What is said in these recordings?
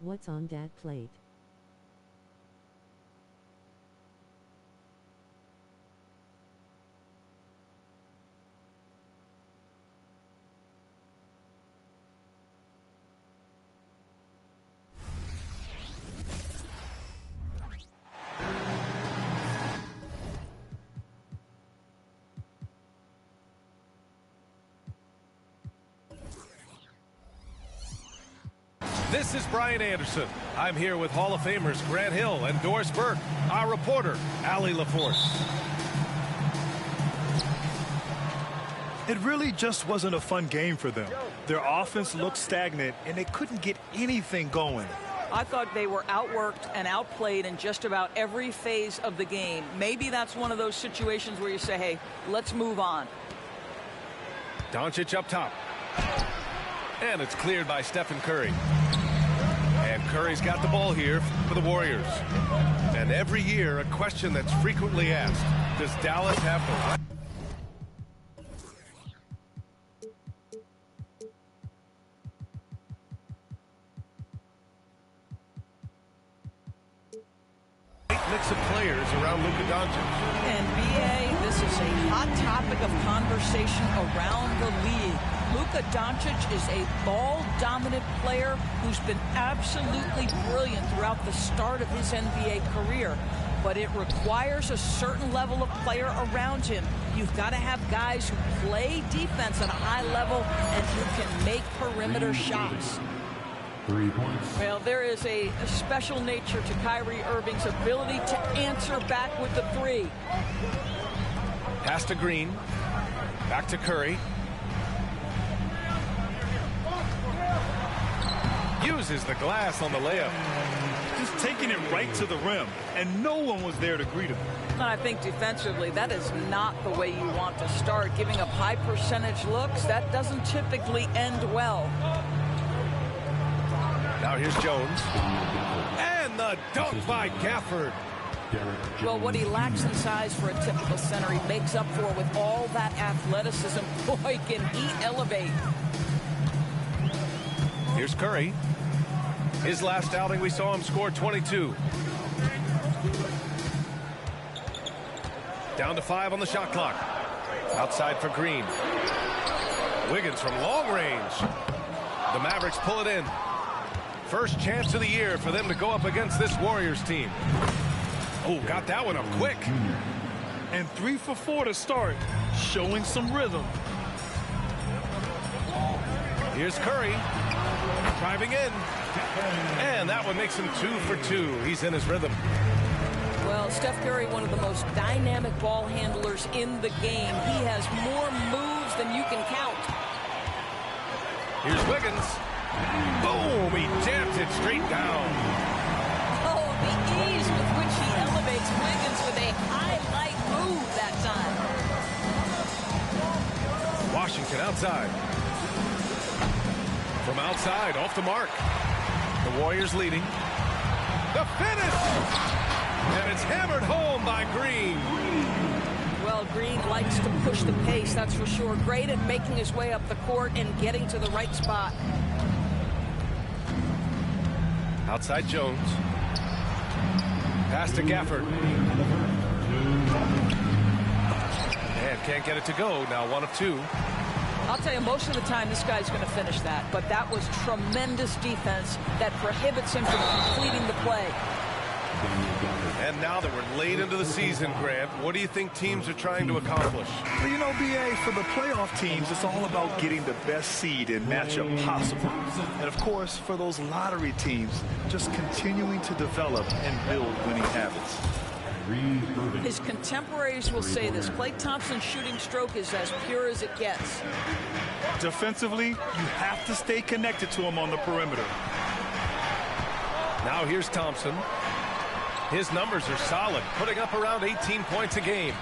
What's on that plate? This is Brian Anderson. I'm here with Hall of Famers Grant Hill and Doris Burke, our reporter, Allie LaForce. It really just wasn't a fun game for them. Their offense looked stagnant, and they couldn't get anything going. I thought they were outworked and outplayed in just about every phase of the game. Maybe that's one of those situations where you say, hey, let's move on. Doncic up top. And it's cleared by Stephen Curry. And Curry's got the ball here for the Warriors. And every year, a question that's frequently asked, does Dallas have the right mix of players around Luka Doncic? NBA, this is a hot topic of conversation around the league. Luka Doncic is a ball-dominant player who's been absolutely brilliant throughout the start of his NBA career. But it requires a certain level of player around him. You've got to have guys who play defense at a high level and who can make perimeter shots. 3 points. Well, there is a special nature to Kyrie Irving's ability to answer back with the three. Pass to Green. Back to Curry. Uses the glass on the layup. Just taking it right to the rim, and no one was there to greet him. And I think defensively, that is not the way you want to start. Giving up high percentage looks, that doesn't typically end well. Now here's Jones. And the dunk by Gafford. Well, what he lacks in size for a typical center, he makes up for with all that athleticism. Boy, can he elevate. Here's Curry. His last outing, we saw him score 22. Down to 5 on the shot clock. Outside for Green. Wiggins from long range. The Mavericks pull it in. First chance of the year for them to go up against this Warriors team. Oh, got that one up quick. And 3 for 4 to start, showing some rhythm. Here's Curry. Driving in. And that one makes him 2 for 2. He's in his rhythm. Well, Steph Curry, one of the most dynamic ball handlers in the game. He has more moves than you can count. Here's Wiggins. Boom! He jammed it straight down. Oh, the ease with which he elevates Wiggins with a highlight move that time. Washington outside. From outside, off the mark. The Warriors leading. The finish! And it's hammered home by Green. Well, Green likes to push the pace, that's for sure. Great at making his way up the court and getting to the right spot. Outside Jones. Pass to Gafford. And can't get it to go. Now 1 of 2. I'll tell you, most of the time this guy's going to finish that. But that was tremendous defense that prohibits him from completing the play. And now that we're late into the season, Grant, what do you think teams are trying to accomplish? Well, you know, B.A., for the playoff teams, it's all about getting the best seed and matchup possible. And, of course, for those lottery teams, just continuing to develop and build winning habits. His contemporaries will say this. Klay Thompson's shooting stroke is as pure as it gets. Defensively, you have to stay connected to him on the perimeter. Now here's Thompson. His numbers are solid, putting up around 18 points a game.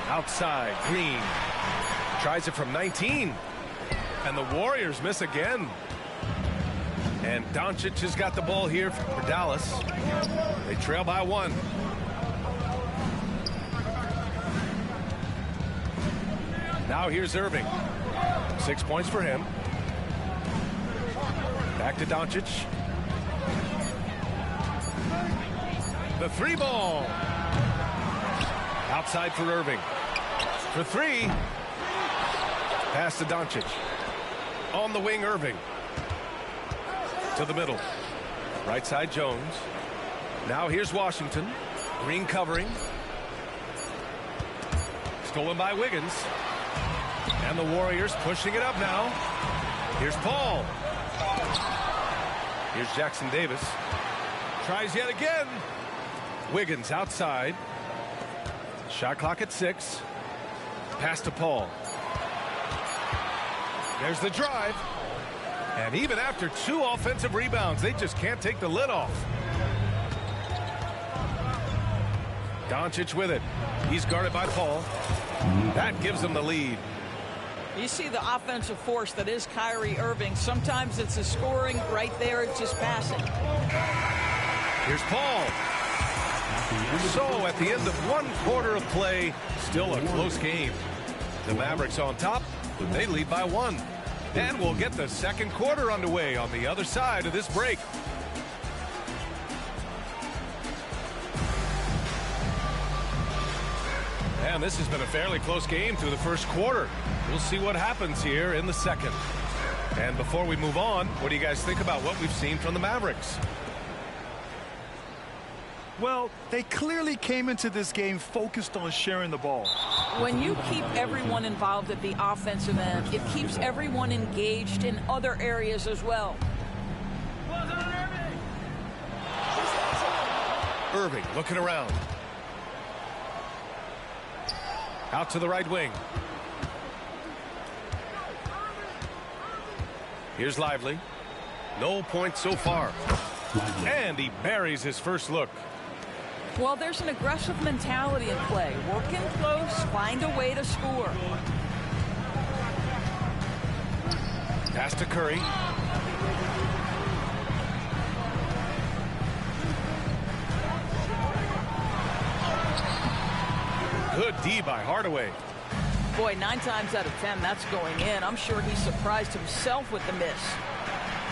Outside, Green. Tries it from 19. And the Warriors miss again. And Doncic has got the ball here for Dallas. They trail by 1. Now here's Irving. 6 points for him. Back to Doncic. The three ball. Outside for Irving. For three. Pass to Doncic. On the wing, Irving. To the middle. Right side, Jones. Now here's Washington. Green covering. Stolen by Wiggins. And the Warriors pushing it up now. Here's Paul. Here's Jackson Davis. Tries yet again. Wiggins outside. Shot clock at 6. Pass to Paul. There's the drive. And even after 2 offensive rebounds, they just can't take the lid off. Doncic with it. He's guarded by Paul. That gives them the lead. You see the offensive force that is Kyrie Irving. Sometimes it's the scoring. Right there, it's just passing. Here's Paul. So at the end of 1 quarter of play, still a close game. The Mavericks on top. They lead by 1. And we'll get the second quarter underway on the other side of this break. And this has been a fairly close game through the first quarter. We'll see what happens here in the second. And before we move on, what do you guys think about what we've seen from the Mavericks? Well, they clearly came into this game focused on sharing the ball. When you keep everyone involved at the offensive end, it keeps everyone engaged in other areas as well. Irving looking around. Out to the right wing. Here's Lively. No points so far. And he buries his first look. Well, there's an aggressive mentality in play. Working close, find a way to score. Pass to Curry. Good D by Hardaway. Boy, 9 times out of 10, that's going in. I'm sure he surprised himself with the miss.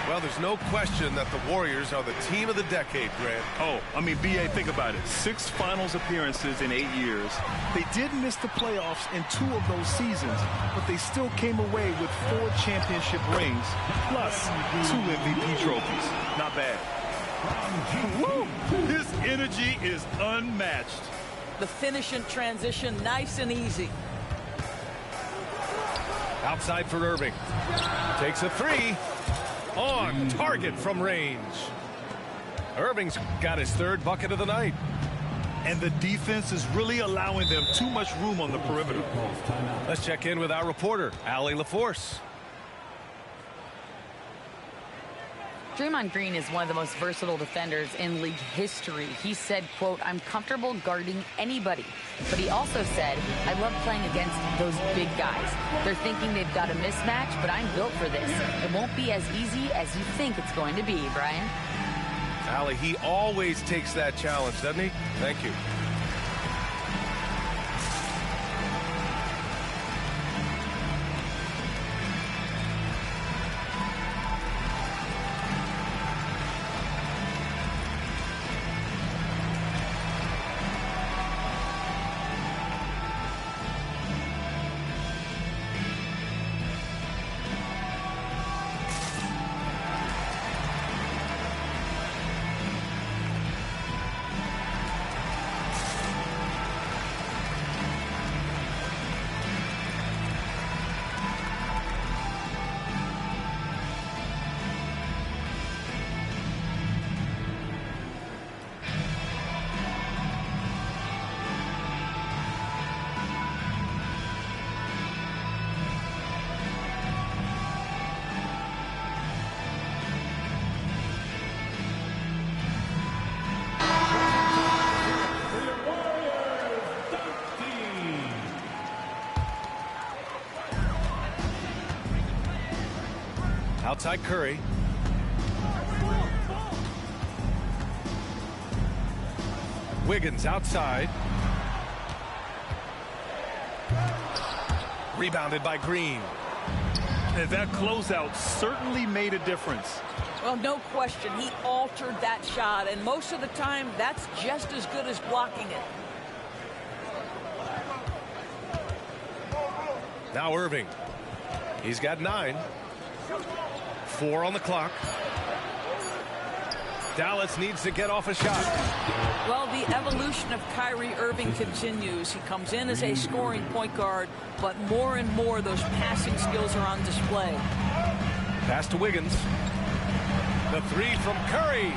Well, there's no question that the Warriors are the team of the decade, Grant. Oh, I mean, B.A., think about it. 6 finals appearances in 8 years. They did miss the playoffs in 2 of those seasons, but they still came away with 4 championship rings, plus 2 MVP trophies. Not bad. Woo! His energy is unmatched. The finish in transition, nice and easy. Outside for Irving. Takes a 3. On target from range. Irving's got his 3rd bucket of the night. And the defense is really allowing them too much room on the perimeter. Let's check in with our reporter, Allie LaForce. Draymond Green is one of the most versatile defenders in league history. He said, quote, "I'm comfortable guarding anybody." But he also said, "I love playing against those big guys. They're thinking they've got a mismatch, but I'm built for this. It won't be as easy as you think it's going to be," Brian. Allie, he always takes that challenge, doesn't he? Thank you. Outside Curry. Wiggins outside. Rebounded by Green. And that closeout certainly made a difference. Well, no question. He altered that shot, and most of the time, that's just as good as blocking it. Now Irving. He's got 9. 4 on the clock. Dallas needs to get off a shot. Well, the evolution of Kyrie Irving continues. He comes in as a scoring point guard, but more and more those passing skills are on display. Pass to Wiggins. The 3 from Curry.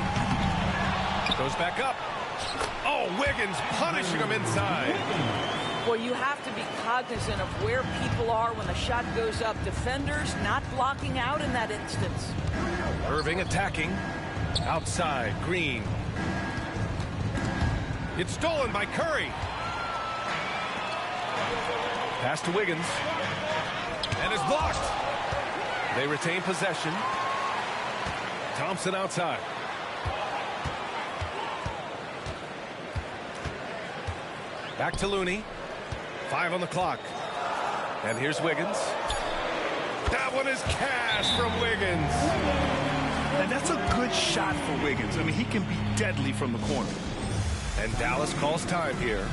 Goes back up. Oh, Wiggins punishing him inside. Well, you have to be cognizant of where people are when the shot goes up. Defenders not blocking out in that instance. Irving attacking. Outside, Green. It's stolen by Curry. Pass to Wiggins. And it's blocked. They retain possession. Thompson outside. Back to Looney. 5 on the clock. And here's Wiggins. That one is cash from Wiggins. And that's a good shot for Wiggins. I mean, he can be deadly from the corner. And Dallas calls time here.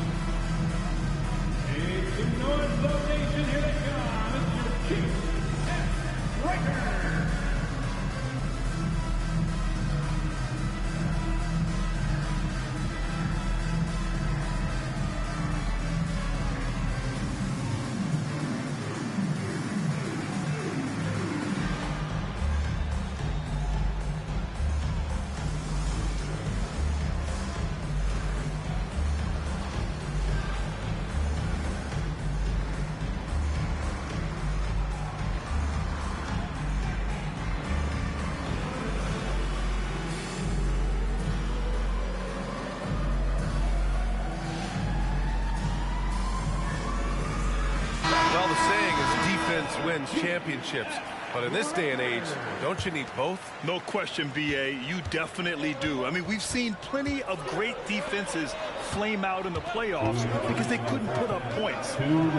Well, the saying is defense wins championships. But in this day and age, don't you need both? No question, B.A. You definitely do. I mean, we've seen plenty of great defenses flame out in the playoffs because they couldn't put up points.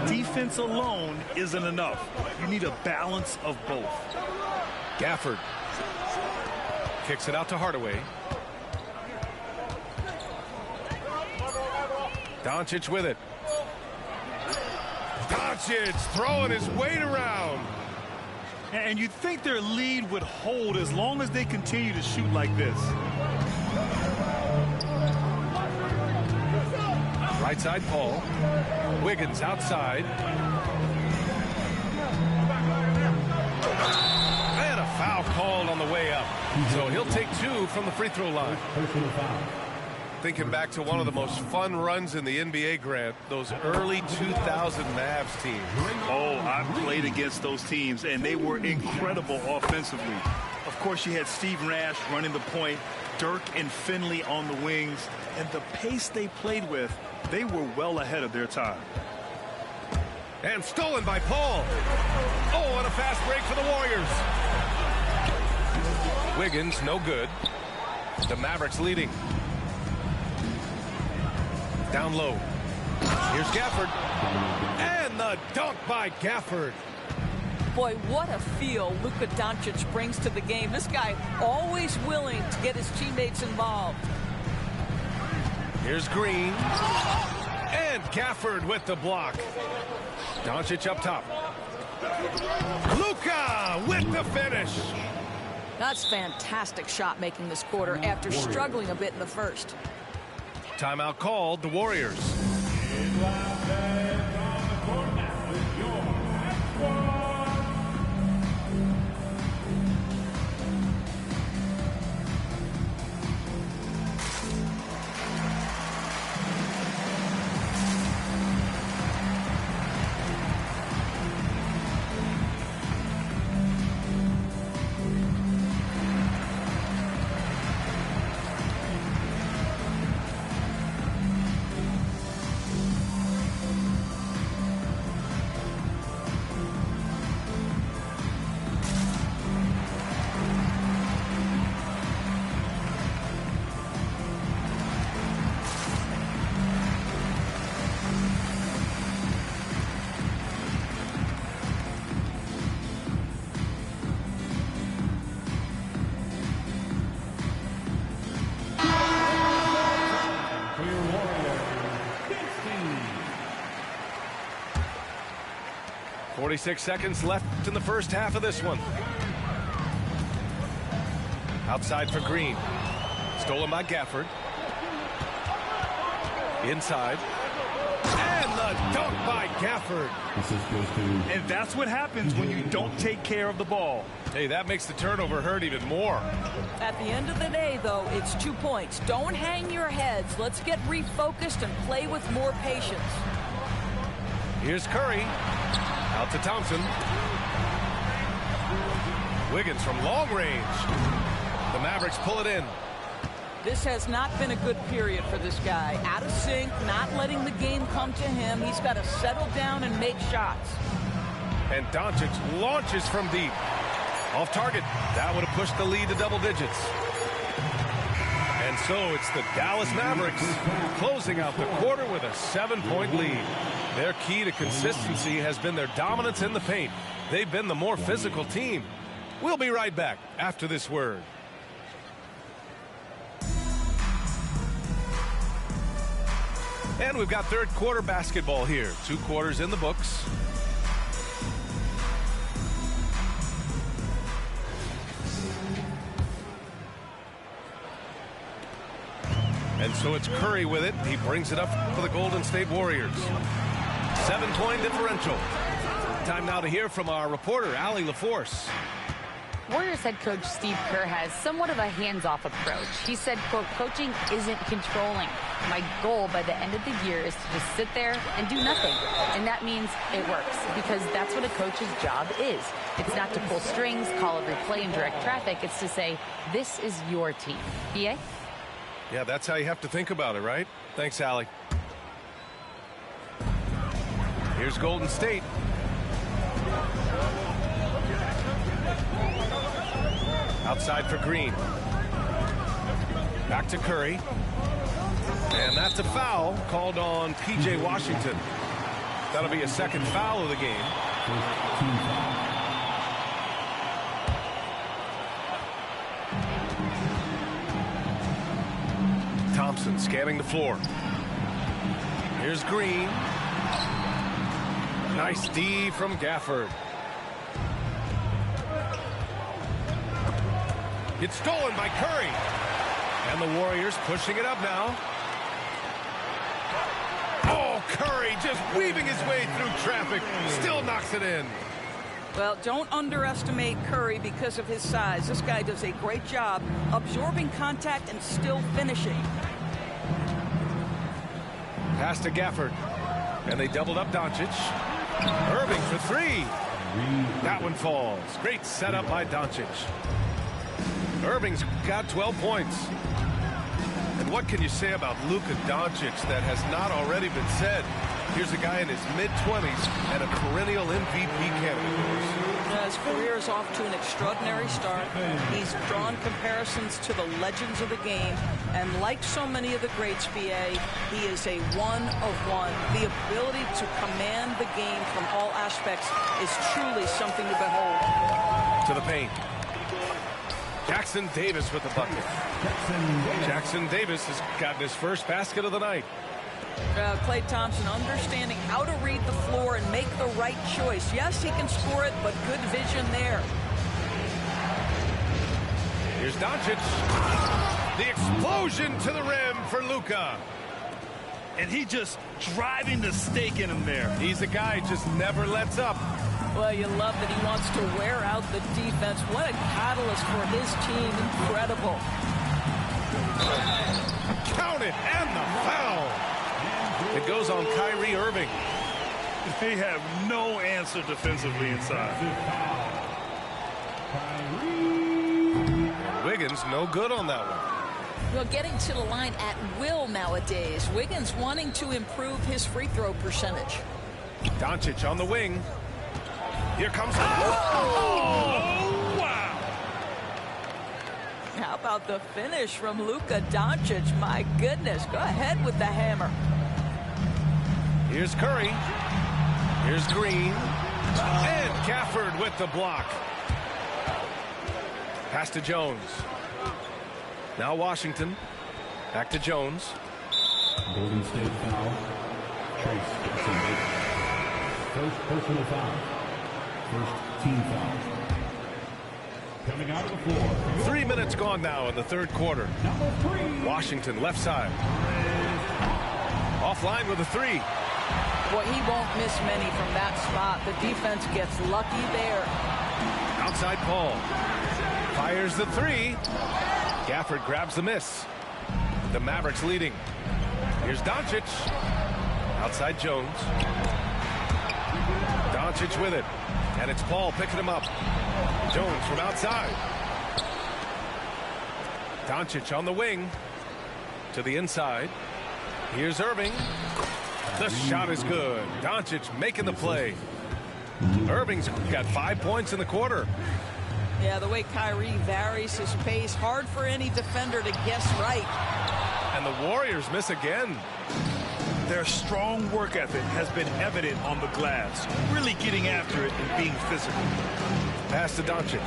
Defense alone isn't enough. You need a balance of both. Gafford kicks it out to Hardaway. Doncic with it. Doncic throwing his weight around. And you'd think their lead would hold as long as they continue to shoot like this. Right side, Paul. Wiggins outside. And a foul called on the way up. So he'll take 2 from the free throw line. Thinking back to one of the most fun runs in the NBA, Grant, those early 2000 Mavs teams. Oh, I played against those teams, and they were incredible offensively. Of course, you had Steve Nash running the point, Dirk and Finley on the wings, and the pace they played with, they were well ahead of their time. And stolen by Paul. Oh, and a fast break for the Warriors. Wiggins, no good. The Mavericks leading. Down low. Here's Gafford. And the dunk by Gafford. Boy, what a feel Luka Doncic brings to the game. This guy always willing to get his teammates involved. Here's Green. And Gafford with the block. Doncic up top. Luka with the finish. That's fantastic shot making this quarter after struggling a bit in the first. Timeout called, the Warriors. 46 seconds left in the first half of this one. Outside for Green. Stolen by Gafford. Inside. And the dunk by Gafford. And that's what happens when you don't take care of the ball. Hey, that makes the turnover hurt even more. At the end of the day, though, it's 2 points. Don't hang your heads. Let's get refocused and play with more patience. Here's Curry. Out to Thompson. Wiggins from long range. The Mavericks pull it in. This has not been a good period for this guy. Out of sync, not letting the game come to him. He's got to settle down and make shots. And Doncic launches from deep. Off target. That would have pushed the lead to double digits. And so it's the Dallas Mavericks closing out the quarter with a 7-point lead. Their key to consistency has been their dominance in the paint. They've been the more physical team. We'll be right back after this word. And we've got third quarter basketball here. 2 quarters in the books. And so it's Curry with it. He brings it up for the Golden State Warriors. 7-point differential. Time now to hear from our reporter, Allie LaForce. Warriors head coach Steve Kerr has somewhat of a hands-off approach. He said, quote, coaching isn't controlling. My goal by the end of the year is to just sit there and do nothing. And that means it works, because that's what a coach's job is. It's not to pull strings, call every play, and direct traffic. It's to say, this is your team. BA? Yeah, that's how you have to think about it, right? Thanks, Allie. Here's Golden State. Outside for Green. Back to Curry. And that's a foul called on P.J. Washington. That'll be a second foul of the game. Thompson scanning the floor. Here's Green. Nice D from Gafford. It's stolen by Curry. And the Warriors pushing it up now. Oh, Curry just weaving his way through traffic. Still knocks it in. Well, don't underestimate Curry because of his size. This guy does a great job absorbing contact and still finishing. Pass to Gafford. And they doubled up Doncic. Irving for 3. That one falls. Great setup by Doncic. Irving's got 12 points. And what can you say about Luka Doncic that has not already been said? Here's a guy in his mid-20s and a perennial MVP candidate. His career is off to an extraordinary start. He's drawn comparisons to the legends of the game. And like so many of the greats, BA, he is a one-of-one. The ability to command the game from all aspects is truly something to behold. To the paint. Jackson Davis with the bucket. Jackson Davis has gotten his first basket of the night. Klay Thompson understanding how to read the floor and make the right choice. Yes, he can score it, but good vision there. Here's Doncic. The explosion to the rim for Luka. And he just driving the stake in him there. He's a guy who just never lets up. Well, you love that he wants to wear out the defense. What a catalyst for his team. Incredible. Count it, and the foul. It goes on Kyrie Irving. They have no answer defensively inside. Wiggins no good on that one. Well, getting to the line at will nowadays. Wiggins wanting to improve his free throw percentage. Doncic on the wing. Here comes. Oh, wow. How about the finish from Luka Doncic? My goodness. Go ahead with the hammer. Here's Curry. Here's Green. And Gafford with the block. Pass to Jones. Now Washington. Back to Jones. Golden State foul. Trace. First personal foul. First team foul. Coming out of the floor. 3 minutes gone now in the third quarter. Number 3. Washington left side. Offline with a three. Well, he won't miss many from that spot. The defense gets lucky there. Outside Paul. Fires the three. Gafford grabs the miss. The Mavericks leading. Here's Doncic. Outside Jones. Doncic with it. And it's Paul picking him up. Jones from outside. Doncic on the wing. To the inside. Here's Irving. The shot is good. Doncic making the play. Irving's got 5 points in the quarter. Yeah, the way Kyrie varies his pace, hard for any defender to guess right. And the Warriors miss again. Their strong work ethic has been evident on the glass, really getting after it and being physical. Pass to Doncic.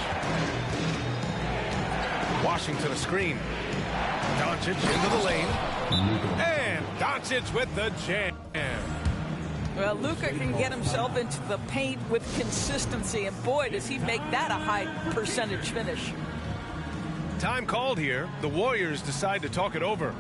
Washington a screen. Doncic into the lane. And Doncic with the jam. Well, Luka can get himself into the paint with consistency, and boy, does he make that a high percentage finish. Time called here. The Warriors decide to talk it over.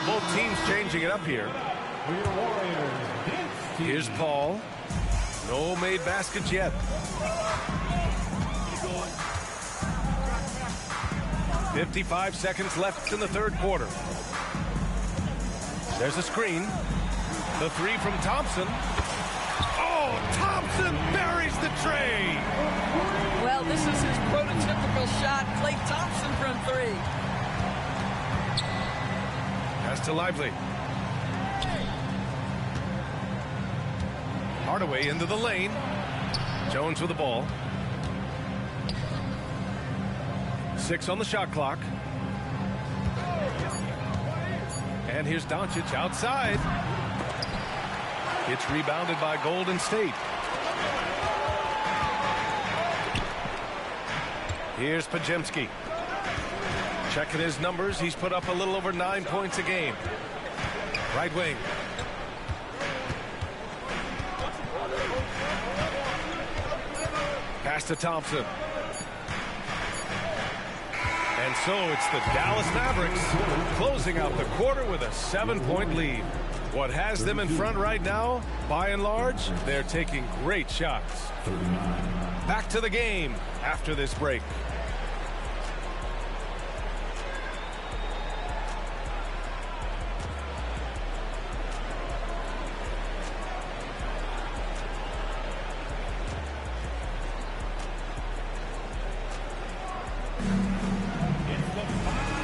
Both teams changing it up here. Here's Paul. No made baskets yet. 55 seconds left in the third quarter. There's a screen. The three from Thompson. Oh, Thompson buries the tray. Well, this is his prototypical shot. Klay Thompson from three. Pass to Lively. Hardaway into the lane. Jones with the ball. 6 on the shot clock. And here's Doncic outside. It's rebounded by Golden State. Here's Podziemski. Checking his numbers, he's put up a little over 9 points a game. Right wing. Pass to Thompson. And so it's the Dallas Mavericks closing out the quarter with a 7-point lead. What has them in front right now, by and large, they're taking great shots. Back to the game after this break.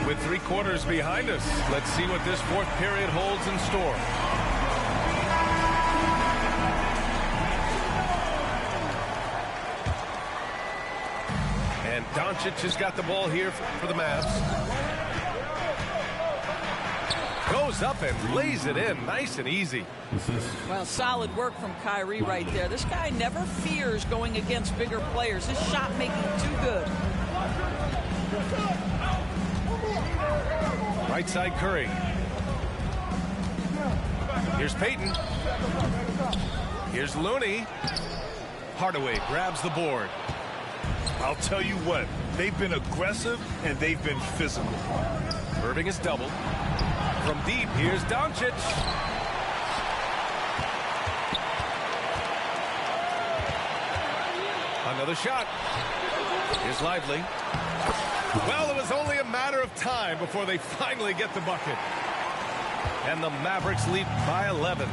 With 3 quarters behind us, let's see what this fourth period holds in store. And Doncic has got the ball here for the Mavs. Goes up and lays it in nice and easy. Well, solid work from Kyrie right there. This guy never fears going against bigger players. His shot making too good. Right side Curry. Here's Payton. Here's Looney. Hardaway grabs the board. I'll tell you what, they've been aggressive and they've been physical. Irving is doubled. From deep, here's Doncic. Another shot. Here's Lively. Well, it was only a matter of time before they finally get the bucket. And the Mavericks lead by 11.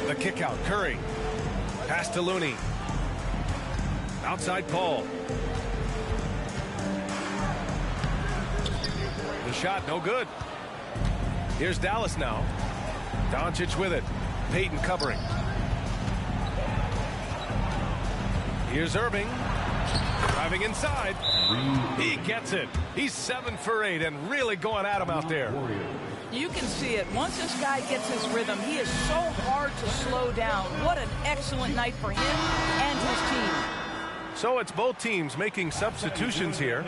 The kick out, Curry. Pass to Looney. Outside Paul. The shot, no good. Here's Dallas now. Doncic with it. Payton covering. Here's Irving. Driving inside. He gets it. He's 7 for 8 and really going at him out there. You can see it. Once this guy gets his rhythm, he is so hard to slow down. What an excellent night for him and his team. So it's both teams making substitutions here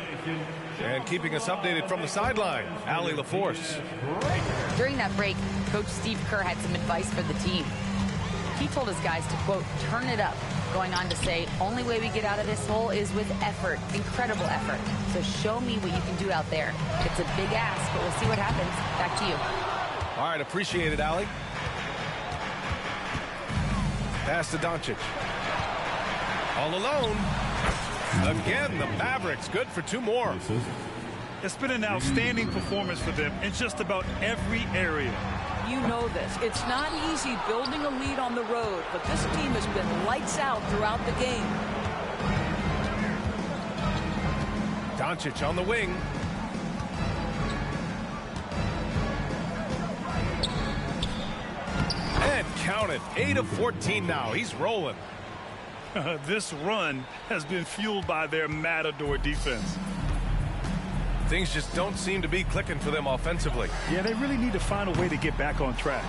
and keeping us updated from the sideline. Allie LaForce. During that break, Coach Steve Kerr had some advice for the team. He told his guys to, quote, turn it up, going on to say, only way we get out of this hole is with effort, incredible effort. So show me what you can do out there. It's a big ask, but we'll see what happens. Back to you. All right, appreciate it, Allie. Pass to Doncic. All alone. Again, the Mavericks good for 2 more. It's been an outstanding performance for them in just about every area. You know this. It's not easy building a lead on the road, but this team has been lights out throughout the game. Doncic on the wing. And count it. 8 of 14 now. He's rolling. This run has been fueled by their Matador defense. Things just don't seem to be clicking for them offensively. Yeah, they really need to find a way to get back on track.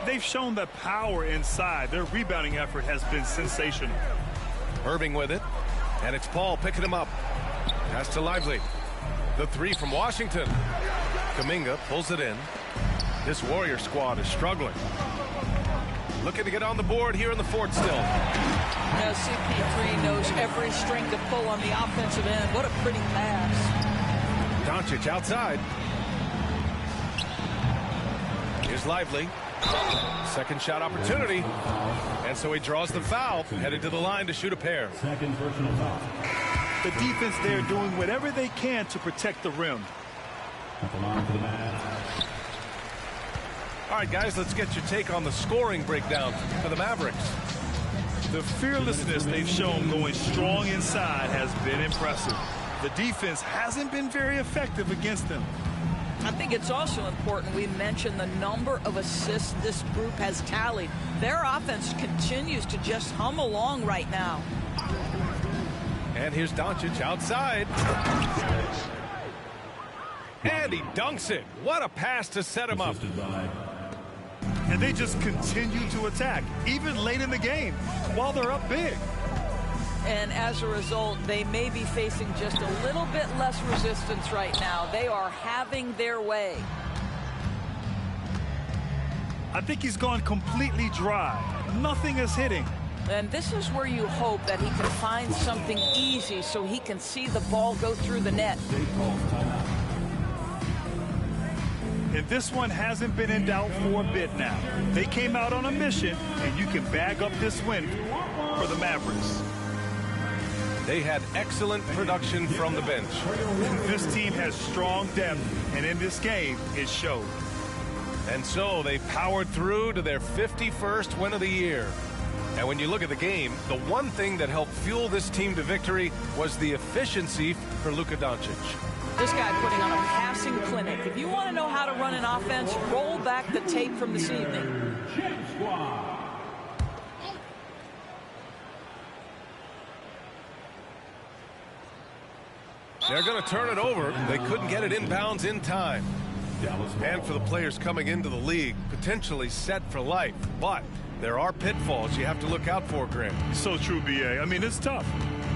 They've shown the power inside. Their rebounding effort has been sensational. Irving with it. And it's Paul picking him up. Pass to Lively. The 3 from Washington. Kuminga pulls it in. This Warrior squad is struggling. Looking to get on the board here in the fourth still. Now CP3 knows every string to pull on the offensive end. What a pretty pass. Doncic outside. Here's Lively. Second shot opportunity. And so he draws the foul. Headed to the line to shoot a pair. Second personal foul. The defense there doing whatever they can to protect the rim. At the line for the Mavs. All right, guys, let's get your take on the scoring breakdown for the Mavericks. The fearlessness they've shown going strong inside has been impressive. The defense hasn't been very effective against them. I think it's also important we mention the number of assists this group has tallied. Their offense continues to just hum along right now. And here's Doncic outside. And he dunks it. What a pass to set him up. And they just continue to attack, even late in the game, while they're up big. And as a result, they may be facing just a little bit less resistance right now. They are having their way. I think he's gone completely dry. Nothing is hitting. And this is where you hope that he can find something easy so he can see the ball go through the net. And this one hasn't been in doubt for a bit now. They came out on a mission, and you can bag up this win for the Mavericks. They had excellent production from the bench. This team has strong depth, and in this game, it showed. And so they powered through to their 51st win of the year. And when you look at the game, the one thing that helped fuel this team to victory was the efficiency for Luka Doncic. This guy putting on a passing clinic. If you want to know how to run an offense, roll back the tape from this evening. They're going to turn it over. They couldn't get it inbounds in time. And for the players coming into the league, potentially set for life. But there are pitfalls you have to look out for, Grant. So true, B.A. I mean, it's tough.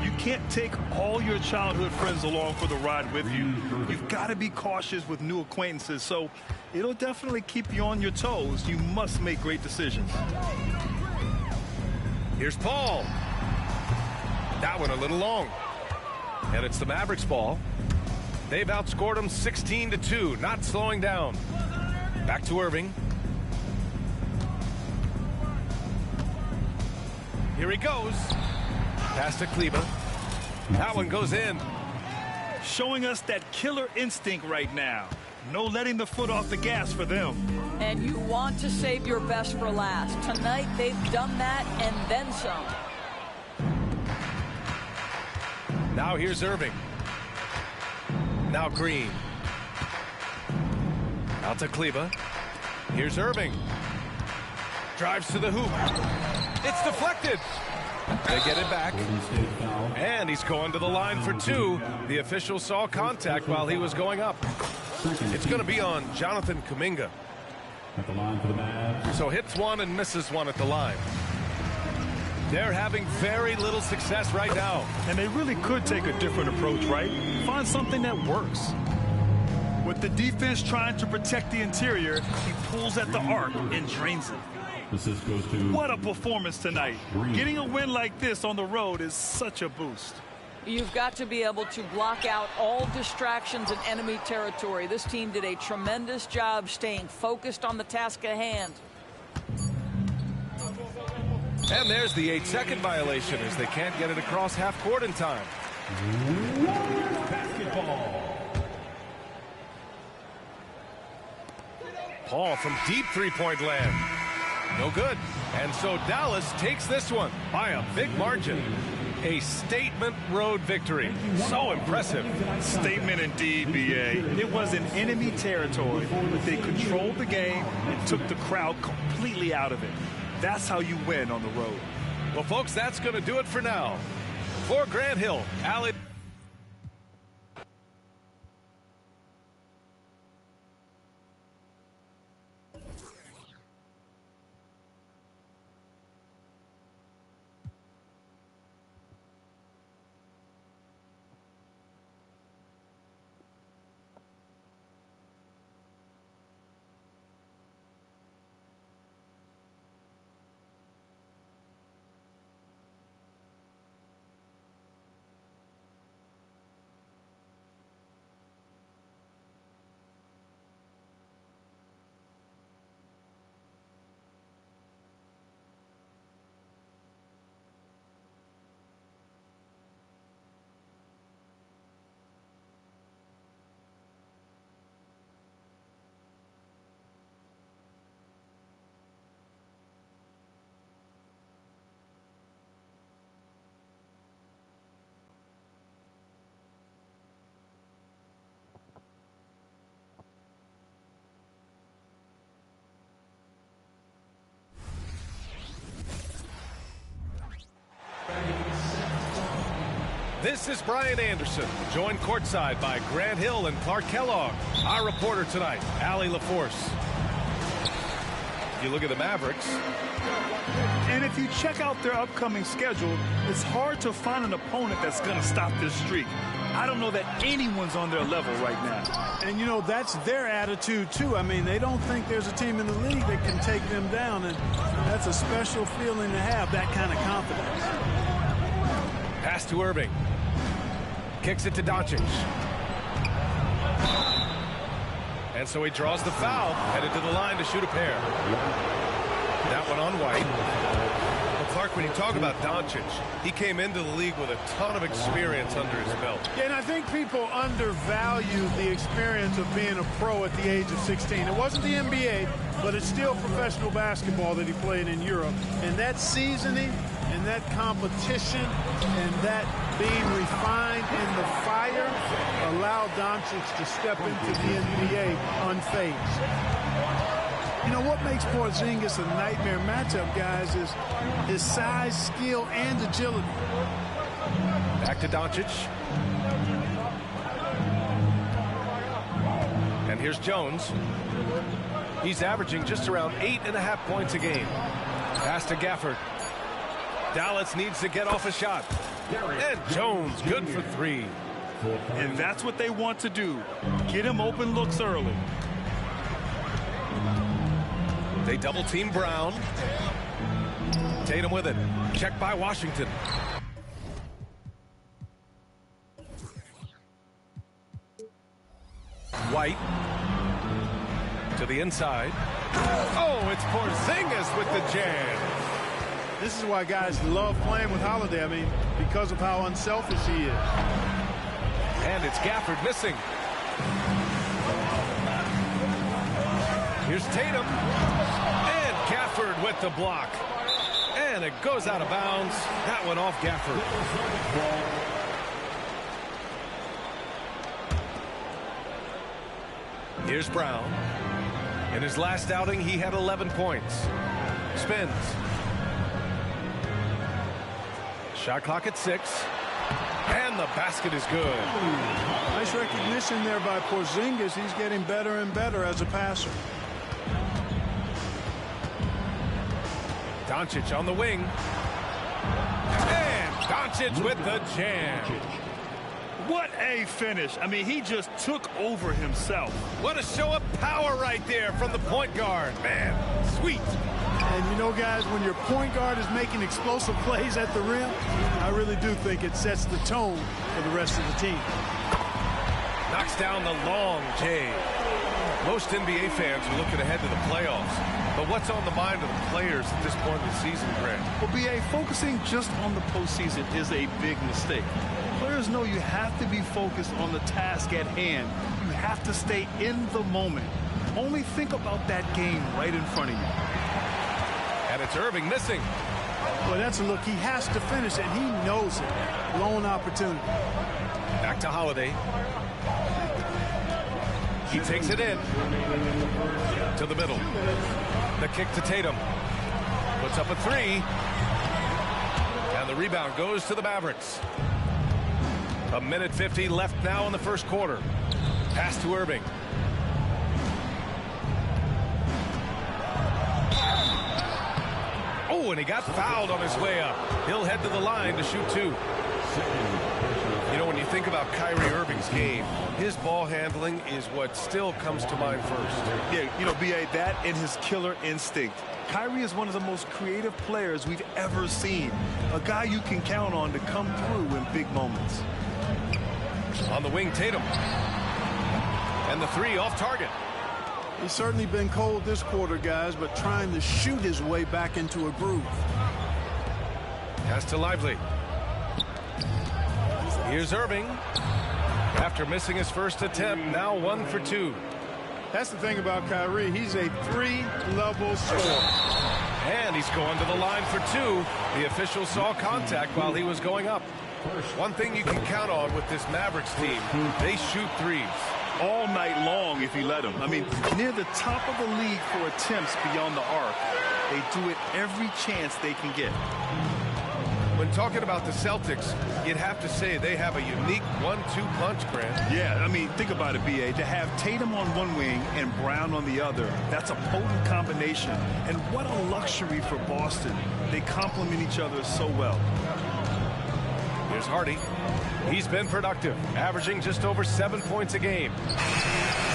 You can't take all your childhood friends along for the ride with you. You've got to be cautious with new acquaintances, so it'll definitely keep you on your toes. You must make great decisions. Here's Paul. That one a little long. And it's the Mavericks' ball. They've outscored them 16-2, not slowing down. Back to Irving. Here he goes. Pass to Kleba. That one goes in. Showing us that killer instinct right now. No letting the foot off the gas for them. And you want to save your best for last. Tonight, they've done that and then some. Now here's Irving. Now Green. Out to Kleba. Here's Irving. Drives to the hoop. It's deflected. They get it back. And he's going to the line for two. The official saw contact while he was going up. It's going to be on Jonathan Kuminga. At the line for the Mavs. So hits one and misses one at the line. They're having very little success right now. And they really could take a different approach, right? Find something that works. With the defense trying to protect the interior, he pulls at the arc and drains it. Assist goes to. What a performance tonight. Getting a win like this on the road is such a boost. You've got to be able to block out all distractions in enemy territory. This team did a tremendous job staying focused on the task at hand. And there's the 8-second violation as they can't get it across half court in time. Basketball. Paul from deep three-point land. No good. And so Dallas takes this one by a big margin. A statement road victory. So impressive. Statement indeed, B.A. It was in enemy territory, but they controlled the game and took the crowd completely out of it. That's how you win on the road. Well, folks, that's going to do it for now. For Grant Hill, Allie. This is Brian Anderson, joined courtside by Grant Hill and Clark Kellogg. Our reporter tonight, Allie LaForce. You look at the Mavericks. And if you check out their upcoming schedule, it's hard to find an opponent that's going to stop this streak. I don't know that anyone's on their level right now. And, you know, that's their attitude, too. I mean, they don't think there's a team in the league that can take them down, and that's a special feeling to have, that kind of confidence. Pass to Irving. Kicks it to Doncic. And so he draws the foul, headed to the line to shoot a pair. That one on White. Well, Clark, when you talk about Doncic, he came into the league with a ton of experience under his belt. Yeah, and I think people undervalue the experience of being a pro at the age of 16. It wasn't the NBA, but it's still professional basketball that he played in Europe. And that seasoning and that competition and that being refined in the fire allowed Doncic to step into the NBA unfazed. You know, what makes Porzingis a nightmare matchup, guys, is his size, skill, and agility. Back to Doncic. And here's Jones. He's averaging just around 8.5 points a game. Pass to Gafford. Dallas needs to get off a shot. And Jones, good for three. And that's what they want to do. Get him open looks early. They double team Brown. Tatum with it. Check by Washington. White to the inside. Oh, it's Porzingis with the jam. This is why guys love playing with Holiday. I mean, because of how unselfish he is. And it's Gafford missing. Here's Tatum. And Gafford with the block. And it goes out of bounds. That one off Gafford. Here's Brown. In his last outing, he had 11 points. Spins. Shot clock at 6. And the basket is good. Nice recognition there by Porzingis. He's getting better and better as a passer. Doncic on the wing. And Doncic with the jam. What a finish. I mean, he just took over himself. What a show of power right there from the point guard. Man, sweet. And you know, guys, when your point guard is making explosive plays at the rim, I really do think it sets the tone for the rest of the team. Knocks down the long J. Most NBA fans are looking ahead to the playoffs. But what's on the mind of the players at this point in the season, Grant? Well, BA, focusing just on the postseason is a big mistake. Players know you have to be focused on the task at hand. You have to stay in the moment. Only think about that game right in front of you. And it's Irving missing. Well, that's a look. He has to finish, and he knows it. Lone opportunity. Back to Holiday. He takes it in. To the middle. The kick to Tatum. Puts up a 3. And the rebound goes to the Mavericks. 1:50 left now in the first quarter. Pass to Irving. Oh, and he got fouled on his way up. He'll head to the line to shoot 2. You know, when you think about Kyrie Irving's game, his ball handling is what still comes to mind first. Yeah, you know, B.A., that and his killer instinct. Kyrie is one of the most creative players we've ever seen. A guy you can count on to come through in big moments. On the wing, Tatum. And the 3 off target. He's certainly been cold this quarter, guys, but trying to shoot his way back into a groove. Pass to Lively. Here's Irving. After missing his first attempt, now 1 for 2. That's the thing about Kyrie. He's a 3-level scorer. And he's going to the line for 2. The official saw contact while he was going up. One thing you can count on with this Mavericks team, they shoot 3s. All night long if you let them. I mean, near the top of the league for attempts beyond the arc. They do it every chance they can get. When talking about the Celtics, you'd have to say they have a unique 1-2 punch, Grant. Yeah, I mean, think about it, B.A. To have Tatum on one wing and Brown on the other, that's a potent combination. And what a luxury for Boston. They complement each other so well. Here's Hardy. He's been productive, averaging just over 7 points a game.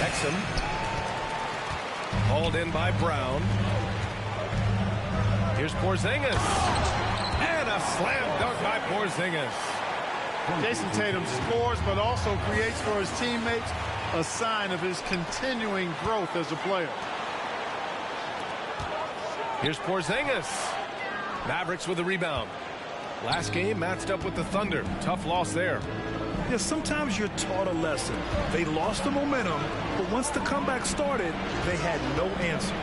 Exum. Hauled in by Brown. Here's Porzingis. And a slam dunk by Porzingis. Jason Tatum scores, but also creates for his teammates a sign of his continuing growth as a player. Here's Porzingis. Mavericks with the rebound. Last game matched up with the Thunder. Tough loss there. Yeah, sometimes you're taught a lesson. They lost the momentum, but once the comeback started, they had no answer.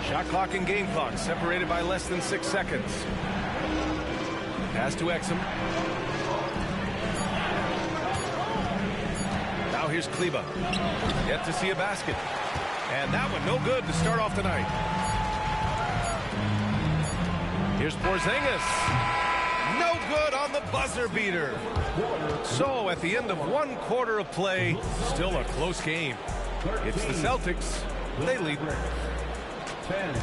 Shot clock and game clock separated by less than 6 seconds. Pass to Exum. Now here's Kleba. Yet to see a basket. And that one no good to start off the night. Here's Porzingis. No good on the buzzer beater. So at the end of 1 quarter of play, still a close game. It's the Celtics. They lead. 10.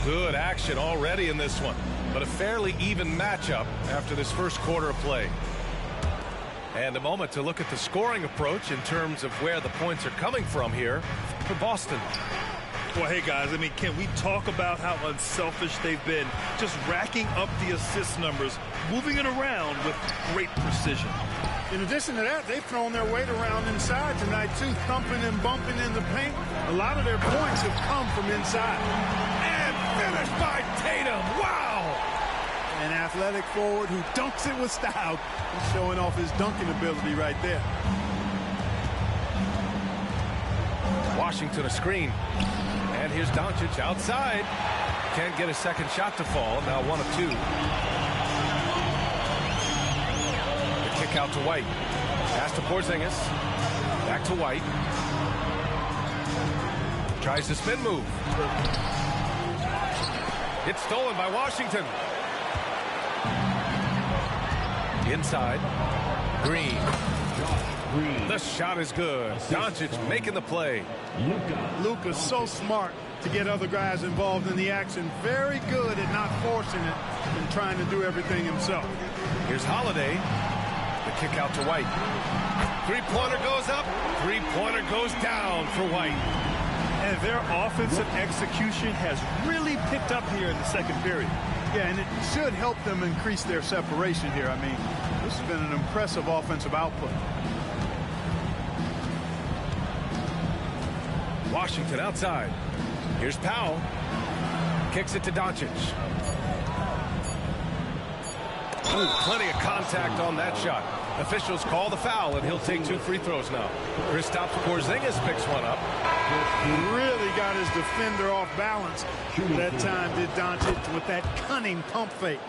Good action already in this one, but a fairly even matchup after this first quarter of play. And a moment to look at the scoring approach in terms of where the points are coming from here for Boston. Well, hey, guys, I mean, can we talk about how unselfish they've been? Just racking up the assist numbers, moving it around with great precision. In addition to that, they've thrown their weight around inside tonight, too, thumping and bumping in the paint. A lot of their points have come from inside. And finished by Tatum. Wow! An athletic forward who dunks it with style. He's showing off his dunking ability right there. Washington a screen. And here's Doncic outside. Can't get a second shot to fall. Now 1 of 2. The kick out to White. Pass to Porzingis. Back to White. Tries to spin move. It's stolen by Washington. Inside. Green. The shot is good. Doncic making the play. Luka's so smart to get other guys involved in the action. Very good at not forcing it and trying to do everything himself. Here's Holiday. The kick out to White. Three-pointer goes up. Three-pointer goes down for White. And their offensive execution has really picked up here in the second period. Yeah, and it should help them increase their separation here. I mean, this has been an impressive offensive output. Washington outside. Here's Powell. Kicks it to Doncic. Ooh, plenty of contact on that shot. Officials call the foul, and he'll take 2 free throws now. Kristaps Porzingis picks one up. Really got his defender off balance. That time did Doncic with that cunning pump fake.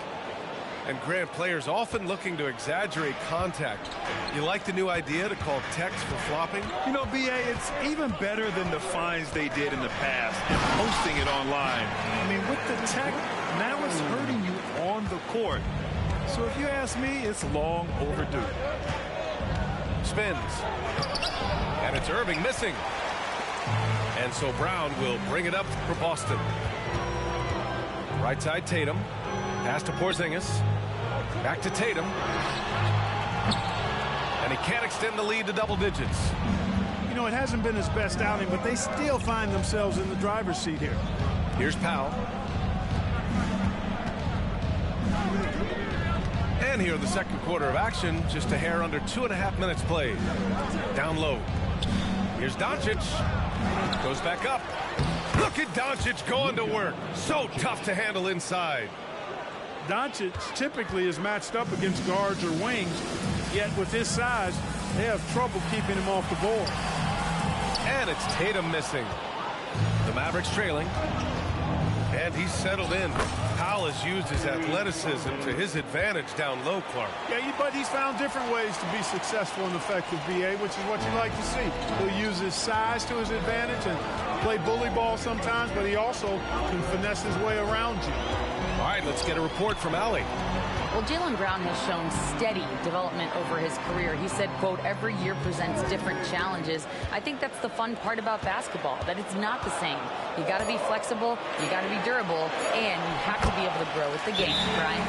And Grant, players often looking to exaggerate contact. You like the new idea to call techs for flopping? You know, B.A., it's even better than the fines they did in the past and posting it online. I mean, with the tech, now it's hurting you on the court. So if you ask me, it's long overdue. Spins. And it's Irving missing. And so Brown will bring it up for Boston. Right side Tatum. Pass to Porzingis. Back to Tatum. And he can't extend the lead to double digits. You know, it hasn't been his best outing, but they still find themselves in the driver's seat here. Here's Powell. And here in the second quarter of action, just a hair under 2.5 minutes played. Down low. Here's Doncic. Goes back up. Look at Doncic going to work. So tough to handle inside. Doncic typically is matched up against guards or wings, yet with his size, they have trouble keeping him off the board. And it's Tatum missing. The Mavericks trailing. And he's settled in. Powell has used his athleticism to his advantage down low, Clark. Yeah, but he's found different ways to be successful and effective, B.A., which is what you like to see. He'll use his size to his advantage and play bully ball sometimes, but he also can finesse his way around you. All right, let's get a report from Allie. Well, Jaylen Brown has shown steady development over his career. He said, quote, every year presents different challenges. I think that's the fun part about basketball, that it's not the same. You got to be flexible, you got to be durable, and you have to be able to grow with the game, Brian.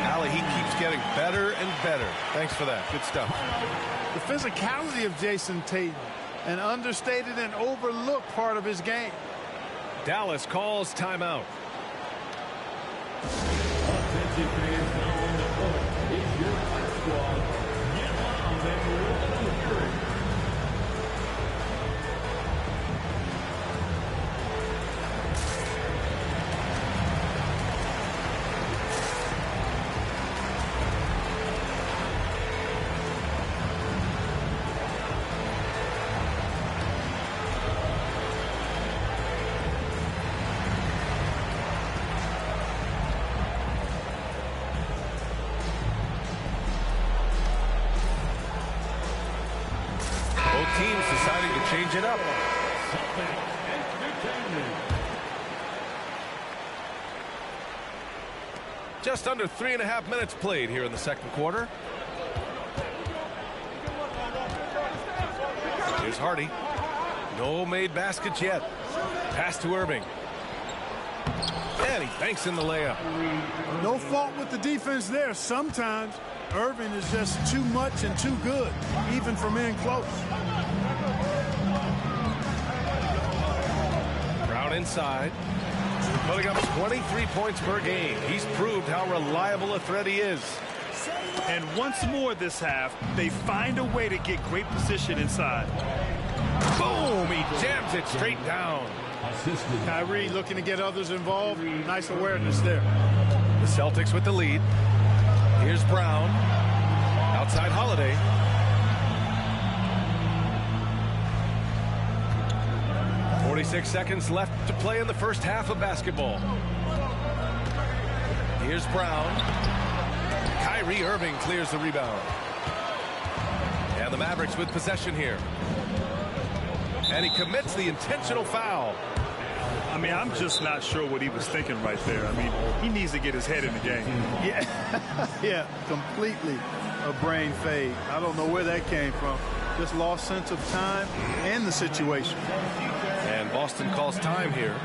Allie, he keeps getting better and better. Thanks for that. Good stuff. The physicality of Jason Tatum, an understated and overlooked part of his game. Dallas calls timeout. Offensive fans now on the court. It's your squad. Get on that road. Teams deciding to change it up. Just under 3.5 minutes played here in the second quarter. Here's Hardy. No made baskets yet. Pass to Irving. And he banks in the layup. No fault with the defense there. Sometimes Irving is just too much and too good, even from in close. Brown inside. Putting up 23 points per game. He's proved how reliable a threat he is. And once more this half, they find a way to get great position inside. Boom! He jams it straight down. Kyrie looking to get others involved. Nice awareness there. The Celtics with the lead. Here's Brown. Outside Holiday. .46 seconds left to play in the first half of basketball. Here's Brown. Kyrie Irving clears the rebound. And the Mavericks with possession here. And he commits the intentional foul. I mean, I'm just not sure what he was thinking right there. I mean, he needs to get his head in the game. Yeah, yeah, completely a brain fade. I don't know where that came from. Just lost sense of time and the situation. And Boston calls time here.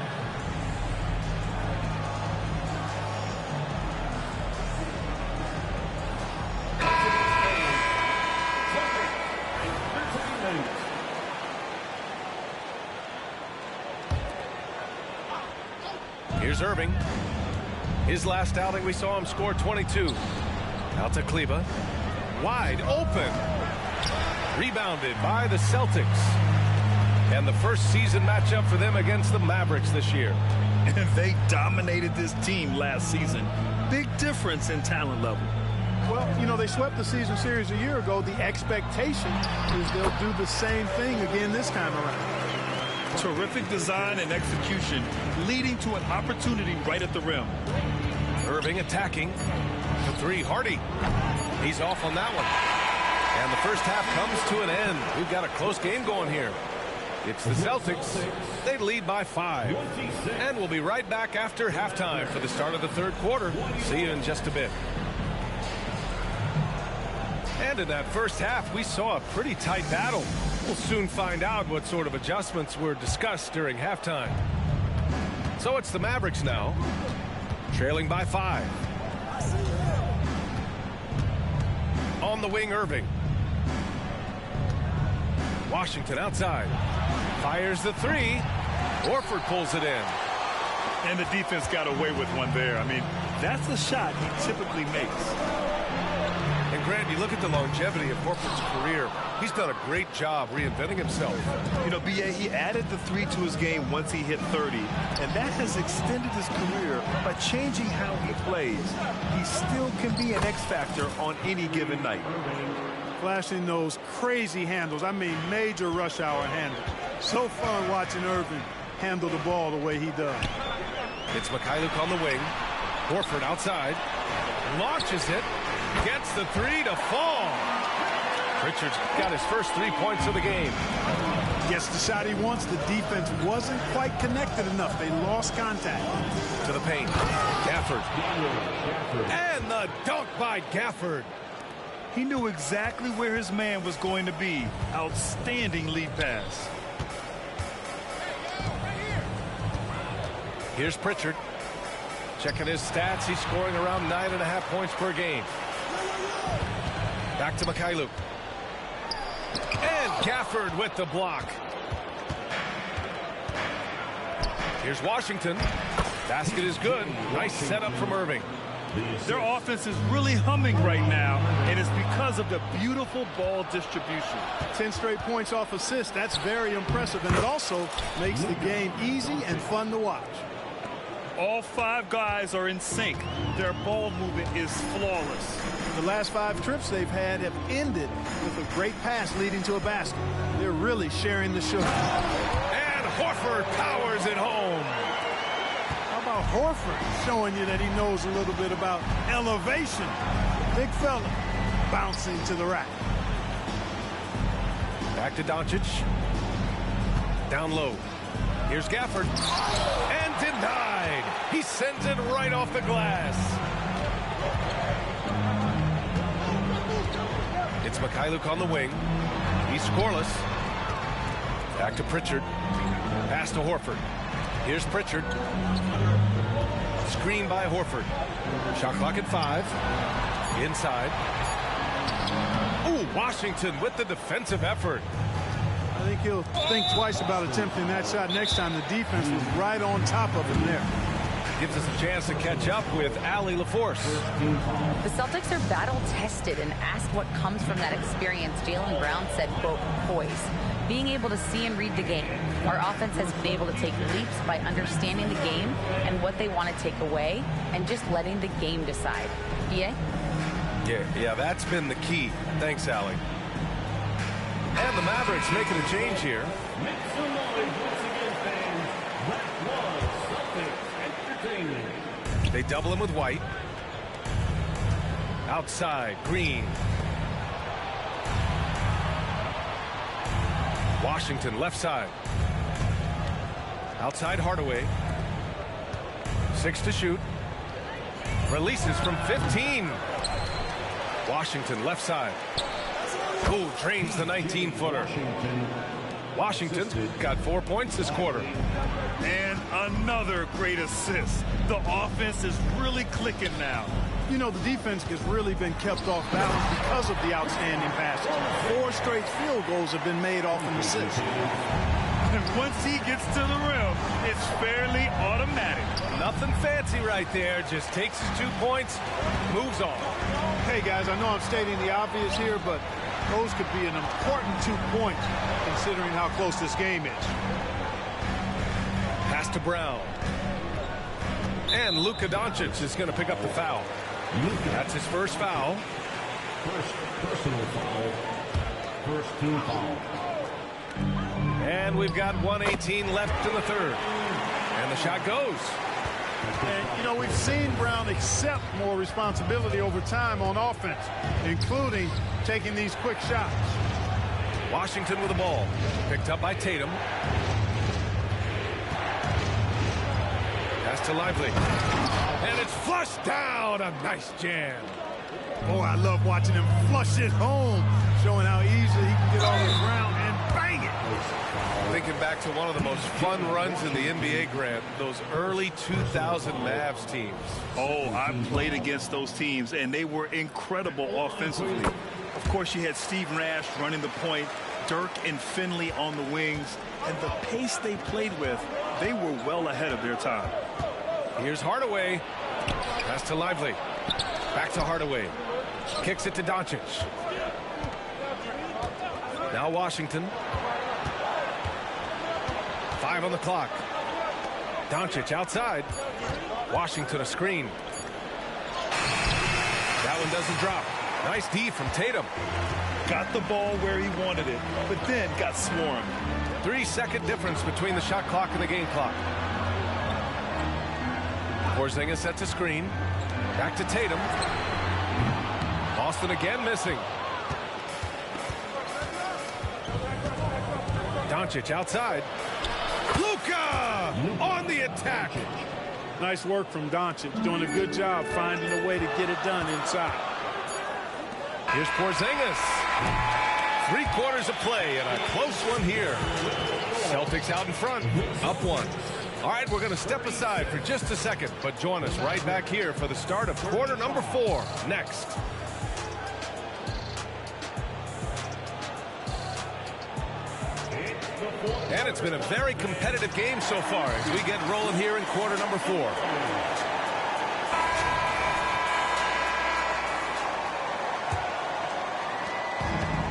Here's Irving. His last outing, we saw him score 22. Out to Kleba. Wide open. Rebounded by the Celtics. And the first season matchup for them against the Mavericks this year. And they dominated this team last season. Big difference in talent level. Well, you know, they swept the season series a year ago. The expectation is they'll do the same thing again this time around. Terrific design and execution, leading to an opportunity right at the rim. Irving attacking. The three, Hardy. He's off on that one. And the first half comes to an end. We've got a close game going here. It's the Celtics. They lead by 5. And we'll be right back after halftime for the start of the third quarter. See you in just a bit. And in that first half, we saw a pretty tight battle. We'll soon find out what sort of adjustments were discussed during halftime. So it's the Mavericks now, trailing by 5. On the wing, Irving. Washington outside. Fires the three. Horford pulls it in. And the defense got away with one there. I mean, that's a shot he typically makes. And Grant, you look at the longevity of Horford's career. He's done a great job reinventing himself. You know, B.A., he added the 3 to his game once he hit 30, and that has extended his career by changing how he plays. He still can be an X factor on any given night. Flashing those crazy handles. I mean, major rush hour handles. So fun watching Irving handle the ball the way he does. It's Mikhailuk on the wing. Horford outside. Launches it. Gets the three to fall. Pritchard's got his first 3 points of the game. Gets the shot he wants. The defense wasn't quite connected enough. They lost contact. To the paint. Gafford. And the dunk by Gafford. He knew exactly where his man was going to be. Outstanding lead pass. Here's Pritchard. Checking his stats. He's scoring around 9.5 points per game. Back to Mikhailuk. And Gafford with the block. Here's Washington. Basket is good. Nice setup from Irving. Their offense is really humming right now, and it's because of the beautiful ball distribution. 10 straight points off assists. That's very impressive, and it also makes the game easy and fun to watch. All 5 guys are in sync. Their ball movement is flawless. The last 5 trips they've had have ended with a great pass leading to a basket. They're really sharing the sugar. And Horford powers it home. How about Horford showing you that he knows a little bit about elevation? Big fella bouncing to the rack. Back to Doncic. Down low. Here's Gafford. And denied. He sends it right off the glass. It's Mikhailuk on the wing. He's scoreless. Back to Pritchard. Pass to Horford. Here's Pritchard. Screen by Horford. Shot clock at 5. Inside. Ooh, Washington with the defensive effort. I think he'll think twice about attempting that shot next time. The defense was right on top of him there. Gives us a chance to catch up with Allie LaForce. The Celtics are battle-tested and asked what comes from that experience. Jaylen Brown said, quote, poise. Being able to see and read the game. Our offense has been able to take leaps by understanding the game and what they want to take away and just letting the game decide. Yeah? Yeah, that's been the key. Thanks, Allie. And the Mavericks making a change here. Make some noise once again, fans. That was Celtics entertainment. They double him with White. Outside, Green. Washington left side. Outside Hardaway. 6 to shoot. Releases from 15. Washington left side. Ooh, drains the 19-footer. Washington's got 4 points this quarter. And another great assist. The offense is really clicking now. You know, the defense has really been kept off balance because of the outstanding passes. 4 straight field goals have been made off an assist. And once he gets to the rim, it's fairly automatic. Nothing fancy right there. Just takes his 2 points, moves on. Hey, guys, I know I'm stating the obvious here, but those could be an important 2 points considering how close this game is. Pass to Brown. And Luka Doncic is going to pick up the foul. That's his first foul. First personal foul. First team foul. And we've got 1:18 left in the third. And the shot goes. And, you know, we've seen Brown accept more responsibility over time on offense, including taking these quick shots. Washington with the ball. Picked up by Tatum. Pass to Lively. And it's flushed down. A nice jam. Boy, I love watching him flush it home, showing how easily he can get on the ground and bang it. Thinking back to one of the most fun runs in the NBA, Grant, those early 2000 Mavs teams. Oh, I played against those teams, and they were incredible offensively. Of course, you had Steve Nash running the point, Dirk and Finley on the wings, and the pace they played with, they were well ahead of their time. Here's Hardaway. Pass to Lively. Back to Hardaway. Kicks it to Doncic. Now Washington. 5 on the clock. Doncic outside. Washington a screen. That one doesn't drop. Nice D from Tatum. Got the ball where he wanted it, but then got swarmed. 3-second difference between the shot clock and the game clock. Porzingis sets a screen. Back to Tatum. Boston again missing. Doncic outside. Luka on the attack. Nice work from Doncic, doing a good job finding a way to get it done inside. Here's Porzingis. 3 quarters of play and a close one here. Celtics out in front, up 1. All right, we're going to step aside for just a second, but join us right back here for the start of quarter number 4 next. And it's been a very competitive game so far as we get rolling here in quarter number 4.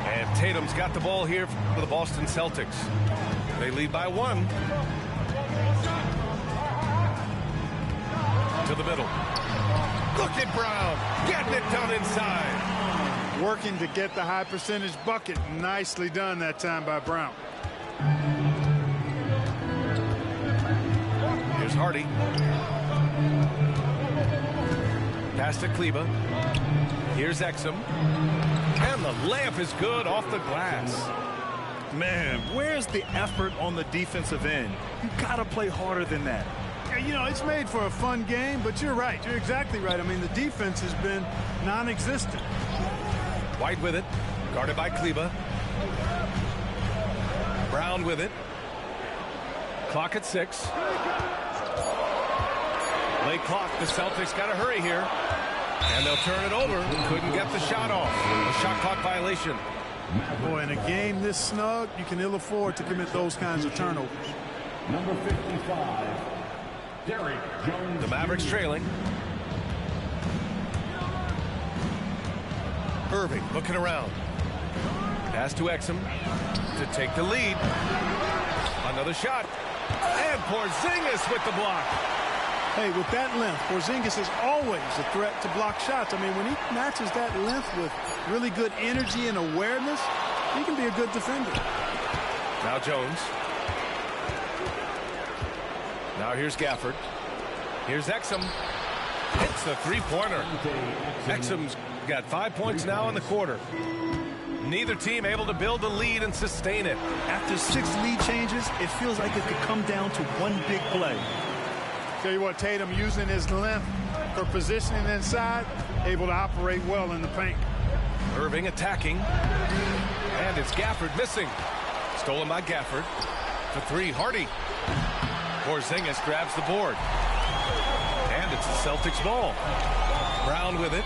And Tatum's got the ball here for the Boston Celtics. They lead by 1. To the middle. Look at Brown getting it done inside. Working to get the high percentage bucket. Nicely done that time by Brown. Here's Hardy. Pass to Kleba. Here's Exum. And the layup is good off the glass. Man, where's the effort on the defensive end? You gotta play harder than that. You know, it's made for a fun game, but you're right. You're exactly right. I mean, the defense has been non-existent. White with it. Guarded by Kleba. Brown with it. Clock at 6. Late clock. The Celtics got to hurry here. And they'll turn it over. Couldn't get the shot off. A shot clock violation. Boy, in a game this snug, you can ill afford to commit those kinds of turnovers. Number 55, Derrick Jones. The Mavericks trailing. Irving looking around. Pass to Exum to take the lead. Another shot. And Porzingis with the block. Hey, with that length, Porzingis is always a threat to block shots. I mean, when he matches that length with really good energy and awareness, he can be a good defender. Now Jones. Now here's Gafford. Here's Exum. Hits the three-pointer. Exum's got 5 points now in the quarter. Neither team able to build a lead and sustain it. After 6 lead changes, it feels like it could come down to one big play. Tell you what, Tatum using his length for positioning inside, able to operate well in the paint. Irving attacking. And it's Gafford missing. Stolen by Gafford. For 3, Hardy. Porzingis grabs the board. And it's the Celtics ball. Brown with it.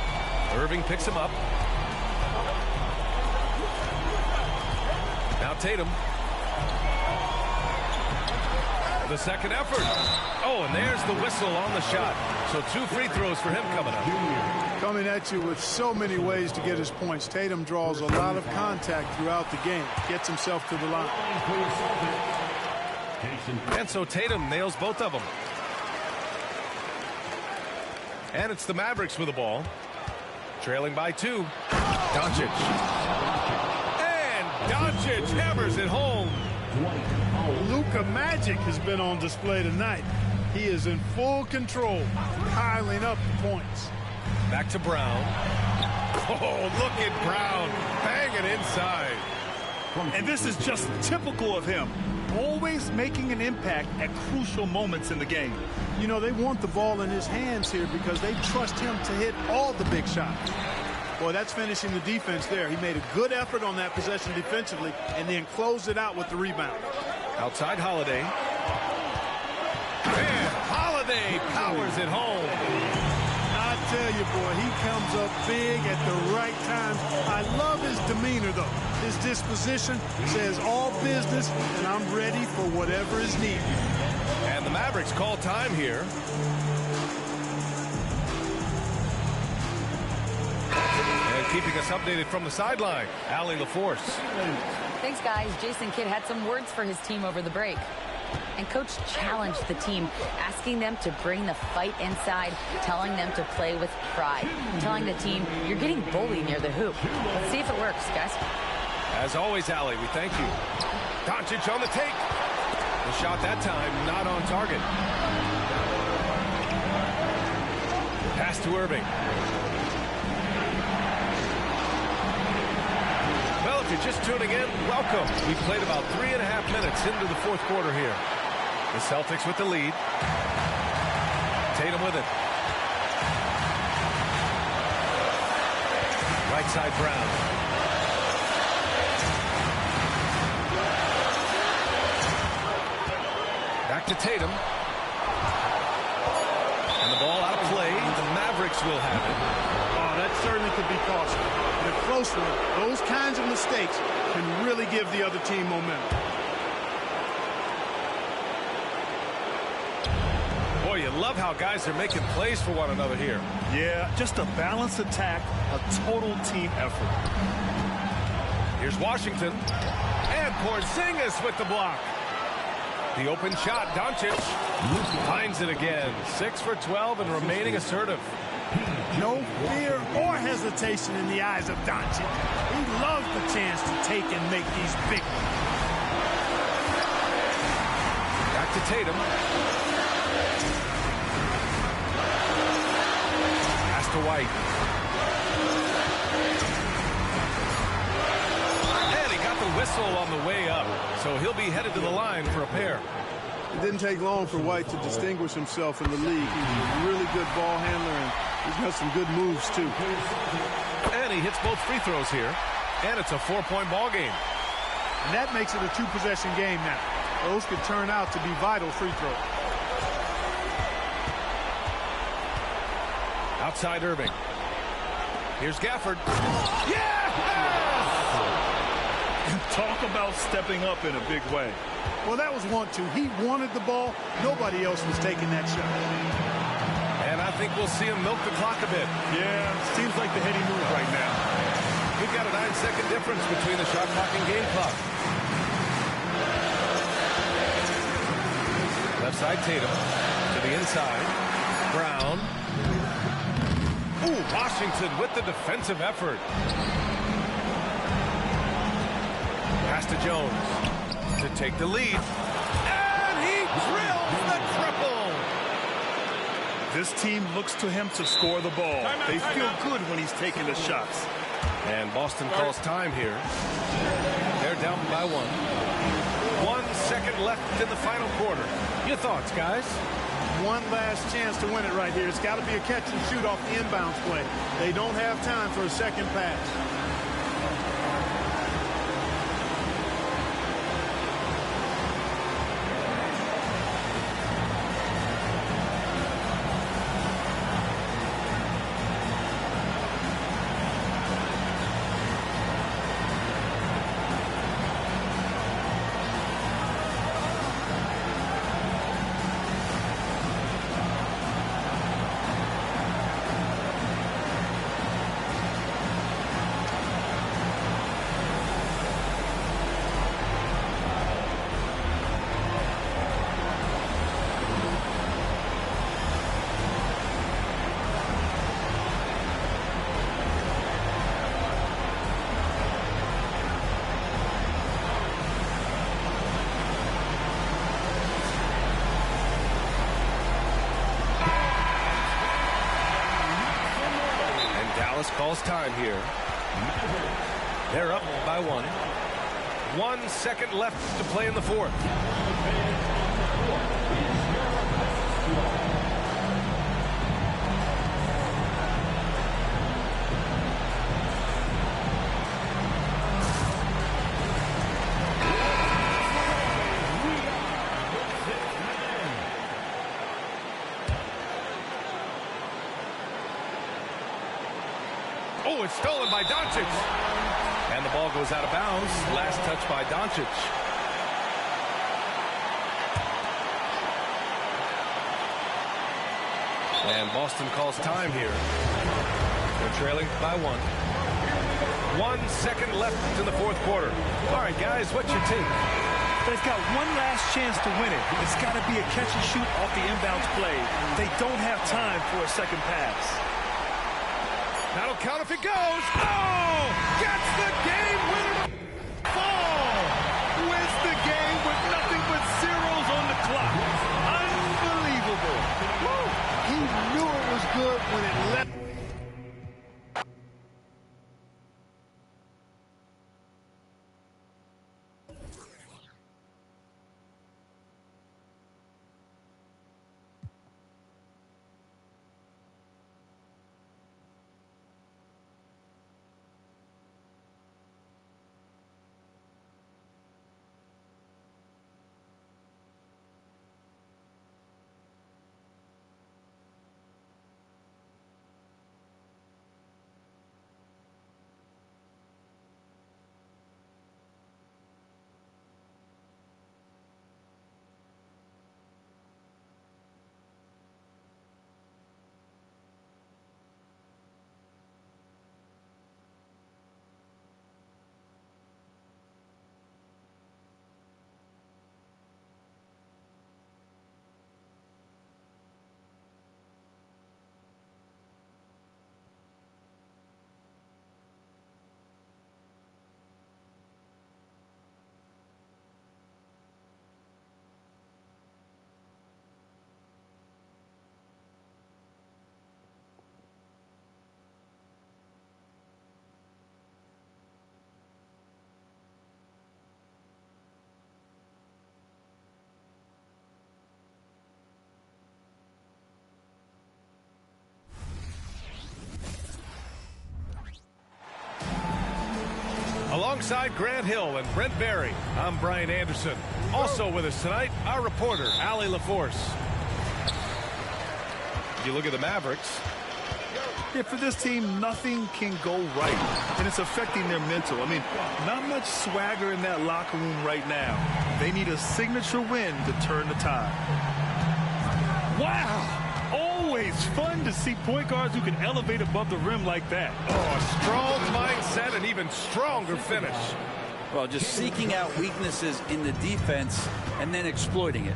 Irving picks him up. Now Tatum. The second effort. Oh, and there's the whistle on the shot. So 2 free throws for him coming up. Coming at you with so many ways to get his points. Tatum draws a lot of contact throughout the game. Gets himself to the line. And so Tatum nails both of them. And it's the Mavericks with the ball. Trailing by 2. Doncic. And Doncic hammers it home. Luka Magic has been on display tonight. He is in full control, piling up the points. Back to Brown. Oh, look at Brown banging inside. And this is just typical of him. Always making an impact at crucial moments in the game. You know, they want the ball in his hands here because they trust him to hit all the big shots. Boy, that's finishing the defense there. He made a good effort on that possession defensively and then closed it out with the rebound. Outside Holiday. And Holiday powers it home. I tell you, boy, he comes up big at the right time. I love his demeanor, though. His disposition says all business, and I'm ready for whatever is needed. And the Mavericks call time here. And keeping us updated from the sideline, Allie LaForce. Thanks, guys. Jason Kidd had some words for his team over the break. And Coach challenged the team, asking them to bring the fight inside, telling them to play with pride, telling the team, you're getting bullied near the hoop. Let's see if it works, guys. As always, Allie, we thank you. Doncic on the take. The shot that time not on target. Pass to Irving. Well, if you're just tuning in, welcome. We've played about 3.5 minutes into the 4th quarter here. The Celtics with the lead. Tatum with it. Right side Brown. Back to Tatum. And the ball out of play. The Mavericks will have it. Oh, that certainly could be costly. In a close one, those kinds of mistakes can really give the other team momentum. Boy, you love how guys are making plays for one another here. Yeah, just a balanced attack, a total team effort. Here's Washington. And Porzingis with the block. The open shot, Doncic finds it again. 6 for 12 and remaining assertive. No fear or hesitation in the eyes of Doncic. He loves the chance to take and make these big ones. Back to Tatum. Pass to White. And he got the whistle on the way up. So he'll be headed to the line for a pair. It didn't take long for White to distinguish himself in the league. He's a really good ball handler, and he's got some good moves, too. And he hits both free throws here. And it's a 4-point ball game. And that makes it a 2-possession game now. Those could turn out to be vital free throws. Outside Irving. Here's Gafford. Yeah! Talk about stepping up in a big way. Well, that was 1-2. He wanted the ball. Nobody else was taking that shot. And I think we'll see him milk the clock a bit. Yeah, seems like the heady move right now. We've got a 9-second difference between the shot clock and game clock. Left side Tatum to the inside. Brown. Ooh, Washington with the defensive effort. Pass to Jones to take the lead. And he drills the triple. This team looks to him to score the ball. They feel good when he's taking the shots. And Boston calls time here. They're down by 1. 1 second left in the final quarter. Your thoughts, guys? One last chance to win it right here. It's got to be a catch and shoot off the inbounds play. They don't have time for a second pass. Calls time here. They're up by 1. 1 second left to play in the fourth. Oh, it's stolen by Doncic. And the ball goes out of bounds. Last touch by Doncic. And Boston calls time here. They're trailing by 1. 1 second left in the fourth quarter. All right, guys, what's your take? They've got one last chance to win it. It's got to be a catch and shoot off the inbounds play. They don't have time for a second pass. That'll count if it goes. Oh! Gets the game winner. Fall! Wins the game with nothing but zeros on the clock. Unbelievable. Woo! He knew it was good when it left. Alongside Grant Hill and Brent Barry, I'm Brian Anderson. Also with us tonight, our reporter, Allie LaForce. If you look at the Mavericks. Yeah, for this team, nothing can go right, and it's affecting their mental. I mean, not much swagger in that locker room right now. They need a signature win to turn the tide. Wow! Always fun to see point guards who can elevate above the rim like that. Oh, a strong mindset and even stronger finish. Well, just seeking out weaknesses in the defense and then exploiting it.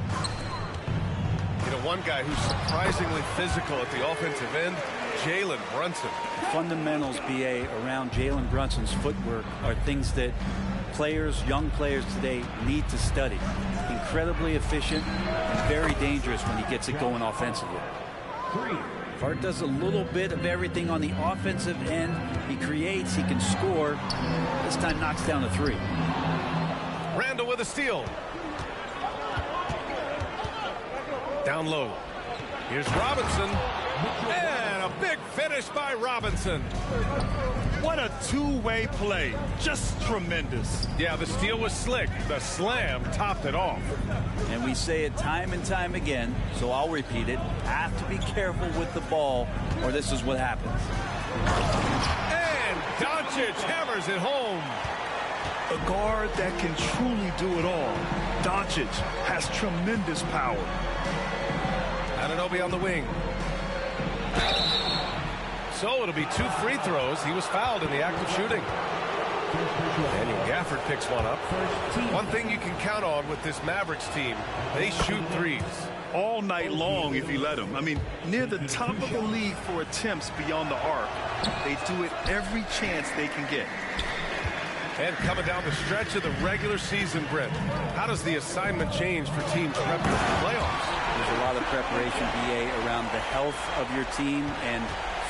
You know, one guy who's surprisingly physical at the offensive end, Jalen Brunson. Fundamentals, BA, around Jalen Brunson's footwork are things that players, young players today need to study. Incredibly efficient and very dangerous when he gets it going offensively. Hart does a little bit of everything on the offensive end. He creates, he can score. This time knocks down a three. Randall with a steal. Down low. Here's Robinson. And a big finish by Robinson. What a two-way play. Just tremendous. Yeah, the steal was slick. The slam topped it off. And we say it time and time again, so I'll repeat it. Have to be careful with the ball, or this is what happens. And Doncic hammers it home. A guard that can truly do it all. Doncic has tremendous power. Anunoby on the wing. So it'll be 2 free throws. He was fouled in the act of shooting. Daniel Gafford picks one up. One thing you can count on with this Mavericks team, they shoot threes. All night long if you let them. I mean, near the top of the league for attempts beyond the arc. They do it every chance they can get. And coming down the stretch of the regular season, Brent, how does the assignment change for teams prepping for the playoffs? There's a lot of preparation, BA, around the health of your team and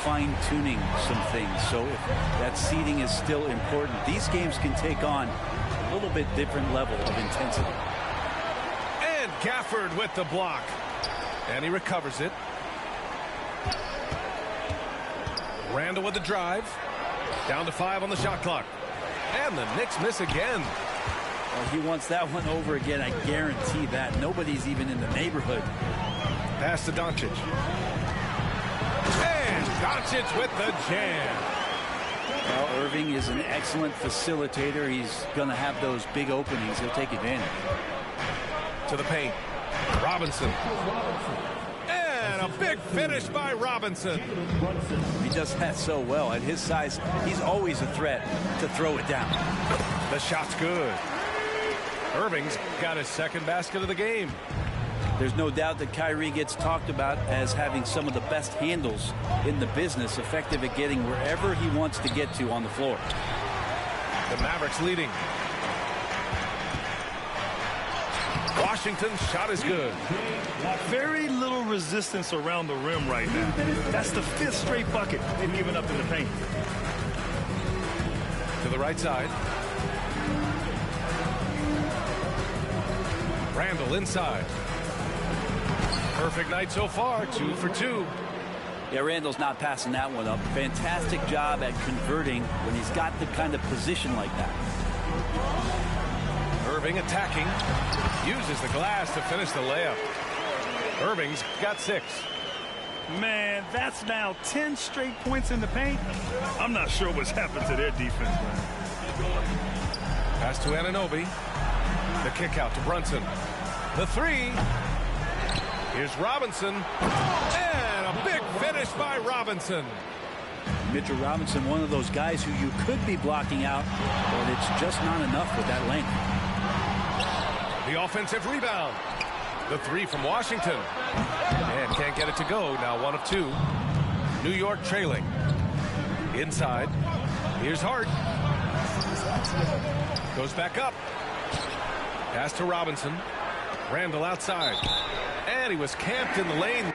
fine-tuning some things. So if that seeding is still important, these games can take on a little bit different level of intensity. And Gafford with the block. And he recovers it. Randall with the drive. Down to 5 on the shot clock. And the Knicks miss again. Well, he wants that one over again. I guarantee that. Nobody's even in the neighborhood. Pass to Doncic. And Doncic with the jam. Well, Irving is an excellent facilitator. He's going to have those big openings. He'll take advantage. To the paint. Robinson. And a big finish by Robinson. He does that so well. At his size, he's always a threat to throw it down. The shot's good. Irving's got his second basket of the game. There's no doubt that Kyrie gets talked about as having some of the best handles in the business, effective at getting wherever he wants to get to on the floor. The Mavericks leading. Washington's shot is good. Very little resistance around the rim right now. That's the 5th straight bucket they've given up in the paint. To the right side. Randall inside. Perfect night so far, 2 for 2. Yeah, Randall's not passing that one up. Fantastic job at converting when he's got the kind of position like that. Irving attacking. Uses the glass to finish the layup. Irving's got 6. Man, that's now 10 straight points in the paint. I'm not sure what's happened to their defense, man. Pass to Anunoby. The kick out to Brunson. The 3. Here's Robinson. And a big finish by Robinson. Mitchell Robinson, one of those guys who you could be blocking out, but it's just not enough with that length. The offensive rebound. The 3 from Washington. And can't get it to go. Now 1 of 2. New York trailing. Inside. Here's Hart. Goes back up. Pass to Robinson. Randall outside. And he was camped in the lane.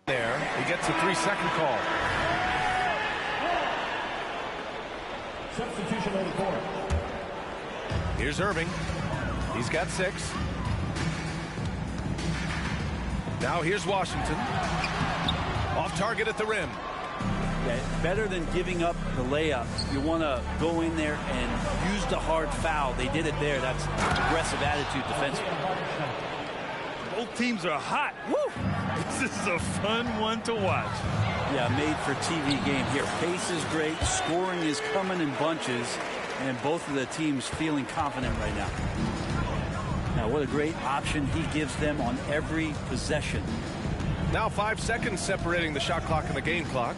There, he gets a 3-second call. Substitution on the court. Here's Irving. He's got 6. Now here's Washington. Off target at the rim. Yeah, better than giving up the layup. You want to go in there and use the hard foul. They did it there. That's aggressive attitude defensively. Both teams are hot. Woo! This is a fun one to watch. Yeah, made for TV game here. Pace is great. Scoring is coming in bunches. And both of the teams feeling confident right now. Now, what a great option he gives them on every possession. Now 5 seconds separating the shot clock and the game clock.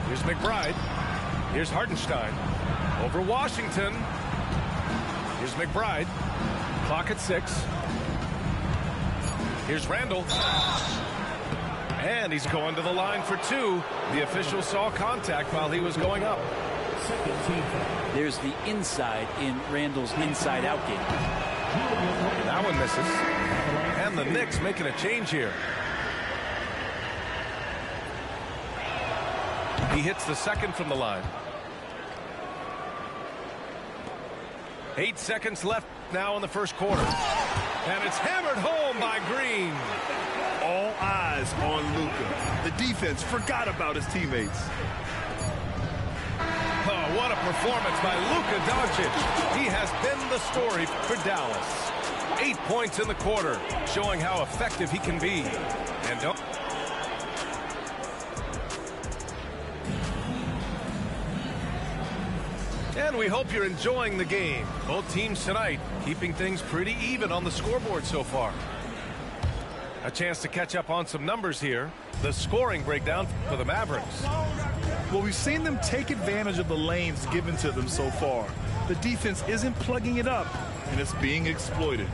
Here's McBride. Here's Hartenstein. Over Washington. Here's McBride. Clock at 6. Here's Randall. And he's going to the line for 2. The official saw contact while he was going up. There's the inside in Randall's inside-out game. That one misses. And the Knicks making a change here. He hits the second from the line. 8 seconds left now in the first quarter. And it's hammered home by Green. All eyes on Luka. The defense forgot about his teammates. Oh, what a performance by Luka Doncic. He has been the story for Dallas. 8 points in the quarter, showing how effective he can be. And don't... And we hope you're enjoying the game. Both teams tonight keeping things pretty even on the scoreboard so far. A chance to catch up on some numbers here. The scoring breakdown for the Mavericks. Well, we've seen them take advantage of the lanes given to them so far. The defense isn't plugging it up, and it's being exploited.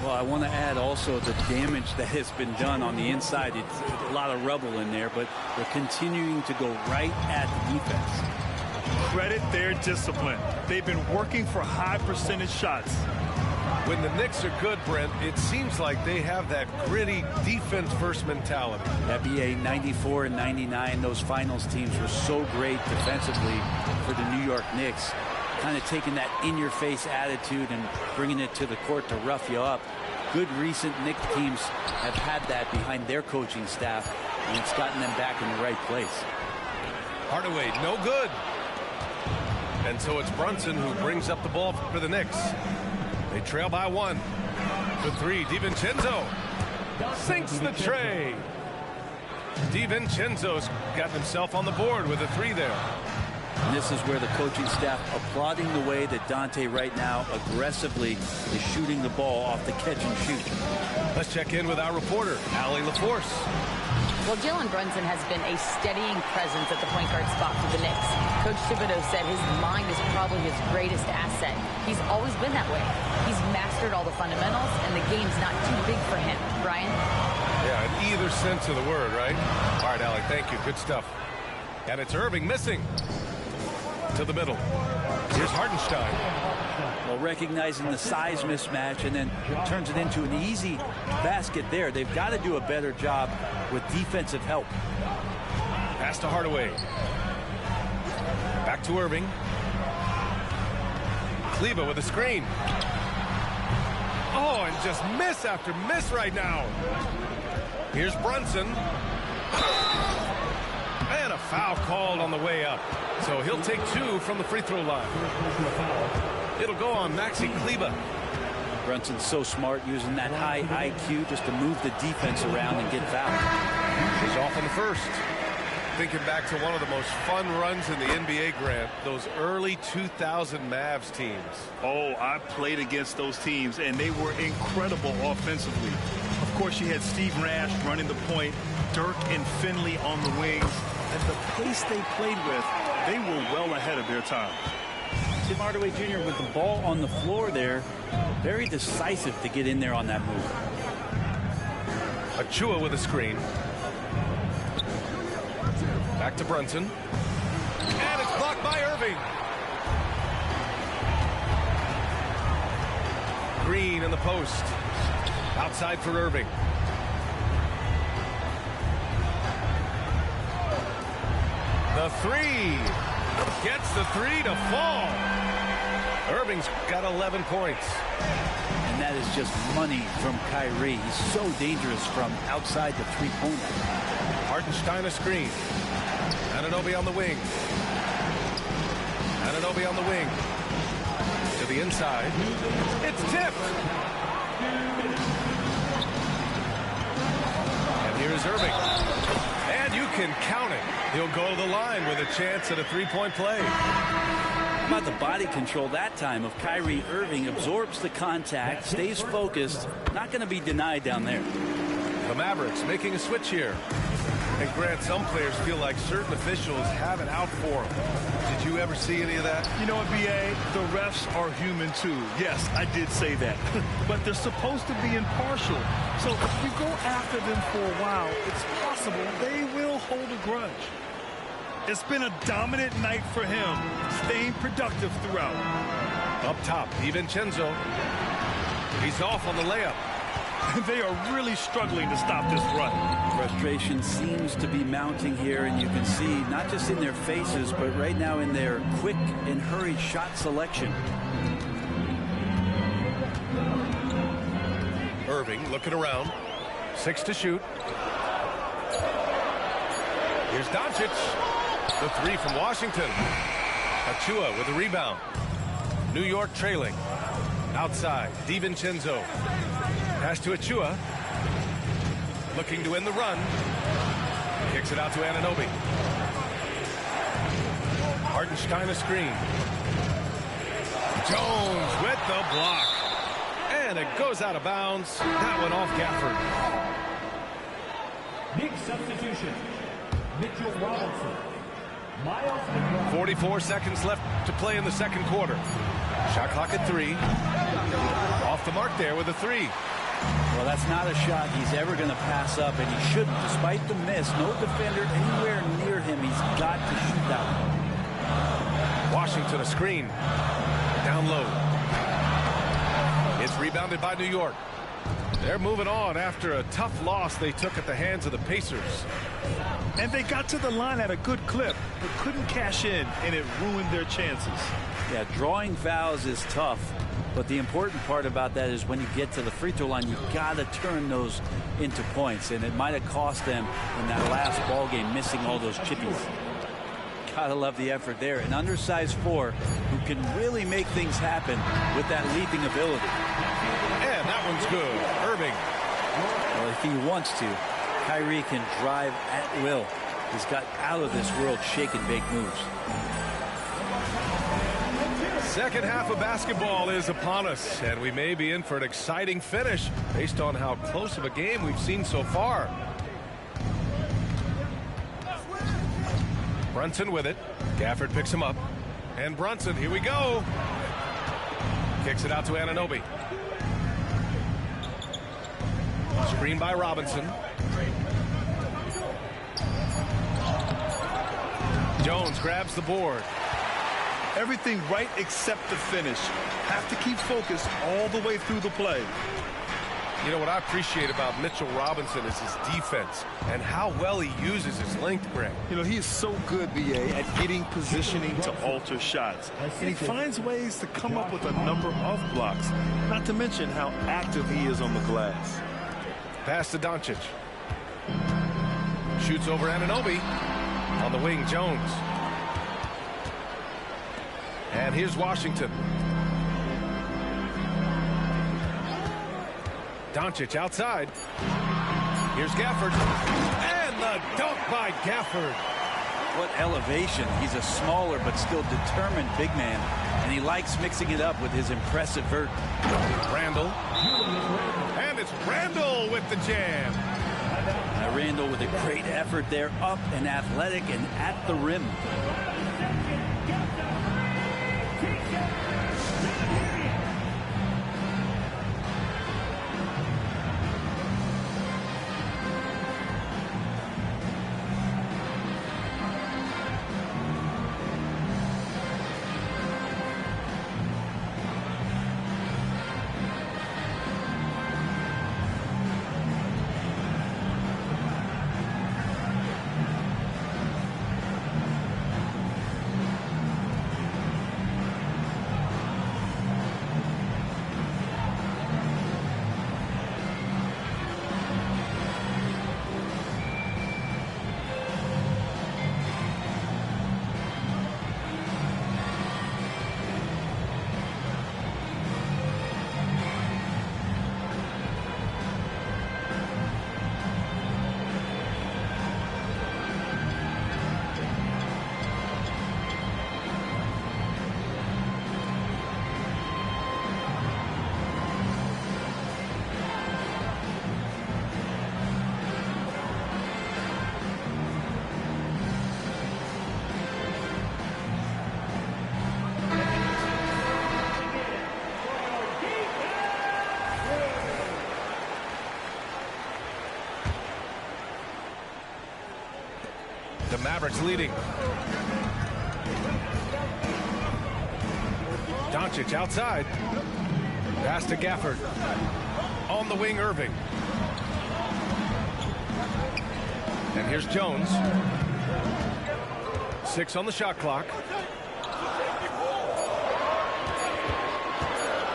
Well, I want to add also the damage that has been done on the inside. It's a lot of rubble in there, but they're continuing to go right at the defense. Credit their discipline. They've been working for high percentage shots. When the Knicks are good, Brent, it seems like they have that gritty defense-first mentality. NBA 94 and 99, those finals teams were so great defensively for the New York Knicks. Kind of taking that in-your-face attitude and bringing it to the court to rough you up. Good recent Knicks teams have had that behind their coaching staff, and it's gotten them back in the right place. Hardaway, no good. And so it's Brunson who brings up the ball for the Knicks. They trail by 1. The 3, DiVincenzo sinks the tray. DiVincenzo's got himself on the board with a 3 there. And this is where the coaching staff applauding the way that Dante right now aggressively is shooting the ball off the catch and shoot. Let's check in with our reporter, Allie LaForce. Well, Jalen Brunson has been a steadying presence at the point guard spot for the Knicks. Coach Thibodeau said his mind is probably his greatest asset. He's always been that way. He's mastered all the fundamentals, and the game's not too big for him. Brian? Yeah, in either sense of the word, right? All right, Allie, thank you. Good stuff. And it's Irving missing. To the middle. Here's Hartenstein. Well, recognizing the size mismatch and then turns it into an easy basket there. They've got to do a better job with defensive help. Pass to Hardaway. Back to Irving. Kleber with a screen. Oh, and just miss after miss right now. Here's Brunson. And a foul called on the way up. So he'll take 2 from the free throw line. It'll go on Maxi Kleber. Brunson's so smart using that high IQ just to move the defense around and get fouled. He's off in the first. Thinking back to one of the most fun runs in the NBA, Grant, those early 2000 Mavs teams. Oh, I played against those teams, and they were incredible offensively. Of course, you had Steve Nash running the point, Dirk and Finley on the wings. At the pace they played with, they were well ahead of their time. Tim Hardaway Jr. with the ball on the floor there, very decisive to get in there on that move. Achua with a screen. Back to Brunson. And it's blocked by Irving. Green in the post. Outside for Irving. The 3. Gets the 3 to fall. Irving's got 11 points. And that is just money from Kyrie. He's so dangerous from outside the three-point line. Hartenstein a screen. Anunoby on the wing. Anunoby on the wing. To the inside. It's tipped. is Irving. And you can count it. He'll go to the line with a chance at a three-point play. How about the body control that time of Kyrie Irving? Absorbs the contact, stays focused, not going to be denied down there. The Mavericks making a switch here. And Grant, some players feel like certain officials have it out for them. Did you ever see any of that? You know what, B.A.? The refs are human too. Yes, I did say that. But they're supposed to be impartial. So if you go after them for a while, it's possible they will hold a grudge. It's been a dominant night for him, staying productive throughout. Up top, DiVincenzo. He's off on the layup. They are really struggling to stop this run. Frustration seems to be mounting here, and you can see not just in their faces, but right now in their quick and hurried shot selection. Irving looking around. 6 to shoot. Here's Doncic. The 3 from Washington. Achua with the rebound. New York trailing. Outside, DiVincenzo. Pass to Achua. Looking to win the run. Kicks it out to Anunoby. Hartenstein a screen. Jones with the block. And it goes out of bounds. That went off Gafford. Big substitution. Mitchell Robinson. 44 seconds left to play in the second quarter. Shot clock at 3. Off the mark there with a 3. Well, that's not a shot he's ever going to pass up, and he shouldn't. Despite the miss, no defender anywhere near him. He's got to shoot that one. Washington a screen. Down low. It's rebounded by New York. They're moving on after a tough loss they took at the hands of the Pacers. And they got to the line at a good clip, but couldn't cash in, and it ruined their chances. Yeah, drawing fouls is tough, but the important part about that is when you get to the free throw line, you've got to turn those into points, and it might have cost them in that last ball game, missing all those chippies. Gotta love the effort there. An undersized 4 who can really make things happen with that leaping ability. And that one's good. Irving. Well, if he wants to, Kyrie can drive at will. He's got out of this world shake and bake moves. Second half of basketball is upon us, and we may be in for an exciting finish based on how close of a game we've seen so far. Brunson with it. Gafford picks him up. And Brunson, here we go. Kicks it out to Anunoby. Screen by Robinson. Jones grabs the board. Everything right except the finish. Have to keep focused all the way through the play. You know what I appreciate about Mitchell Robinson is his defense and how well he uses his length, Greg. You know, he is so good, B.A., at getting positioning to alter shots. And he finds ways to come up with a number of blocks, not to mention how active he is on the glass. Pass to Doncic. Shoots over Anunoby. On the wing, Jones. And here's Washington. Doncic outside. Here's Gafford. And the dunk by Gafford. What elevation. He's a smaller but still determined big man, and he likes mixing it up with his impressive vert. Randall. And it's Randall with the jam. Randall with a great effort there, up and athletic and at the rim. The Mavericks leading. Doncic outside. Pass to Gafford. On the wing, Irving. And here's Jones. 6 on the shot clock.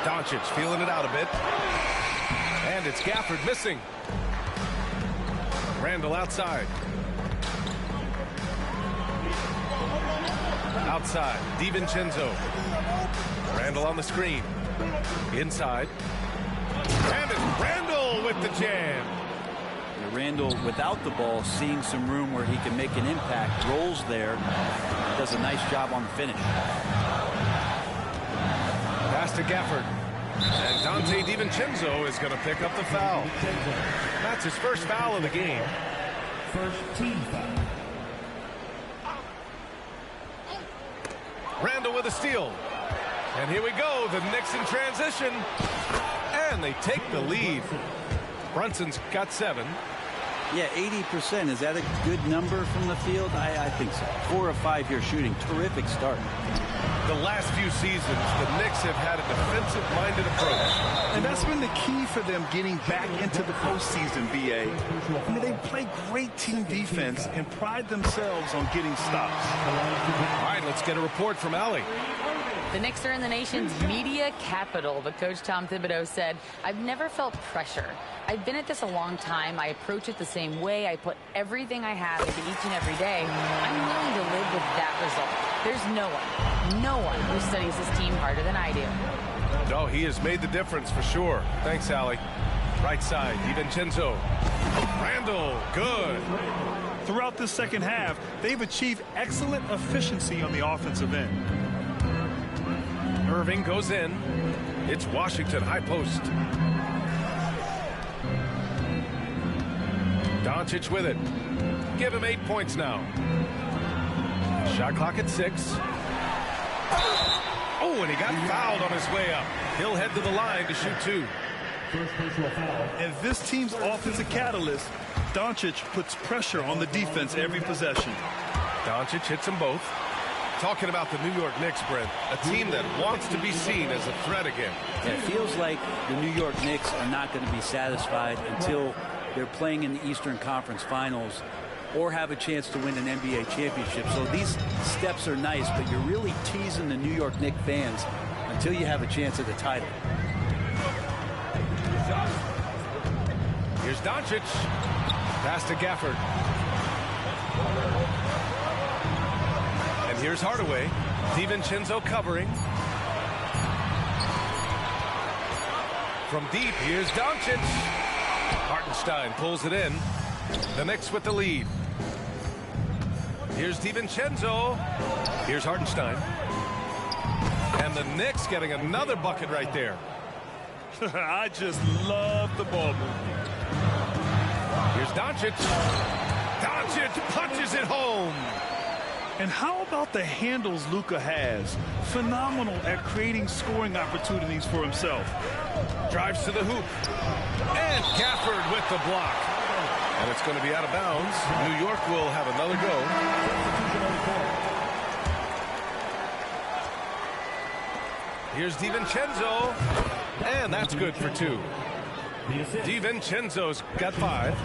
Doncic feeling it out a bit. And it's Gafford missing. Randall outside. Outside, DiVincenzo. Randall on the screen. Inside. And it's Randall with the jam. Randall, without the ball, seeing some room where he can make an impact, rolls there, does a nice job on the finish. Pass to Gafford. And Dante DiVincenzo is going to pick up the foul. That's his first foul of the game. First team foul. Randall with a steal. And here we go, the Knicks in transition. And they take the lead. Brunson's got 7. Yeah, 80%. Is that a good number from the field? I think so. 4 of 5 here shooting. Terrific start. The last few seasons, the Knicks have had a defensive-minded approach. And that's been the key for them getting back into the postseason, B.A. I mean, they play great team defense and pride themselves on getting stops. All right, let's get a report from Allie. The Knicks are in the nation's media capital, but Coach Tom Thibodeau said, "I've never felt pressure. I've been at this a long time. I approach it the same way. I put everything I have into each and every day. I'm willing to live with that result. There's no one who studies this team harder than I do." No, he has made the difference for sure. Thanks, Allie. Right side, DiVincenzo. Randall, good. Throughout the second half, they've achieved excellent efficiency on the offensive end. Irving goes in. It's Washington, high post. Doncic with it. Give him 8 points now. Shot clock at 6. Oh, and he got fouled on his way up. He'll head to the line to shoot 2. First personal foul. And this team's offensive catalyst, Doncic puts pressure on the defense every possession. Doncic hits them both. Talking about the New York Knicks, Brent, a team that wants to be seen as a threat again. It feels like the New York Knicks are not going to be satisfied until they're playing in the Eastern Conference Finals or have a chance to win an NBA championship. So these steps are nice, but you're really teasing the New York Knicks fans until you have a chance at the title. Here's Doncic. Pass to Gafford. And here's Hardaway. DiVincenzo covering. From deep, here's Doncic. Hartenstein pulls it in. The Knicks with the lead. Here's DiVincenzo. Here's Hartenstein. And the Knicks getting another bucket right there. I just love the ball movement. Here's Doncic. Doncic punches it home. And how about the handles Luka has? Phenomenal at creating scoring opportunities for himself. Drives to the hoop. And Gafford with the block. And it's going to be out of bounds. New York will have another go. Here's DiVincenzo. And that's good for 2. DiVincenzo's got 5.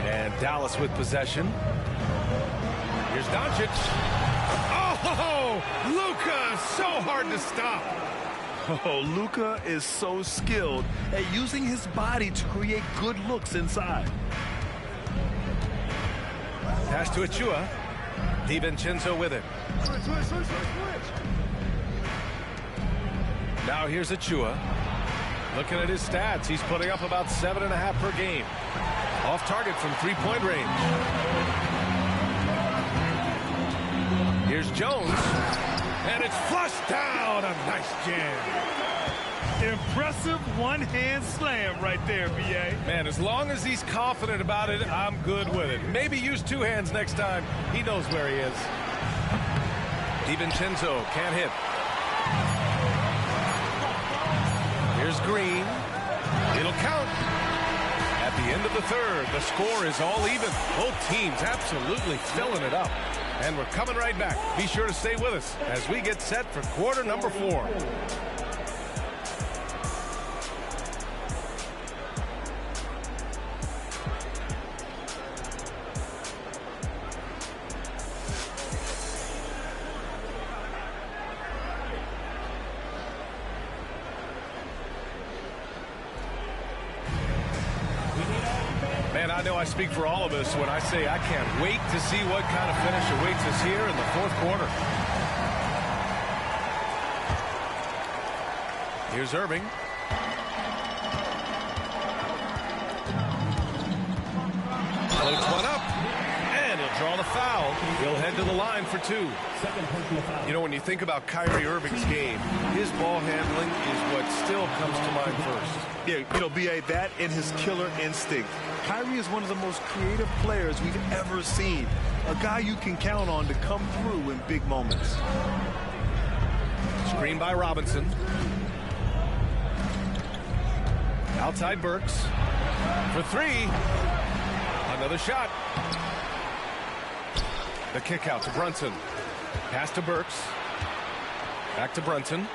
And Dallas with possession. Here's Doncic. Oh, Luka, so hard to stop. Oh, Luka is so skilled at using his body to create good looks inside. Pass to Achua. DiVincenzo with it. Now here's Achua. Looking at his stats, he's putting up about 7.5 per game. Off target from 3-point range. Here's Jones. And it's flushed down. A nice jam. Impressive one-hand slam right there, B.A. Man, as long as he's confident about it, I'm good with it. Maybe use 2 hands next time. He knows where he is. DiVincenzo can't hit. Here's Green. It'll count at The end of the third. The score is all even. Both teams absolutely filling it up. And we're coming right back. Be sure to stay with us as we get set for quarter number 4. Man, I know I speak for all of us when I say I can't wait to see what kind of finish awaits us here in the fourth quarter. Here's Irving. Floats one up, and he'll draw the foul. He'll head to the line for 2. You know, when you think about Kyrie Irving's game, his ball handling is what still comes to mind first. Yeah, you know, B.A., that and his killer instinct. Kyrie is one of the most creative players we've ever seen. A guy you can count on to come through in big moments. Screen by Robinson. Outside Burks. For 3. Another shot. The kick out to Brunson. Pass to Burks. Back to Brunson.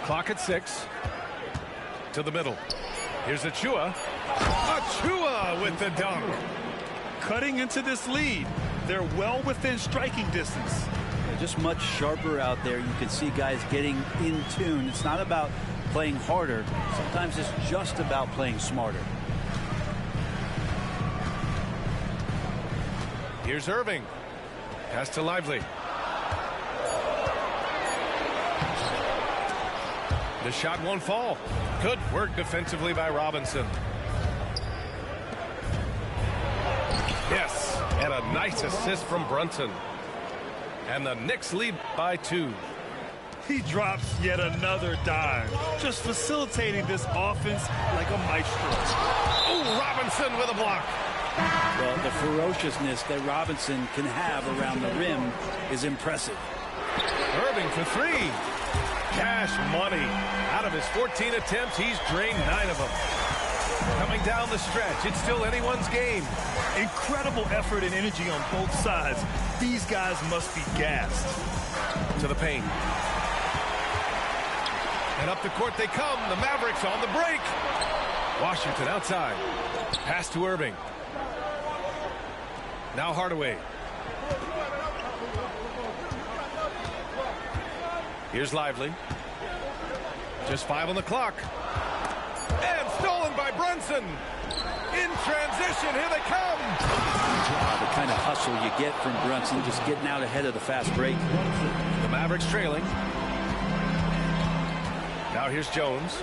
Clock at 6. To the middle. Here's Achua. Achua with the dunk. Cutting into this lead. They're well within striking distance. They're just much sharper out there. You can see guys getting in tune. It's not about playing harder. Sometimes it's just about playing smarter. Here's Irving. Pass to Lively. The shot won't fall. Good work defensively by Robinson. Yes, and a nice assist from Brunson. And the Knicks lead by 2. He drops yet another dime, just facilitating this offense like a maestro. Oh, Robinson with a block. Well, the ferociousness that Robinson can have around the rim is impressive. Irving for 3. Cash money. Out of his 14 attempts, he's drained 9 of them. Coming down the stretch, it's still anyone's game. Incredible effort and energy on both sides. These guys must be gassed. To the paint. And up the court they come. The Mavericks on the break. Washington outside. Pass to Irving. Now Hardaway. Here's Lively. Just 5 on the clock. And stolen by Brunson. In transition, here they come. The kind of hustle you get from Brunson, just getting out ahead of the fast break. The Mavericks trailing. Now here's Jones.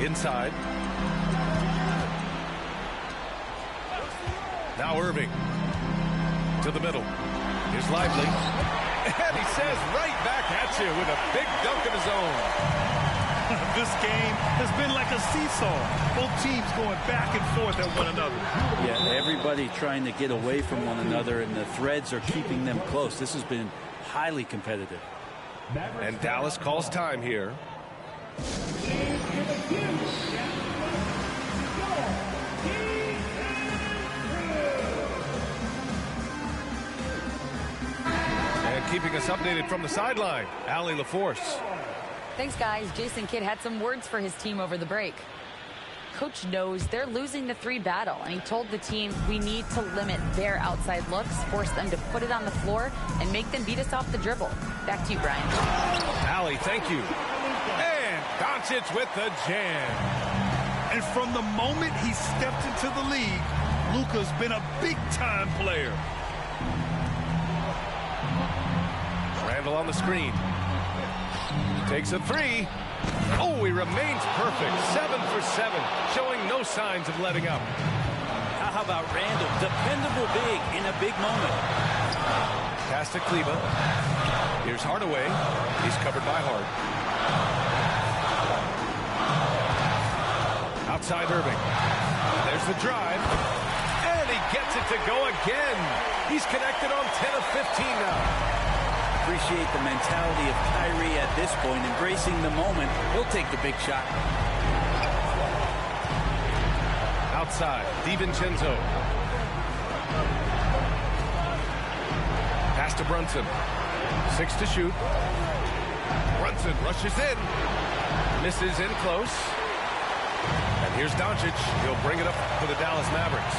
Inside. Now Irving. To the middle. Here's Lively. And he says right back at you with a big dunk of his own. This game has been like a seesaw. Both teams going back and forth at one another. Yeah, everybody trying to get away from one another, and the threads are keeping them close. This has been highly competitive. And Dallas calls time here. And keeping us updated from the sideline, Allie LaForce. Thanks, guys. Jason Kidd had some words for his team over the break. Coach knows they're losing the 3 battle, and he told the team we need to limit their outside looks, force them to put it on the floor, and make them beat us off the dribble. Back to you, Brian. Allie, thank you. And Doncic with the jam. And from the moment he stepped into the league, Luka's been a big-time player. Randall on the screen. Takes a 3. Oh, he remains perfect. 7 for 7, showing no signs of letting up. How about Randall? Dependable big in a big moment. Pass to Kleba. Here's Hardaway. He's covered by Hart. Outside Irving. There's the drive. And he gets it to go again. He's connected on 10 of 15 now. Appreciate the mentality of Kyrie at this point, embracing the moment. He'll take the big shot. outside. DiVincenzo. Pass to Brunson. 6 to shoot. Brunson rushes in. Misses in close. And here's Doncic. He'll bring it up for the Dallas Mavericks.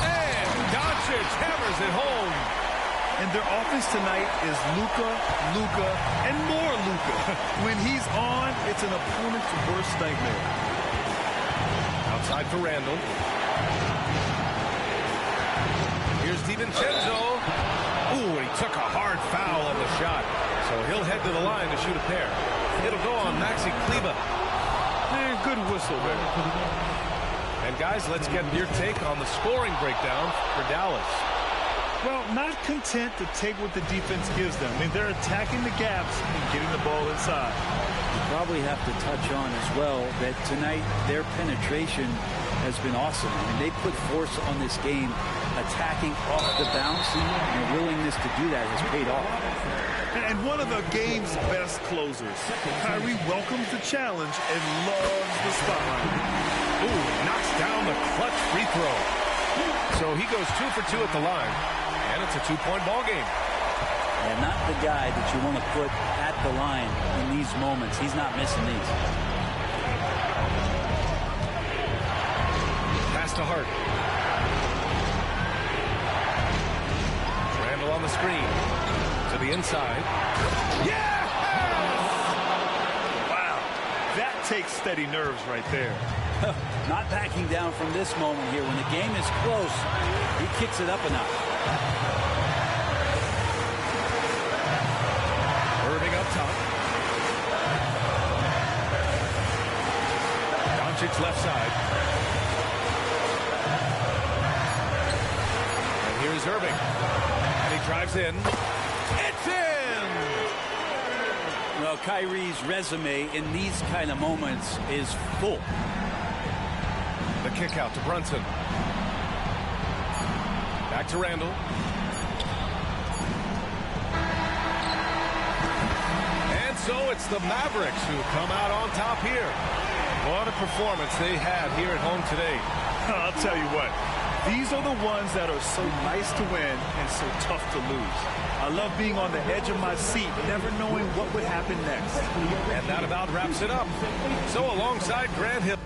And Doncic hammers it home. And their offense tonight is Luka, and more Luka. When he's on, it's an opponent's worst nightmare. Outside for Randall. Here's DiVincenzo. Ooh, and he took a hard foul on the shot. So he'll head to the line to shoot a pair. It'll go on Maxi Kleber. Good whistle there. And guys, let's get your take on the scoring breakdown for Dallas. Well, not content to take what the defense gives them. I mean, they're attacking the gaps and getting the ball inside. You probably have to touch on as well that tonight their penetration has been awesome. I mean, they put force on this game, attacking off the bounce, and their willingness to do that has paid off. And one of the game's best closers. Kyrie welcomes the challenge and loves the spotlight. Ooh, knocks down the clutch free throw. So he goes 2 for 2 at the line, and it's a 2-point ball game. And not the guy that you want to put at the line in these moments. He's not missing these. Pass to Hart. Randall on the screen. To the inside. Yeah! Wow, that takes steady nerves right there. Not backing down from this moment here. When the game is close, he kicks it up a notch. Irving up top. Doncic left side. And here's Irving. And he drives in. It's in! Well, Kyrie's resume in these kind of moments is full. The kick out to Brunson. Back to Randall. And so it's the Mavericks who come out on top here. What a performance they had here at home today. I'll tell you what, these are the ones that are so nice to win and so tough to lose. I love being on the edge of my seat, never knowing what would happen next. And that about wraps it up. So alongside Grant Hill.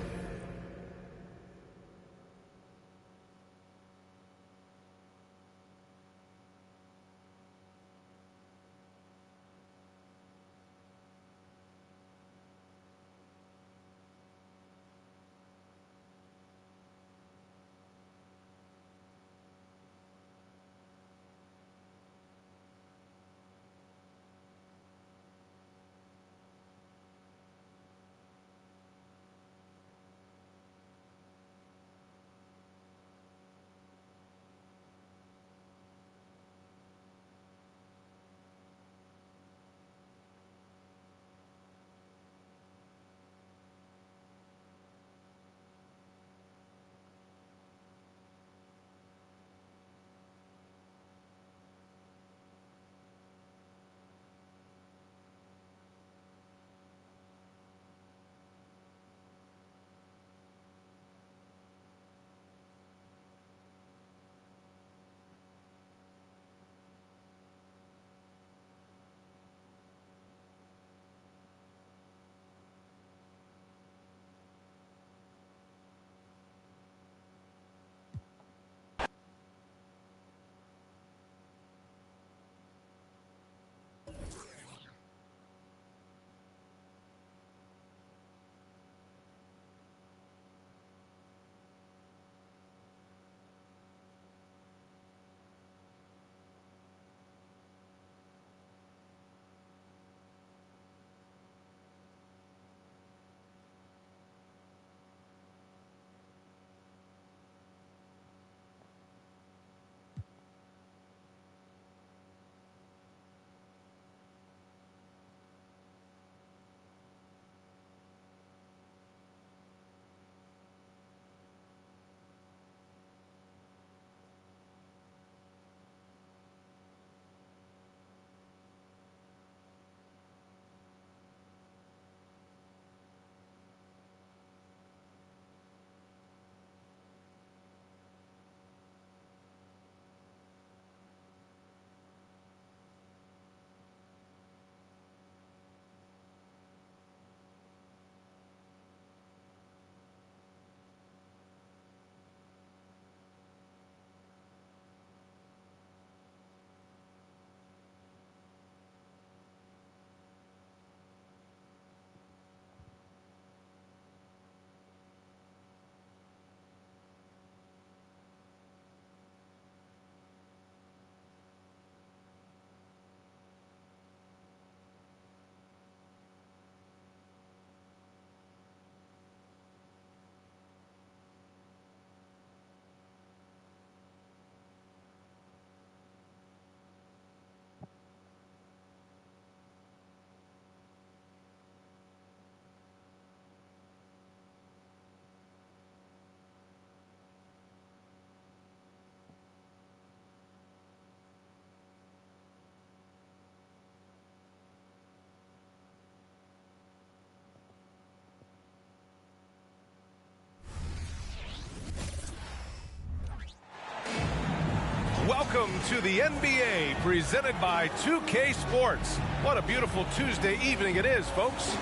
welcome to the NBA presented by 2K Sports. What a beautiful Tuesday evening it is, folks.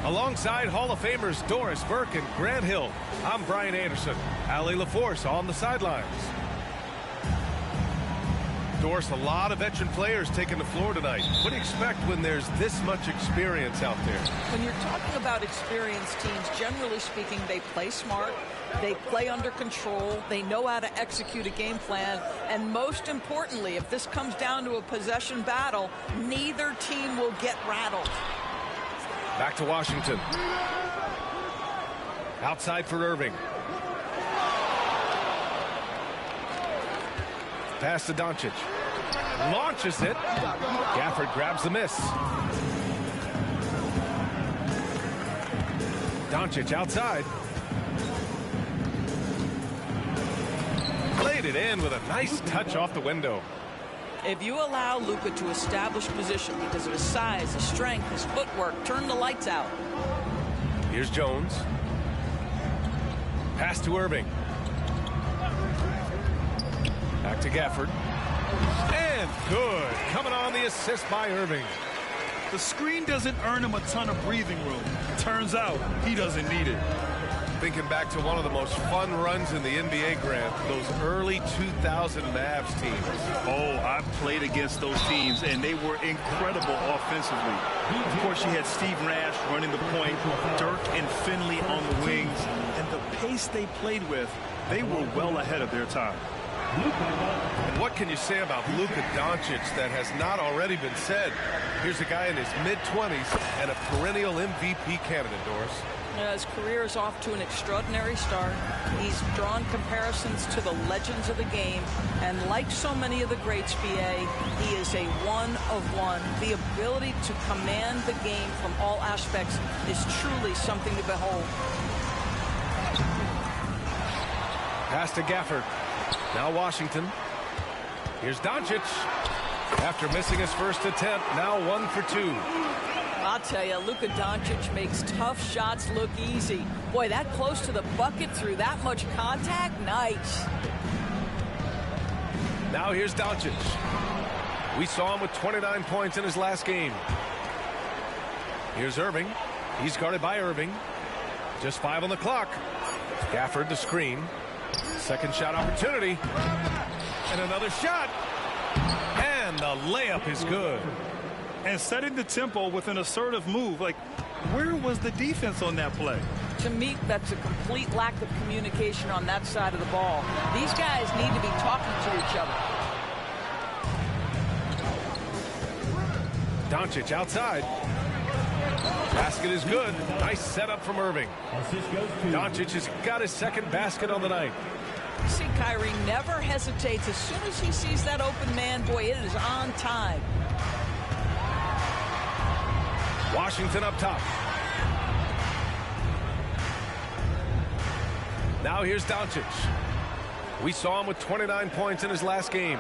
Alongside Hall of Famers Doris Burke and Grant Hill, I'm Brian Anderson. Allie LaForce on the sidelines. Doris, a lot of veteran players taking the floor tonight. What do you expect when there's this much experience out there? When you're talking about experienced teams, generally speaking, they play smart, they play under control, they know how to execute a game plan, and most importantly, if this comes down to a possession battle, neither team will get rattled. Back to Washington. Outside for Irving. Pass to Doncic. Launches it. Gafford grabs the miss. Doncic outside. Played it in with a nice touch off the window. If you allow Luka to establish position because of his size, his strength, his footwork, turn the lights out. Here's Jones. Pass to Irving. Back to Gafford. And good. Coming on the assist by Irving. The screen doesn't earn him a ton of breathing room. Turns out he doesn't need it. Thinking back to one of the most fun runs in the NBA, Grant, those early 2000 Mavs teams. Oh, I played against those teams, and they were incredible offensively. Of course, you had Steve Nash running the point, Dirk and Finley on the wings, and the pace they played with, they were well ahead of their time. And what can you say about Luka Doncic that has not already been said? Here's a guy in his mid-20s and a perennial MVP candidate, Doris. His career is off to an extraordinary start. He's drawn comparisons to the legends of the game, and like so many of the greats, BA, he is a one-of-one. The ability to command the game from all aspects is truly something to behold. Pass to Gafford. Now Washington. Here's Doncic. After missing his first attempt, now 1 for 2. I'll tell you, Luka Doncic makes tough shots look easy. Boy, that close to the bucket through that much contact, nice. Now here's Doncic. We saw him with 29 points in his last game. Here's Irving. He's guarded by Irving. Just 5 on the clock. Gafford the screen. Second shot opportunity. And another shot. And the layup is good. And setting the tempo with an assertive move. Like, where was the defense on that play? To me, that's a complete lack of communication on that side of the ball. These guys need to be talking to each other. Doncic outside. Basket is good. Nice setup from Irving. Doncic has got his second basket on the night. See, Kyrie never hesitates. As soon as he sees that open man, boy, it is on time. Washington up top. Now here's Doncic. We saw him with 29 points in his last game.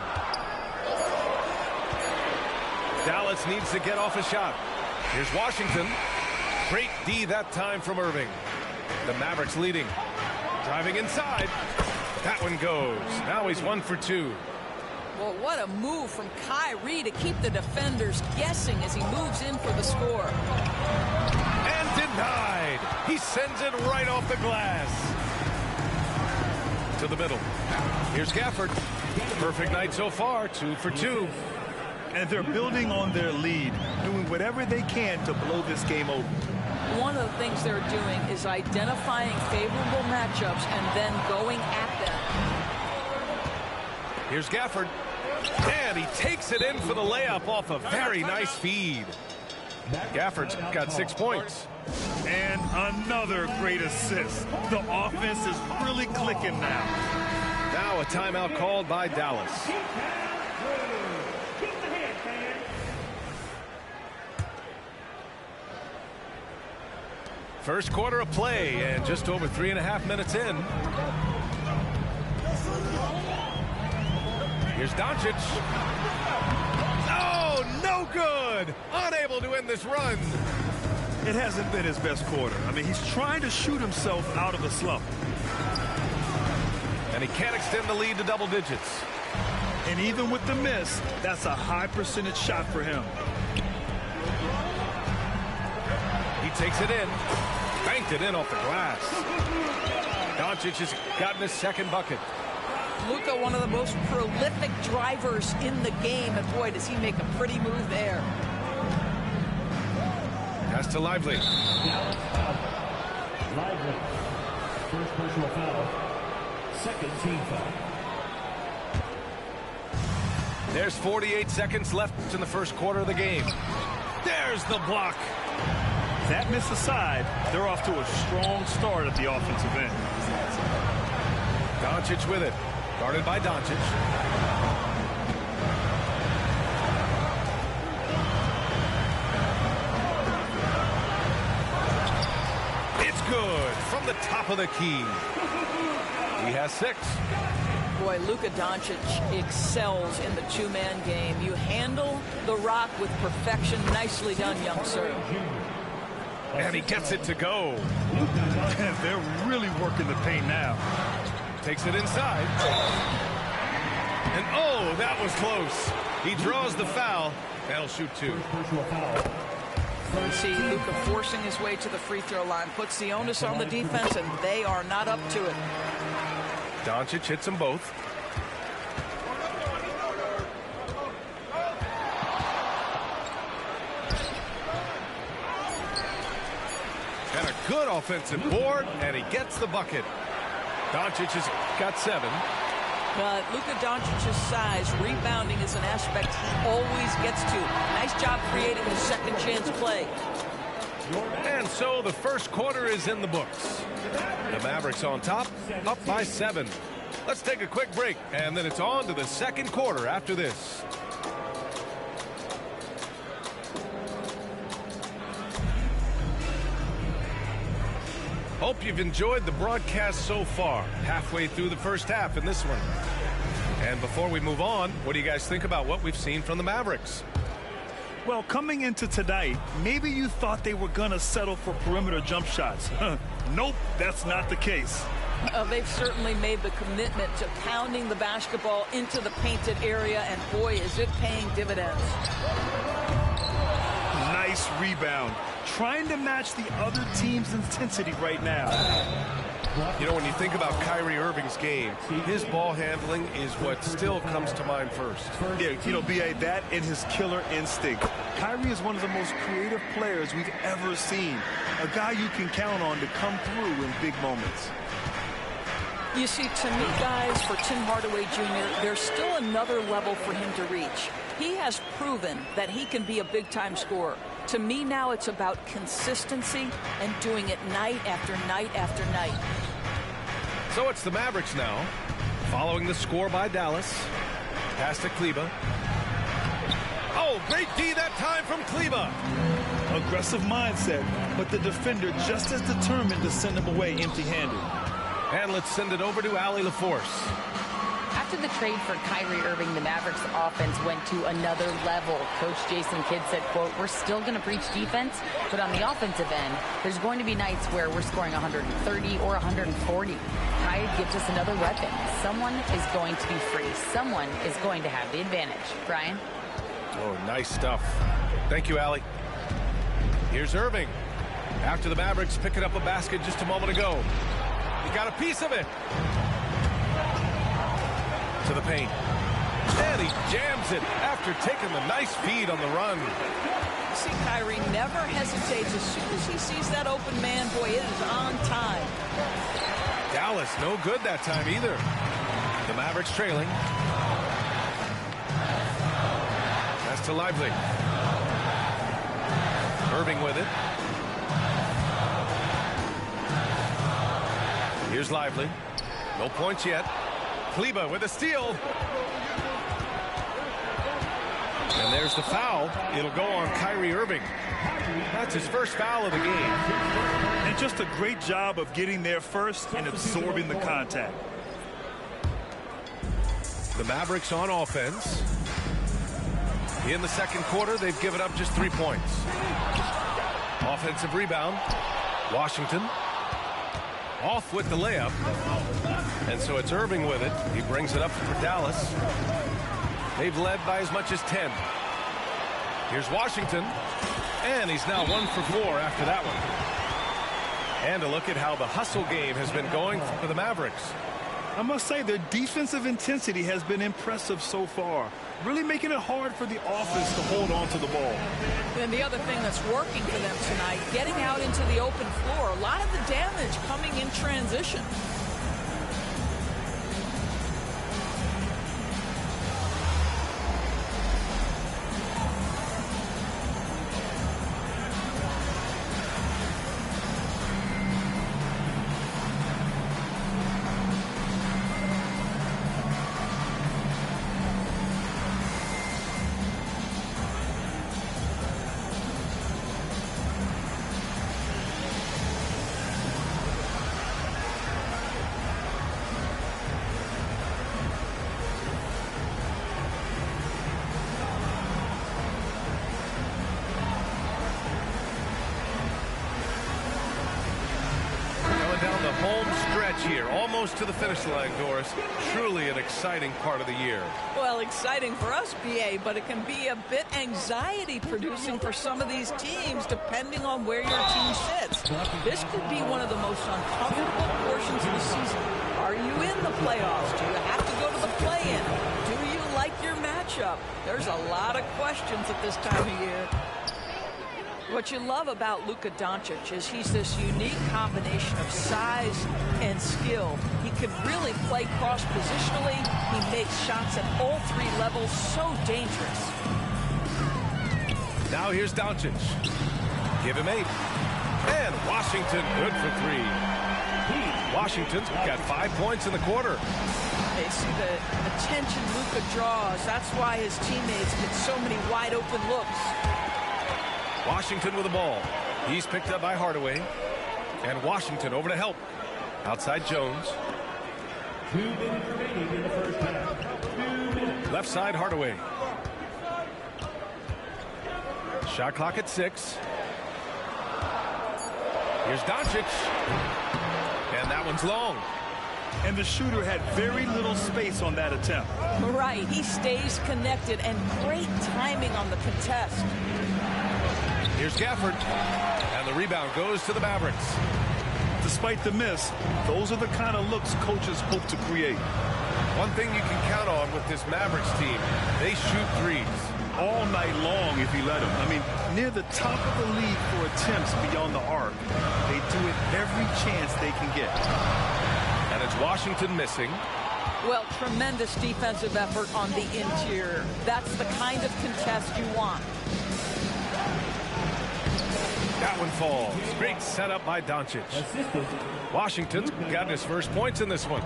Dallas needs to get off a shot. Here's Washington. Great D that time from Irving. The Mavericks leading. Driving inside. That one goes. Now he's 1 for 2. Well, what a move from Kyrie to keep the defenders guessing as he moves in for the score. And denied. He sends it right off the glass. To the middle. Here's Gafford. Perfect night so far. 2 for 2. And they're building on their lead, doing whatever they can to blow this game open. One of the things they're doing is identifying favorable matchups and then going at them. Here's Gafford. And he takes it in for the layup off a very nice feed. Gafford's got 6 points. And another great assist. The offense is really clicking now. Now a timeout called by Dallas. First quarter of play and just over 3.5 minutes in. Here's Doncic. Oh, no good. Unable to end this run. It hasn't been his best quarter. I mean, he's trying to shoot himself out of a slump. And he can't extend the lead to double digits. And even with the miss, that's a high percentage shot for him. He takes it in. Banked it in off the glass. Doncic has gotten his second bucket. Luka, one of the most prolific drivers in the game, and boy, does he make a pretty move there. Pass to Lively. Lively. First personal foul. Second team foul. There's 48 seconds left in the first quarter of the game. There's the block. That miss aside, they're off to a strong start at the offensive end. Doncic with it. Guarded by Doncic. It's good from the top of the key. He has 6. Boy, Luka Doncic excels in the two-man game. You handle the rock with perfection. Nicely done, young sir. And he gets it to go. They're really working the paint now. Takes it inside. And oh, that was close. He draws the foul. That'll shoot 2. Personal foul. You see Luka forcing his way to the free throw line. Puts the onus on the defense, and they are not up to it. Doncic hits them both. And a good offensive board, and he gets the bucket. Doncic has got 7. Luka Doncic's size, rebounding is an aspect he always gets to. Nice job creating the second chance play. And so the first quarter is in the books. The Mavericks on top, up by 7. Let's take a quick break, and then it's on to the second quarter after this. Hope you've enjoyed the broadcast so far. Halfway through the first half in this one. And before we move on, what do you guys think about what we've seen from the Mavericks? Well, coming into tonight, maybe you thought they were going to settle for perimeter jump shots. Nope, that's not the case. They've certainly made the commitment to pounding the basketball into the painted area, and boy, is it paying dividends. Nice rebound. Trying to match the other team's intensity right now. You know, when you think about Kyrie Irving's game, his ball handling is what still comes to mind first. Yeah, you know, B.A., that and his killer instinct. Kyrie is one of the most creative players we've ever seen. A guy you can count on to come through in big moments. You see, to me, guys, for Tim Hardaway Jr., there's still another level for him to reach. He has proven that he can be a big-time scorer. To me now, it's about consistency and doing it night after night after night. So it's the Mavericks now, following the score by Dallas. Pass to Kleba. Oh, great D that time from Kleba. Aggressive mindset, but the defender just as determined to send him away empty-handed. And let's send it over to Allie LaForce. After the trade for Kyrie Irving, the Mavericks offense went to another level. Coach Jason Kidd said, quote, "We're still going to preach defense, but on the offensive end, there's going to be nights where we're scoring 130 or 140. Kyrie gives us another weapon. Someone is going to be free. Someone is going to have the advantage." Brian? Oh, nice stuff. Thank you, Allie. Here's Irving. After the Mavericks picking up a basket just a moment ago. He got a piece of it. To the paint. And he jams it after taking the nice feed on the run. See, Kyrie never hesitates. As soon as he sees that open man, boy, it is on time. Dallas, no good that time either. The Mavericks trailing. That's to Lively. Irving with it. Here's Lively. No points yet. Kleba with a steal. And there's the foul. It'll go on Kyrie Irving. That's his first foul of the game. And just a great job of getting there first and absorbing the contact. The Mavericks on offense. In the second quarter, they've given up just 3 points. Offensive rebound. Washington. Off with the layup. And so it's Irving with it. He brings it up for Dallas. They've led by as much as 10. Here's Washington, and he's now 1 for 4 after that one. And a look at how the hustle game has been going for the Mavericks. I must say their defensive intensity has been impressive so far, really making it hard for the offense to hold on to the ball. And the other thing that's working for them tonight, getting out into the open floor, a lot of the damage coming in transition. Down the home stretch here, almost to the finish line, Doris. Truly an exciting part of the year. Well, exciting for us, BA, but it can be a bit anxiety-producing for some of these teams, depending on where your team sits. This could be one of the most uncomfortable portions of the season. Are you in the playoffs? Do you have to go to the play-in? Do you like your matchup? There's a lot of questions at this time of year. What you love about Luka Doncic is he's this unique combination of size and skill. He can really play cross-positionally. He makes shots at all 3 levels, so dangerous. Now here's Doncic. Give him 8. And Washington good for 3. Washington's got 5 points in the quarter. They see the attention Luka draws. That's why his teammates get so many wide-open looks. Washington with the ball. He's picked up by Hardaway. And Washington over to help. Outside Jones. 2 minutes remaining in the first half. 2 minutes. Left side Hardaway. Shot clock at 6. Here's Doncic. And that one's long. And the shooter had very little space on that attempt. Right. He stays connected, and great timing on the contest. Here's Gafford, and the rebound goes to the Mavericks. Despite the miss, those are the kind of looks coaches hope to create. One thing you can count on with this Mavericks team, they shoot threes. All night long if you let them. I mean, near the top of the league for attempts beyond the arc. They do it every chance they can get. And it's Washington missing. Well, tremendous defensive effort on the interior. That's the kind of contest you want. That one falls. Great setup by Doncic. Washington's gotten his first points in this one.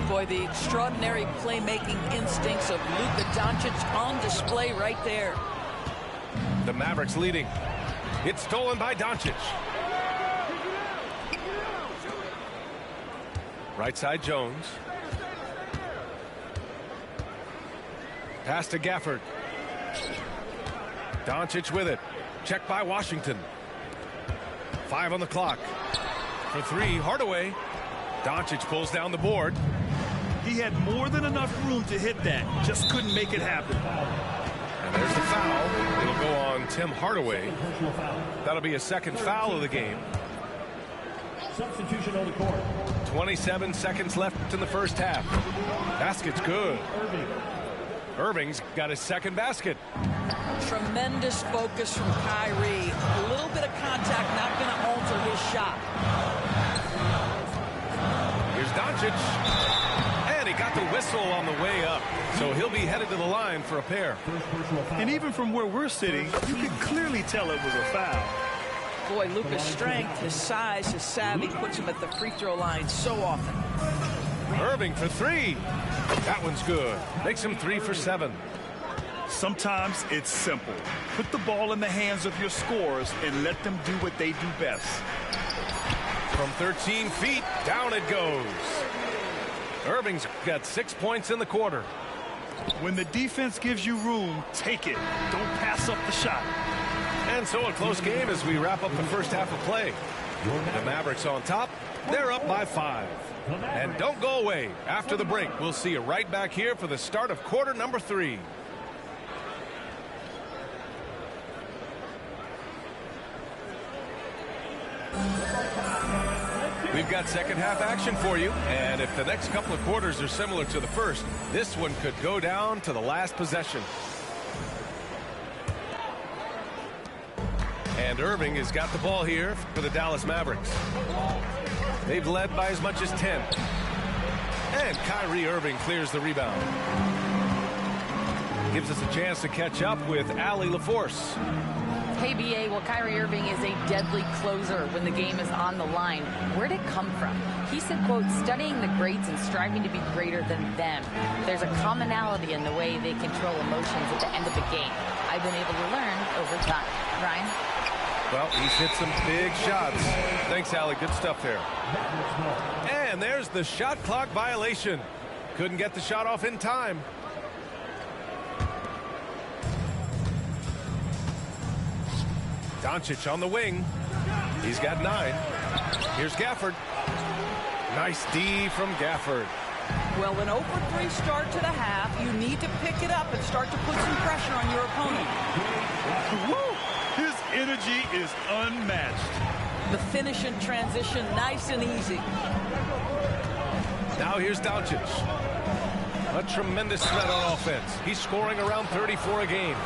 Boy, the extraordinary playmaking instincts of Luka Doncic on display right there. The Mavericks leading. It's stolen by Doncic. Right side Jones. Pass to Gafford. Doncic with it. Checked by Washington. 5 on the clock. For 3, Hardaway. Doncic pulls down the board. He had more than enough room to hit that. Just couldn't make it happen. And there's the foul. It'll go on Tim Hardaway. That'll be a second foul of the game. Substitution on the court. 27 seconds left in the first half. Basket's good. Irving's got his second basket. Tremendous focus from Kyrie. A little bit of contact not going to alter his shot. Here's Doncic. And he got the whistle on the way up. So he'll be headed to the line for a pair. And even from where we're sitting, you can clearly tell it was a foul. Boy, Luka's strength, his size, his savvy puts him at the free throw line so often. Irving for 3. That one's good. Makes him 3 for 7. Sometimes it's simple. Put the ball in the hands of your scorers and let them do what they do best. From 13 feet, down it goes. Irving's got 6 points in the quarter. When the defense gives you room, take it. Don't pass up the shot. And so a close game as we wrap up the first half of play. The Mavericks on top. They're up by 5. And don't go away. After the break, we'll see you right back here for the start of quarter number 3. We've got second half action for you, and if the next couple of quarters are similar to the first, this one could go down to the last possession. And Irving has got the ball here for the Dallas Mavericks. They've led by as much as 10. And Kyrie Irving clears the rebound. Gives us a chance to catch up with Allie LaForce. Hey, BA, well, Kyrie Irving is a deadly closer when the game is on the line. Where'd it come from? He said, quote, studying the greats and striving to be greater than them. There's a commonality in the way they control emotions at the end of the game. I've been able to learn over time. Ryan? Well, he's hit some big shots. Thanks, Allie. Good stuff there. And there's the shot clock violation. Couldn't get the shot off in time. Doncic on the wing. He's got 9. Here's Gafford. Nice D from Gafford. Well, an 0-for-3 start to the half. You need to pick it up and start to put some pressure on your opponent. Woo! His energy is unmatched. The finish in transition, nice and easy. Now here's Doncic. A tremendous threat on offense. He's scoring around 34 a game.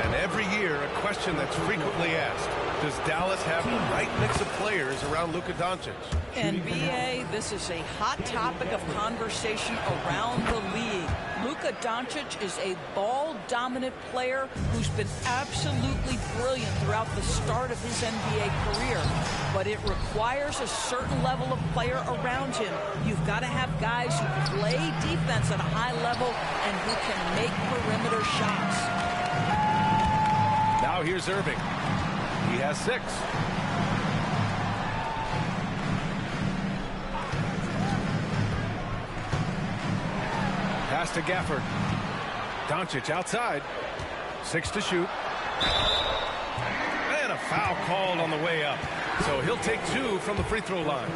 And every year, a question that's frequently asked, does Dallas have the right mix of players around Luka Doncic? NBA, this is a hot topic of conversation around the league. Luka Doncic is a ball-dominant player who's been absolutely brilliant throughout the start of his NBA career. But it requires a certain level of player around him. You've got to have guys who play defense at a high level and who can make perimeter shots. Now here's Irving. He has 6. Pass to Gafford. Doncic outside. 6 to shoot. And a foul called on the way up. So he'll take 2 from the free throw line.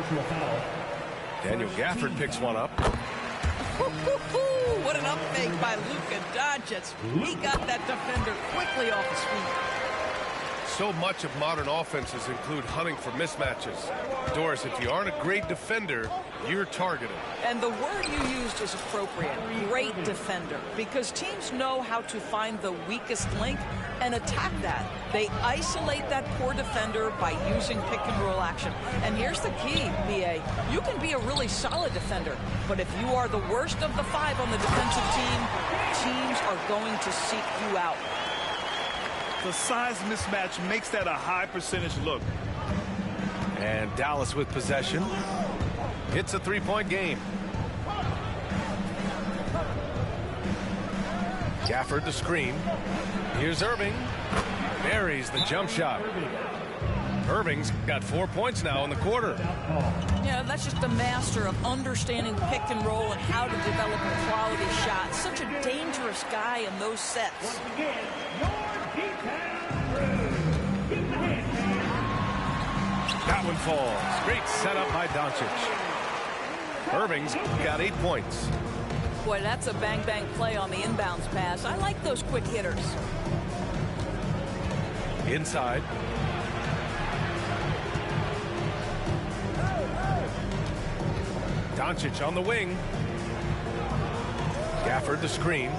Daniel Gafford picks one up. What an up fake by Luka Doncic. He got that defender quickly off his feet. So much of modern offenses include hunting for mismatches. Doris, if you aren't a great defender, you're targeted. And the word you used is appropriate, great defender, because teams know how to find the weakest link and attack that. They isolate that poor defender by using pick and roll action. And here's the key, BA. You can be a really solid defender, but if you are the worst of the 5 on the defensive team, teams are going to seek you out. The size mismatch makes that a high percentage look. And Dallas with possession. It's a 3-point game. Gafford the screen. Here's Irving. Buries the jump shot. Irving's got 4 points now in the quarter. Yeah, that's just the master of understanding pick and roll and how to develop a quality shot. Such a dangerous guy in those sets. That one falls. Great setup by Doncic. Irving's got 8 points. Boy, that's a bang-bang play on the inbounds pass. I like those quick hitters. Inside. Doncic on the wing. Gafford the screen.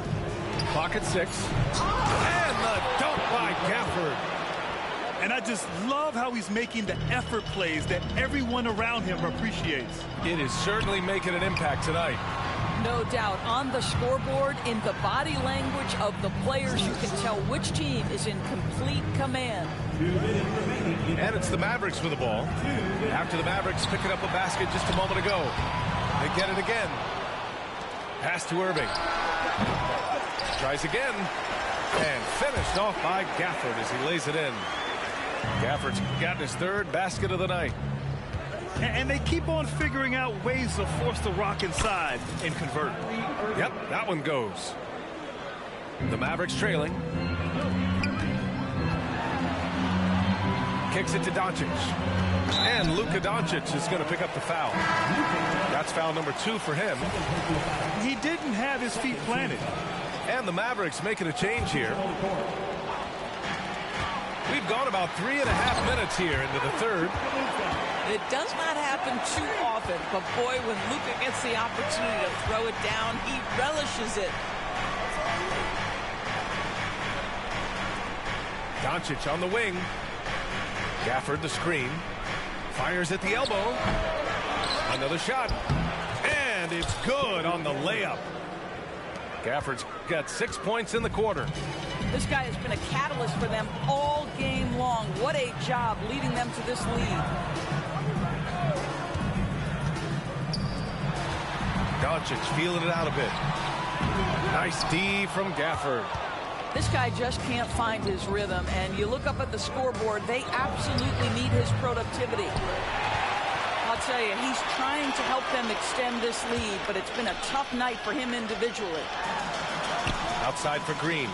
Clock at 6. And the dunk by Gafford. And I just love how he's making the effort plays that everyone around him appreciates. It is certainly making an impact tonight. No doubt. On the scoreboard, in the body language of the players, you can tell which team is in complete command. And it's the Mavericks with the ball. After the Mavericks picking up a basket just a moment ago. They get it again. Pass to Irving. Tries again. And finished off by Gafford as he lays it in. Gafford's gotten his 3rd basket of the night. And they keep on figuring out ways to force the rock inside and convert. Yep, that one goes. The Mavericks trailing. Kicks it to Doncic. And Luka Doncic is going to pick up the foul. That's foul number 2 for him. He didn't have his feet planted. And the Mavericks making a change here. We've gone about 3.5 minutes here into the third. It does not happen too often, but boy, when Luka gets the opportunity to throw it down, he relishes it. Doncic on the wing. Gafford the screen. Fires at the elbow. Another shot. And it's good on the layup. Gafford's got 6 points in the quarter. This guy has been a catalyst for them all game long. What a job leading them to this lead. Doncic feeling it out a bit. Nice D from Gafford. This guy just can't find his rhythm, and you look up at the scoreboard, they absolutely need his productivity. I'll tell you, he's trying to help them extend this lead, but it's been a tough night for him individually. Outside for Green.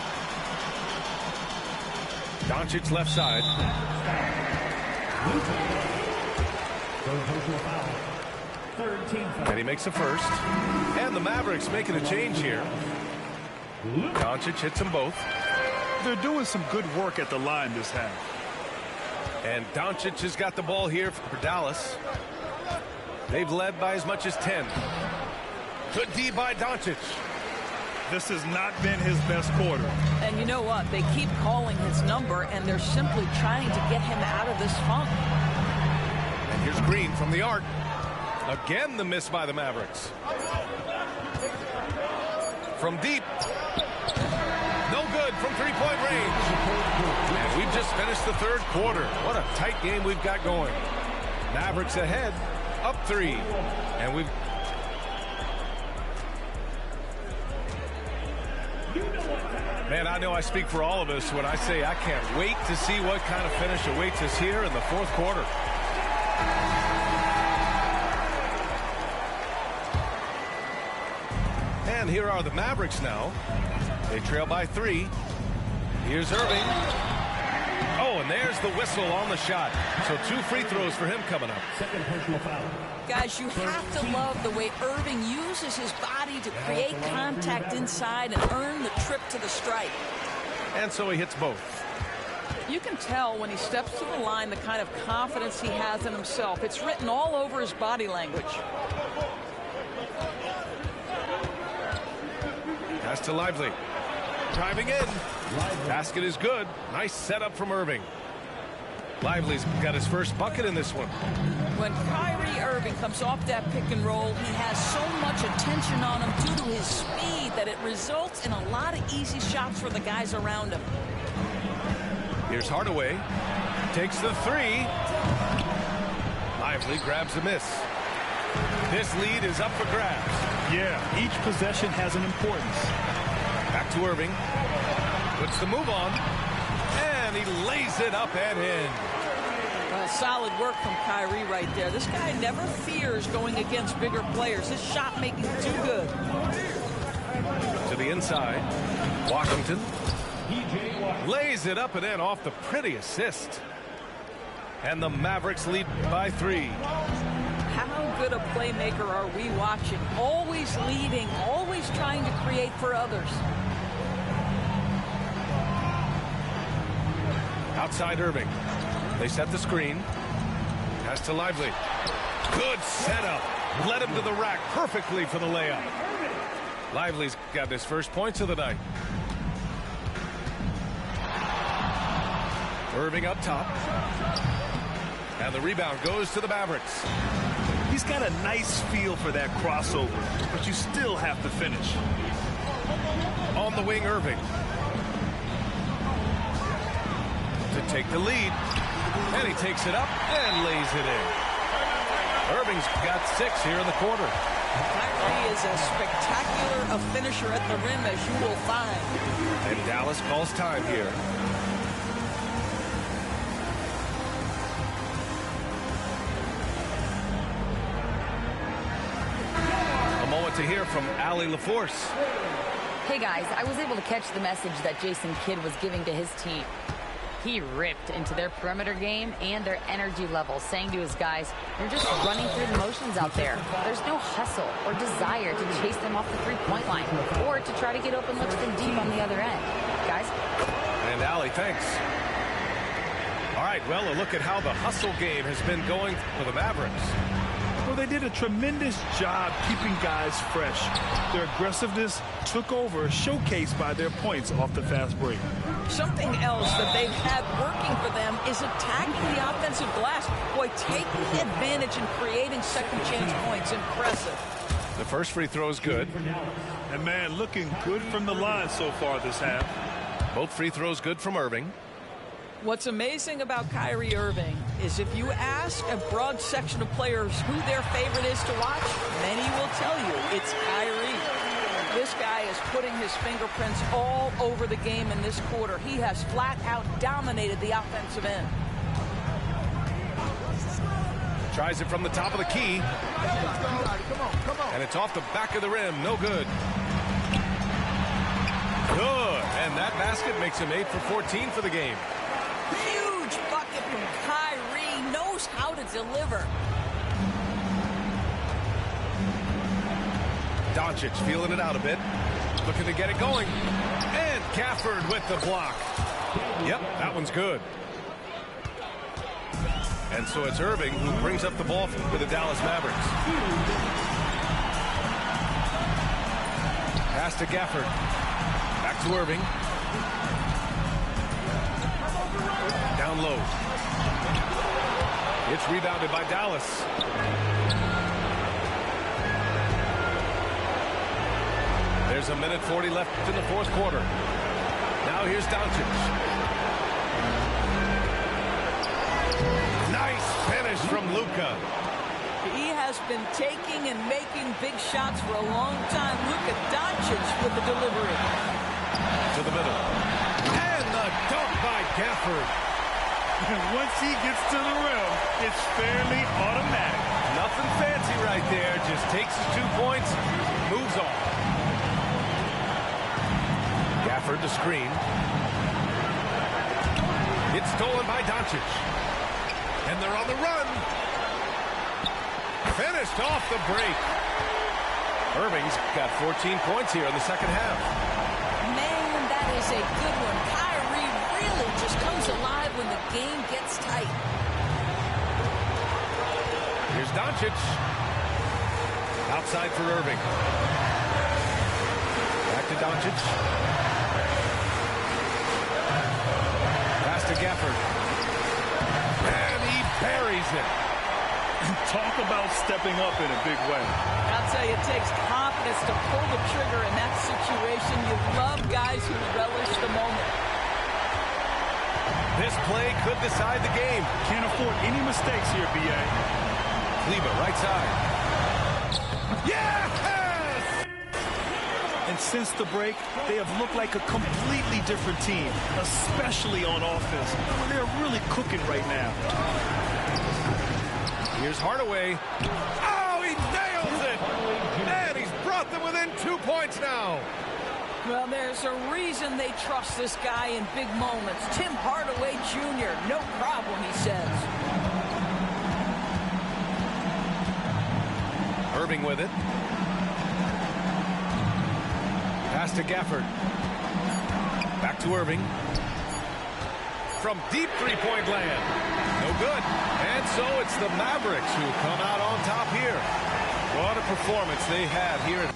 Doncic left side. And he makes a first. And the Mavericks making a change here. Doncic hits them both. They're doing some good work at the line this half. And Doncic has got the ball here for Dallas. They've led by as much as 10. Good D by Doncic. This has not been his best quarter. And you know what? They keep calling his number, and they're simply trying to get him out of this funk. And here's Green from the arc. Again, the miss by the Mavericks. From deep. No good from three-point range. And we've just finished the third quarter. What a tight game we've got going. Mavericks ahead, up 3. And we've... Man, I know I speak for all of us when I say I can't wait to see what kind of finish awaits us here in the fourth quarter. And here are the Mavericks now. They trail by 3. Here's Irving. Oh, and there's the whistle on the shot. So 2 free throws for him coming up. Second personal foul. Guys, you have to love the way Irving uses his body to create contact inside and earn the trip to the stripe. And so he hits both. You can tell when he steps to the line the kind of confidence he has in himself. It's written all over his body language. Pass to Lively. Driving in. Basket is good. Nice setup from Irving. Lively's got his first bucket in this one. When Kyrie Irving comes off that pick and roll, he has so much attention on him due to his speed that it results in a lot of easy shots for the guys around him. Here's Hardaway. Takes the 3. Lively grabs a miss. This lead is up for grabs. Yeah, each possession has an importance. Back to Irving. Puts the move on. And he lays it up and in. Well, solid work from Kyrie right there. This guy never fears going against bigger players. His shot making too good. To the inside. Washington. Lays it up and in off the pretty assist. And the Mavericks lead by 3. How good a playmaker are we watching? Always leading, always trying to create for others. Outside Irving. They set the screen. Pass to Lively. Good setup. Led him to the rack perfectly for the layup. Lively's got his first points of the night. Irving up top. And the rebound goes to the Mavericks. He's got a nice feel for that crossover, but you still have to finish. On the wing, Irving. To take the lead. And he takes it up and lays it in. Irving's got 6 here in the quarter. Kyrie is as spectacular a finisher at the rim as you will find. And Dallas calls time here. To hear from Allie LaForce. Hey guys, I was able to catch the message that Jason Kidd was giving to his team. He ripped into their perimeter game and their energy level, saying to his guys, "You're just running through the motions out there. There's no hustle or desire to chase them off the three-point line or to try to get open looks from deep on the other end." Guys? And Allie, thanks. All right, well, a look at how the hustle game has been going for the Mavericks. Well, they did a tremendous job keeping guys fresh. Their aggressiveness took over, showcased by their points off the fast break. Something else that they've had working for them is attacking the offensive glass. Boy, taking advantage and creating second chance points. Impressive. The first free throw is good. And, man, looking good from the line so far this half. Both free throws good from Irving. What's amazing about Kyrie Irving is if you ask a broad section of players who their favorite is to watch, many will tell you it's Kyrie. This guy is putting his fingerprints all over the game in this quarter. He has flat out dominated the offensive end. Tries it from the top of the key. And it's off the back of the rim. No good. Good. And that basket makes him 8 for 14 for the game. Huge bucket from Kyrie. Knows how to deliver. Doncic feeling it out a bit. Looking to get it going. And Gafford with the block. Yep, that one's good. And so it's Irving who brings up the ball for the Dallas Mavericks. Pass to Gafford. Back to Irving. Down low. It's rebounded by Dallas. There's a minute 40 left in the fourth quarter. Now here's Doncic. Nice finish from Luka. He has been taking and making big shots for a long time. Luka Doncic with the delivery. To the middle. And the dunk by Gafford. Once he gets to the rim, it's fairly automatic. Nothing fancy right there. Just takes his 2 points, moves on. Gafford the screen. It's stolen by Doncic. And they're on the run. Finished off the break. Irving's got 14 points here in the second half. Man, that is a good one. Kyrie really just comes alive when the game gets tight. Here's Doncic. Outside for Irving. Back to Doncic. Pass to Gafford. And he buries it. Talk about stepping up in a big way. I'll tell you, it takes confidence to pull the trigger in that situation. You love guys who relish the moment. This play could decide the game. Can't afford any mistakes here, B.A. Kleba, right side. Yes! And since the break, they have looked like a completely different team, especially on offense. They're really cooking right now. Here's Hardaway. Oh, he nails it! And he's brought them within 2 points now. Well, there's a reason they trust this guy in big moments. Tim Hardaway Jr., no problem, he says. Irving with it. Pass to Gafford. Back to Irving. From deep three-point land. No good. And so it's the Mavericks who come out on top here. What a performance they had here.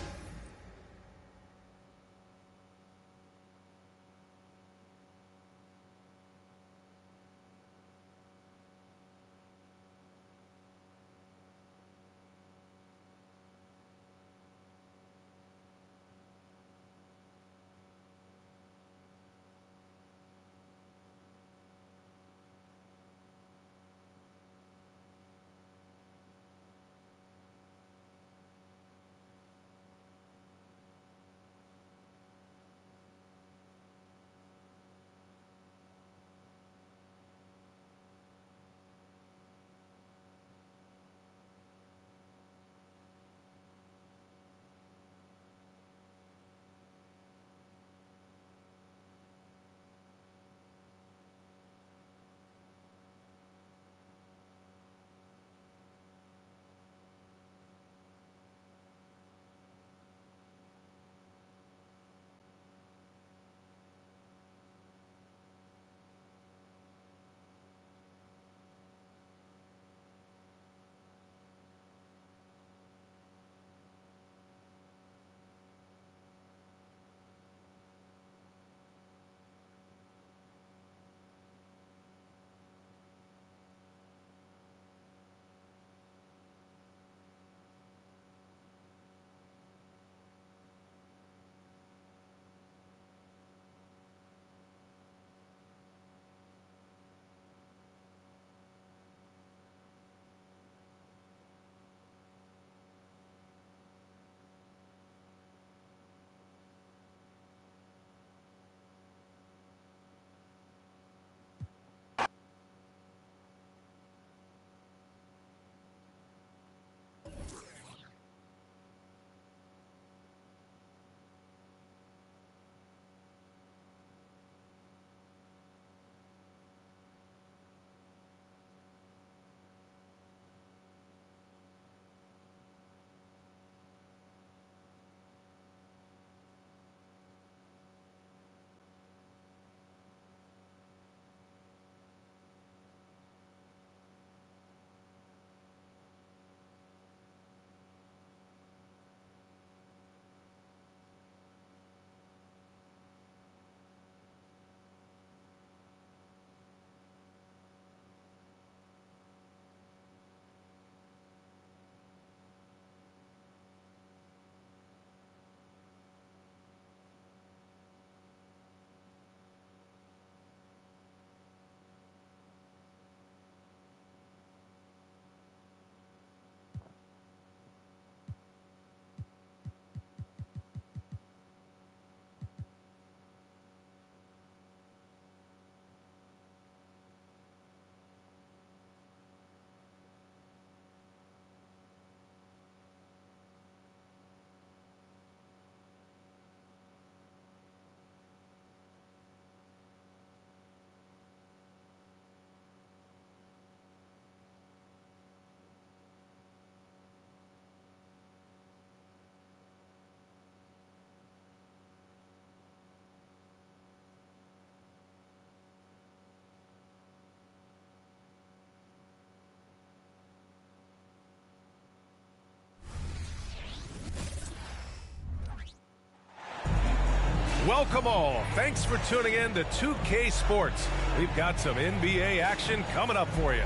Welcome all. Thanks for tuning in to 2K Sports. We've got some NBA action coming up for you.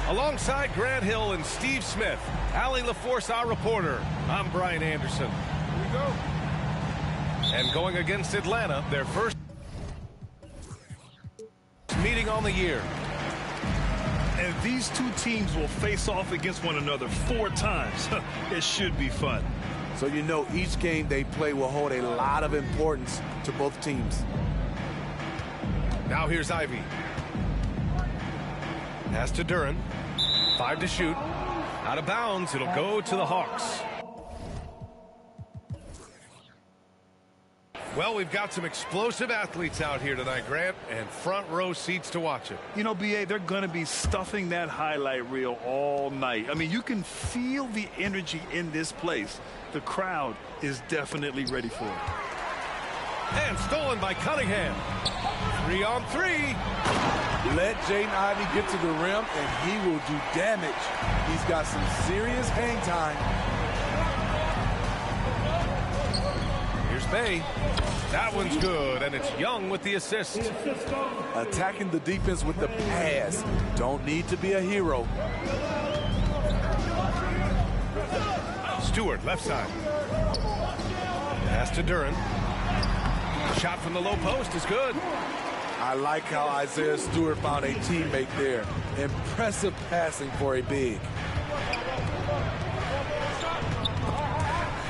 Alongside Grant Hill and Steve Smith, Allie LaForce, our reporter, I'm Brian Anderson. Here we go. And going against Atlanta, their first meeting on the year. And these two teams will face off against one another 4 times. It should be fun. So you know each game they play will hold a lot of importance to both teams. Now here's Ivy. Pass to Duran. 5 to shoot. Out of bounds. It'll go to the Hawks. Well, we've got some explosive athletes out here tonight, Grant, and front row seats to watch it. You know, B.A., they're going to be stuffing that highlight reel all night. I mean, you can feel the energy in this place. The crowd is definitely ready for it. And stolen by Cunningham. 3 on 3. Let Jaden Ivey get to the rim, and he will do damage. He's got some serious hang time. Here's Bay. That one's good, and it's Young with the assist. Attacking the defense with the pass. Don't need to be a hero. Stewart, left side. Pass to Duran. Shot from the low post is good. I like how Isaiah Stewart found a teammate there. Impressive passing for a big.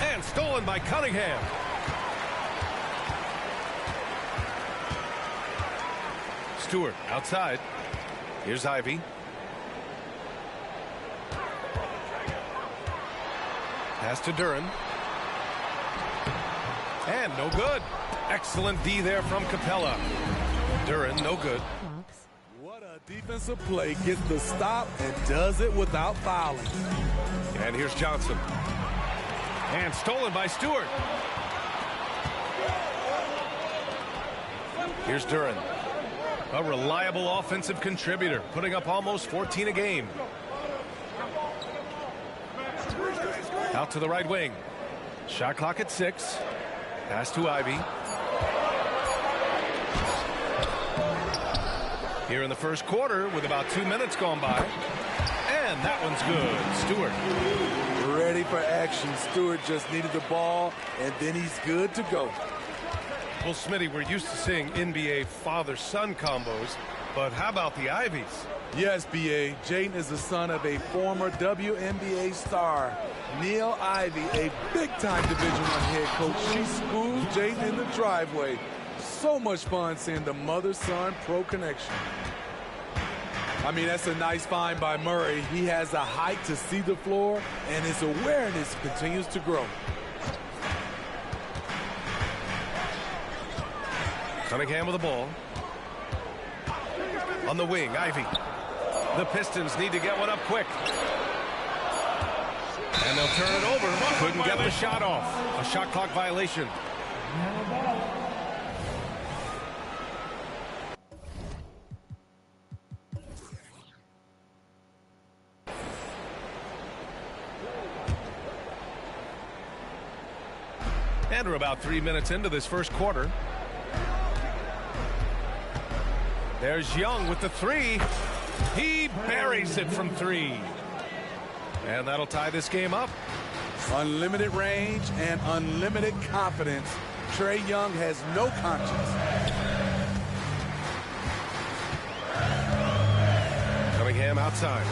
And stolen by Cunningham. Stewart outside. Here's Ivy. Pass to Duran. And no good. Excellent D there from Capella. Duran, no good. What a defensive play. Gets the stop and does it without fouling. And here's Johnson. And stolen by Stewart. Here's Duran. A reliable offensive contributor, putting up almost 14 a game. Out to the right wing. Shot clock at 6. Pass to Ivy. Here in the first quarter with about 2 minutes gone by. And that one's good. Stewart. Ready for action. Stewart just needed the ball, and then he's good to go. Well, Smitty, we're used to seeing NBA father-son combos, but how about the Ivies? Yes, B.A. Jaden is the son of a former WNBA star, Neil Ivy, a big-time Division I head coach. She schooled Jaden in the driveway. So much fun seeing the mother-son pro connection. I mean, that's a nice find by Murray. He has the height to see the floor, and his awareness continues to grow. Cunningham with the ball. On the wing, Ivy. The Pistons need to get one up quick. And they'll turn it over. Couldn't get the shot off. A shot clock violation. And we're about 3 minutes into this first quarter. There's Young with the 3. He buries it from 3. And that'll tie this game up. Unlimited range and unlimited confidence. Trae Young has no conscience. Cunningham outside.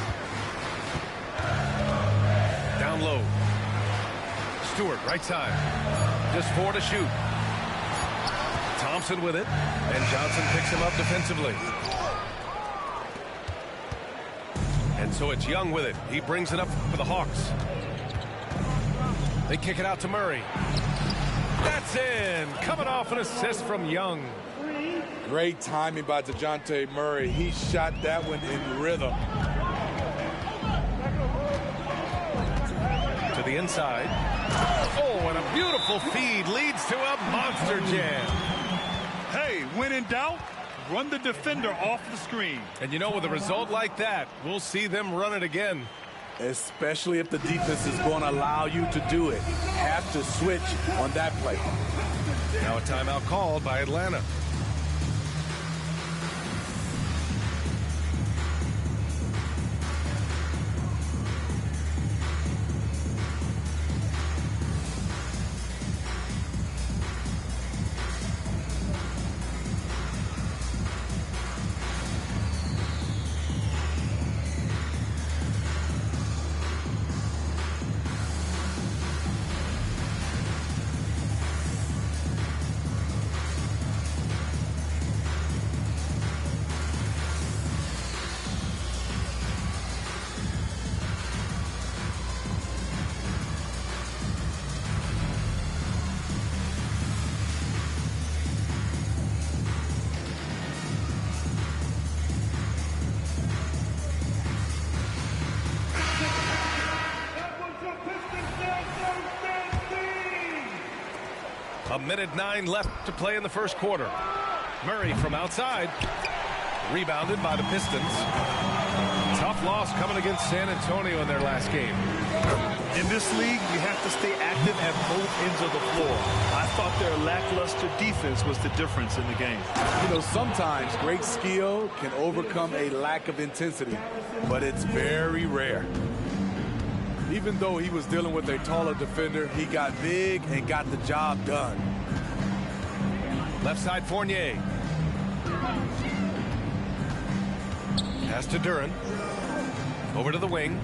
Down low. Stewart right side. Just 4 to shoot. Thompson with it, and Johnson picks him up defensively. And so it's Young with it. He brings it up for the Hawks. They kick it out to Murray. That's in. Coming off an assist from Young. Great timing by DeJounte Murray. He shot that one in rhythm. To the inside. Oh, and a beautiful feed leads to a monster jam. Hey, when in doubt, run the defender off the screen. And you know, with a result like that, we'll see them run it again. Especially if the defense is going to allow you to do it. Have to switch on that play. Now Now a timeout called by Atlanta. A minute 9 left to play in the first quarter. Murray from outside. Rebounded by the Pistons. Tough loss coming against San Antonio in their last game. In this league, you have to stay active at both ends of the floor. I thought their lackluster defense was the difference in the game. You know, sometimes great skill can overcome a lack of intensity, but it's very rare. Even though he was dealing with a taller defender, he got big and got the job done. Left side Fournier. Pass to Duren. Over to the wing.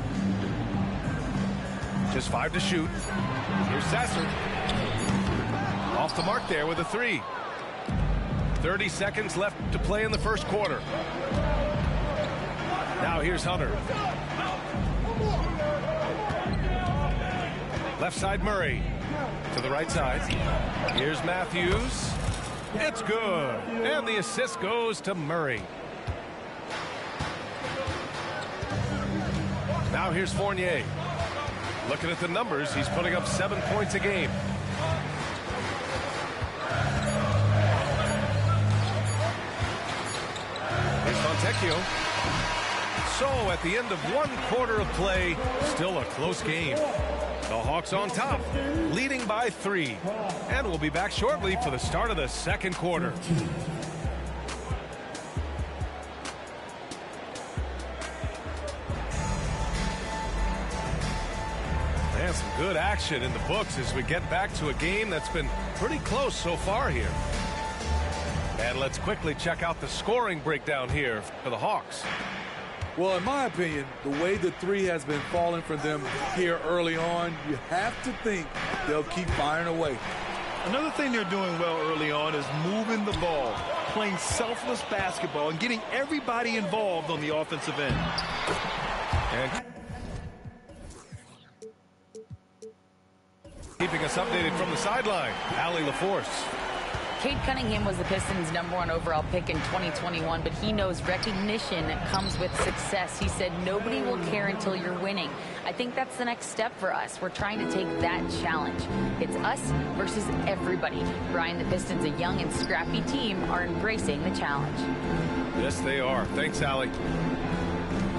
Just 5 to shoot. Here's Sasser. Off the mark there with a 3. 30 seconds left to play in the first quarter. Now here's Hunter. Left side Murray. To the right side. Here's Matthews. It's good. And the assist goes to Murray. Now here's Fournier. Looking at the numbers, he's putting up 7 points a game. Here's Fontecchio. So at the end of 1 quarter of play, still a close game. The Hawks on top, leading by 3. And we'll be back shortly for the start of the second quarter. And some good action in the books as we get back to a game that's been pretty close so far here. And let's quickly check out the scoring breakdown here for the Hawks. Well, in my opinion, the way the 3 has been falling for them here early on, you have to think they'll keep firing away. Another thing they're doing well early on is moving the ball, playing selfless basketball, and getting everybody involved on the offensive end. And keeping us updated from the sideline, Allie LaForce. Cade Cunningham was the Pistons' #1 overall pick in 2021, but he knows recognition comes with success. He said, nobody will care until you're winning. I think that's the next step for us. We're trying to take that challenge. It's us versus everybody. Brian, the Pistons, a young and scrappy team, are embracing the challenge. Yes, they are. Thanks, Allie.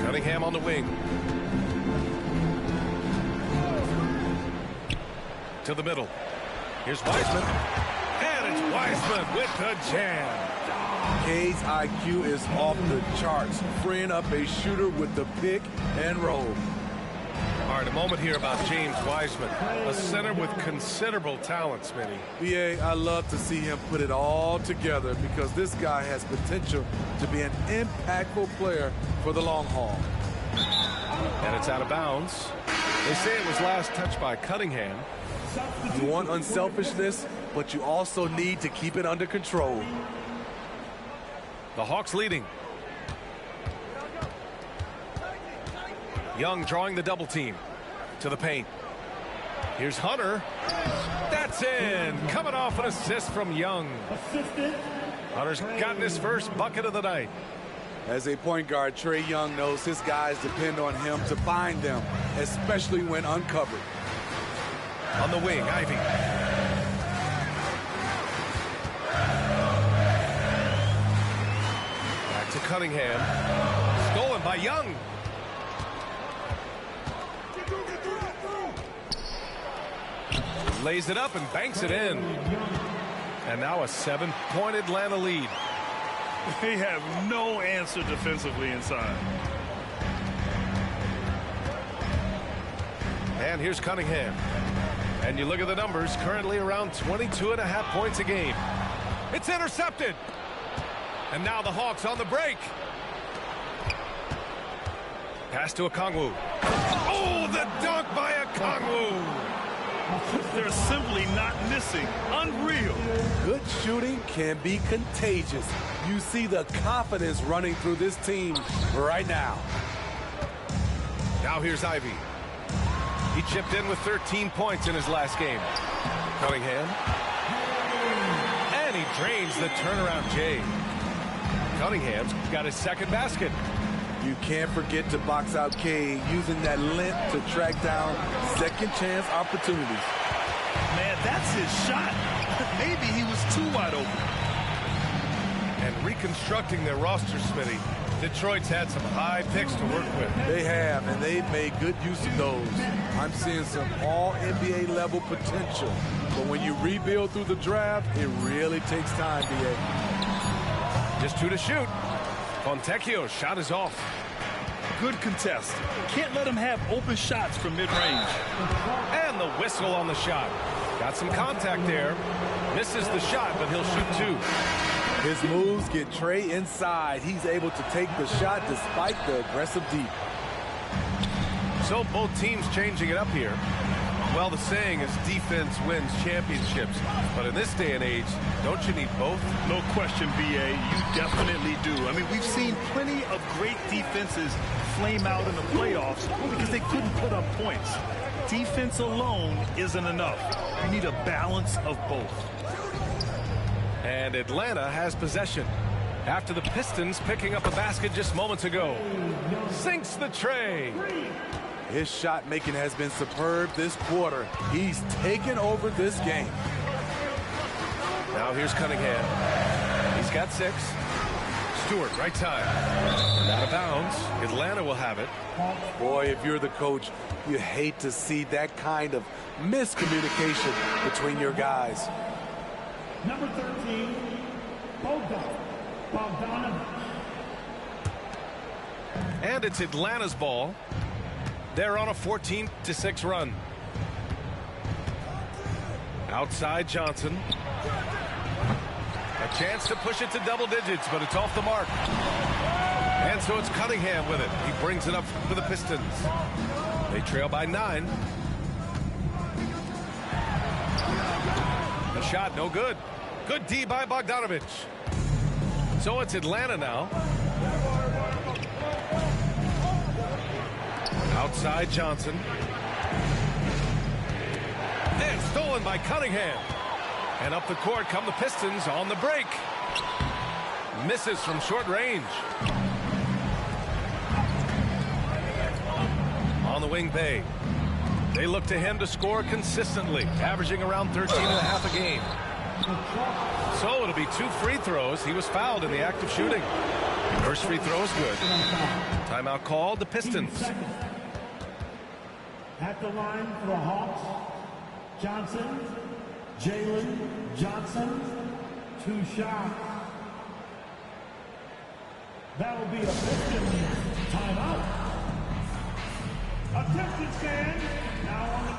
Cunningham on the wing. To the middle. Here's Wiseman. And it's Wiseman with the jam. Cade's IQ is off the charts, freeing up a shooter with the pick and roll. All right, a moment here about James Wiseman, a center with considerable talent, Smitty. BA, I love to see him put it all together because this guy has potential to be an impactful player for the long haul. And it's out of bounds. They say it was last touched by Cunningham. You want unselfishness, but you also need to keep it under control. The Hawks leading. Young drawing the double team to the paint. Here's Hunter. That's in. Coming off an assist from Young. Hunter's gotten his first bucket of the night. As a point guard, Trae Young knows his guys depend on him to find them, especially when uncovered. On the wing, Ivy. Back to Cunningham. Stolen by Young. Lays it up and banks it in. And now a 7-point Atlanta lead. They have no answer defensively inside. And here's Cunningham. And you look at the numbers, currently around 22.5 points a game. It's intercepted. And now the Hawks on the break. Pass to Okongwu. Oh, the dunk by Okongwu. They're simply not missing. Unreal. Good shooting can be contagious. You see the confidence running through this team right now. Now here's Ivy. He chipped in with 13 points in his last game. Cunningham. And he drains the turnaround J. Cunningham's got his second basket. You can't forget to box out K, using that length to track down second chance opportunities. Man, that's his shot. Maybe he was too wide open. And reconstructing their roster, Smitty, Detroit's had some high picks to work with. They have, and they've made good use of those. I'm seeing some all-NBA level potential. But when you rebuild through the draft, it really takes time, B.A. Just 2 to shoot. Fontecchio's shot is off. Good contest. Can't let him have open shots from mid-range. And the whistle on the shot. Got some contact there. Misses the shot, but he'll shoot 2. His moves get Trey inside. He's able to take the shot despite the aggressive deep. So both teams changing it up here. Well, the saying is defense wins championships. But in this day and age, don't you need both? No question, B.A. You definitely do. I mean, we've seen plenty of great defenses flame out in the playoffs because they couldn't put up points. Defense alone isn't enough. You need a balance of both. And Atlanta has possession after the Pistons picking up a basket just moments ago. Sinks the tray. His shot making has been superb this quarter. He's taken over this game. Now here's Cunningham. He's got 6. Stewart, right time. And out of bounds. Atlanta will have it. Boy, if you're the coach, you hate to see that kind of miscommunication between your guys. Number 13, Bogdanovic. And it's Atlanta's ball. They're on a 14-6 run. Outside Johnson. A chance to push it to double digits, but it's off the mark. And so it's Cunningham with it. He brings it up for the Pistons. They trail by 9. The shot, no good. Good D by Bogdanovic. So it's Atlanta now. Outside Johnson. And stolen by Cunningham. And up the court come the Pistons on the break. Misses from short range. On the wing, Bay. They look to him to score consistently, averaging around 13.5 a game. So it'll be 2 free throws. He was fouled in the act of shooting. First free throw is good. Timeout called, the Pistons. At the line for the Hawks, Johnson, Jalen Johnson, 2 shots. That'll be a Pistons timeout. Attention fans, now on the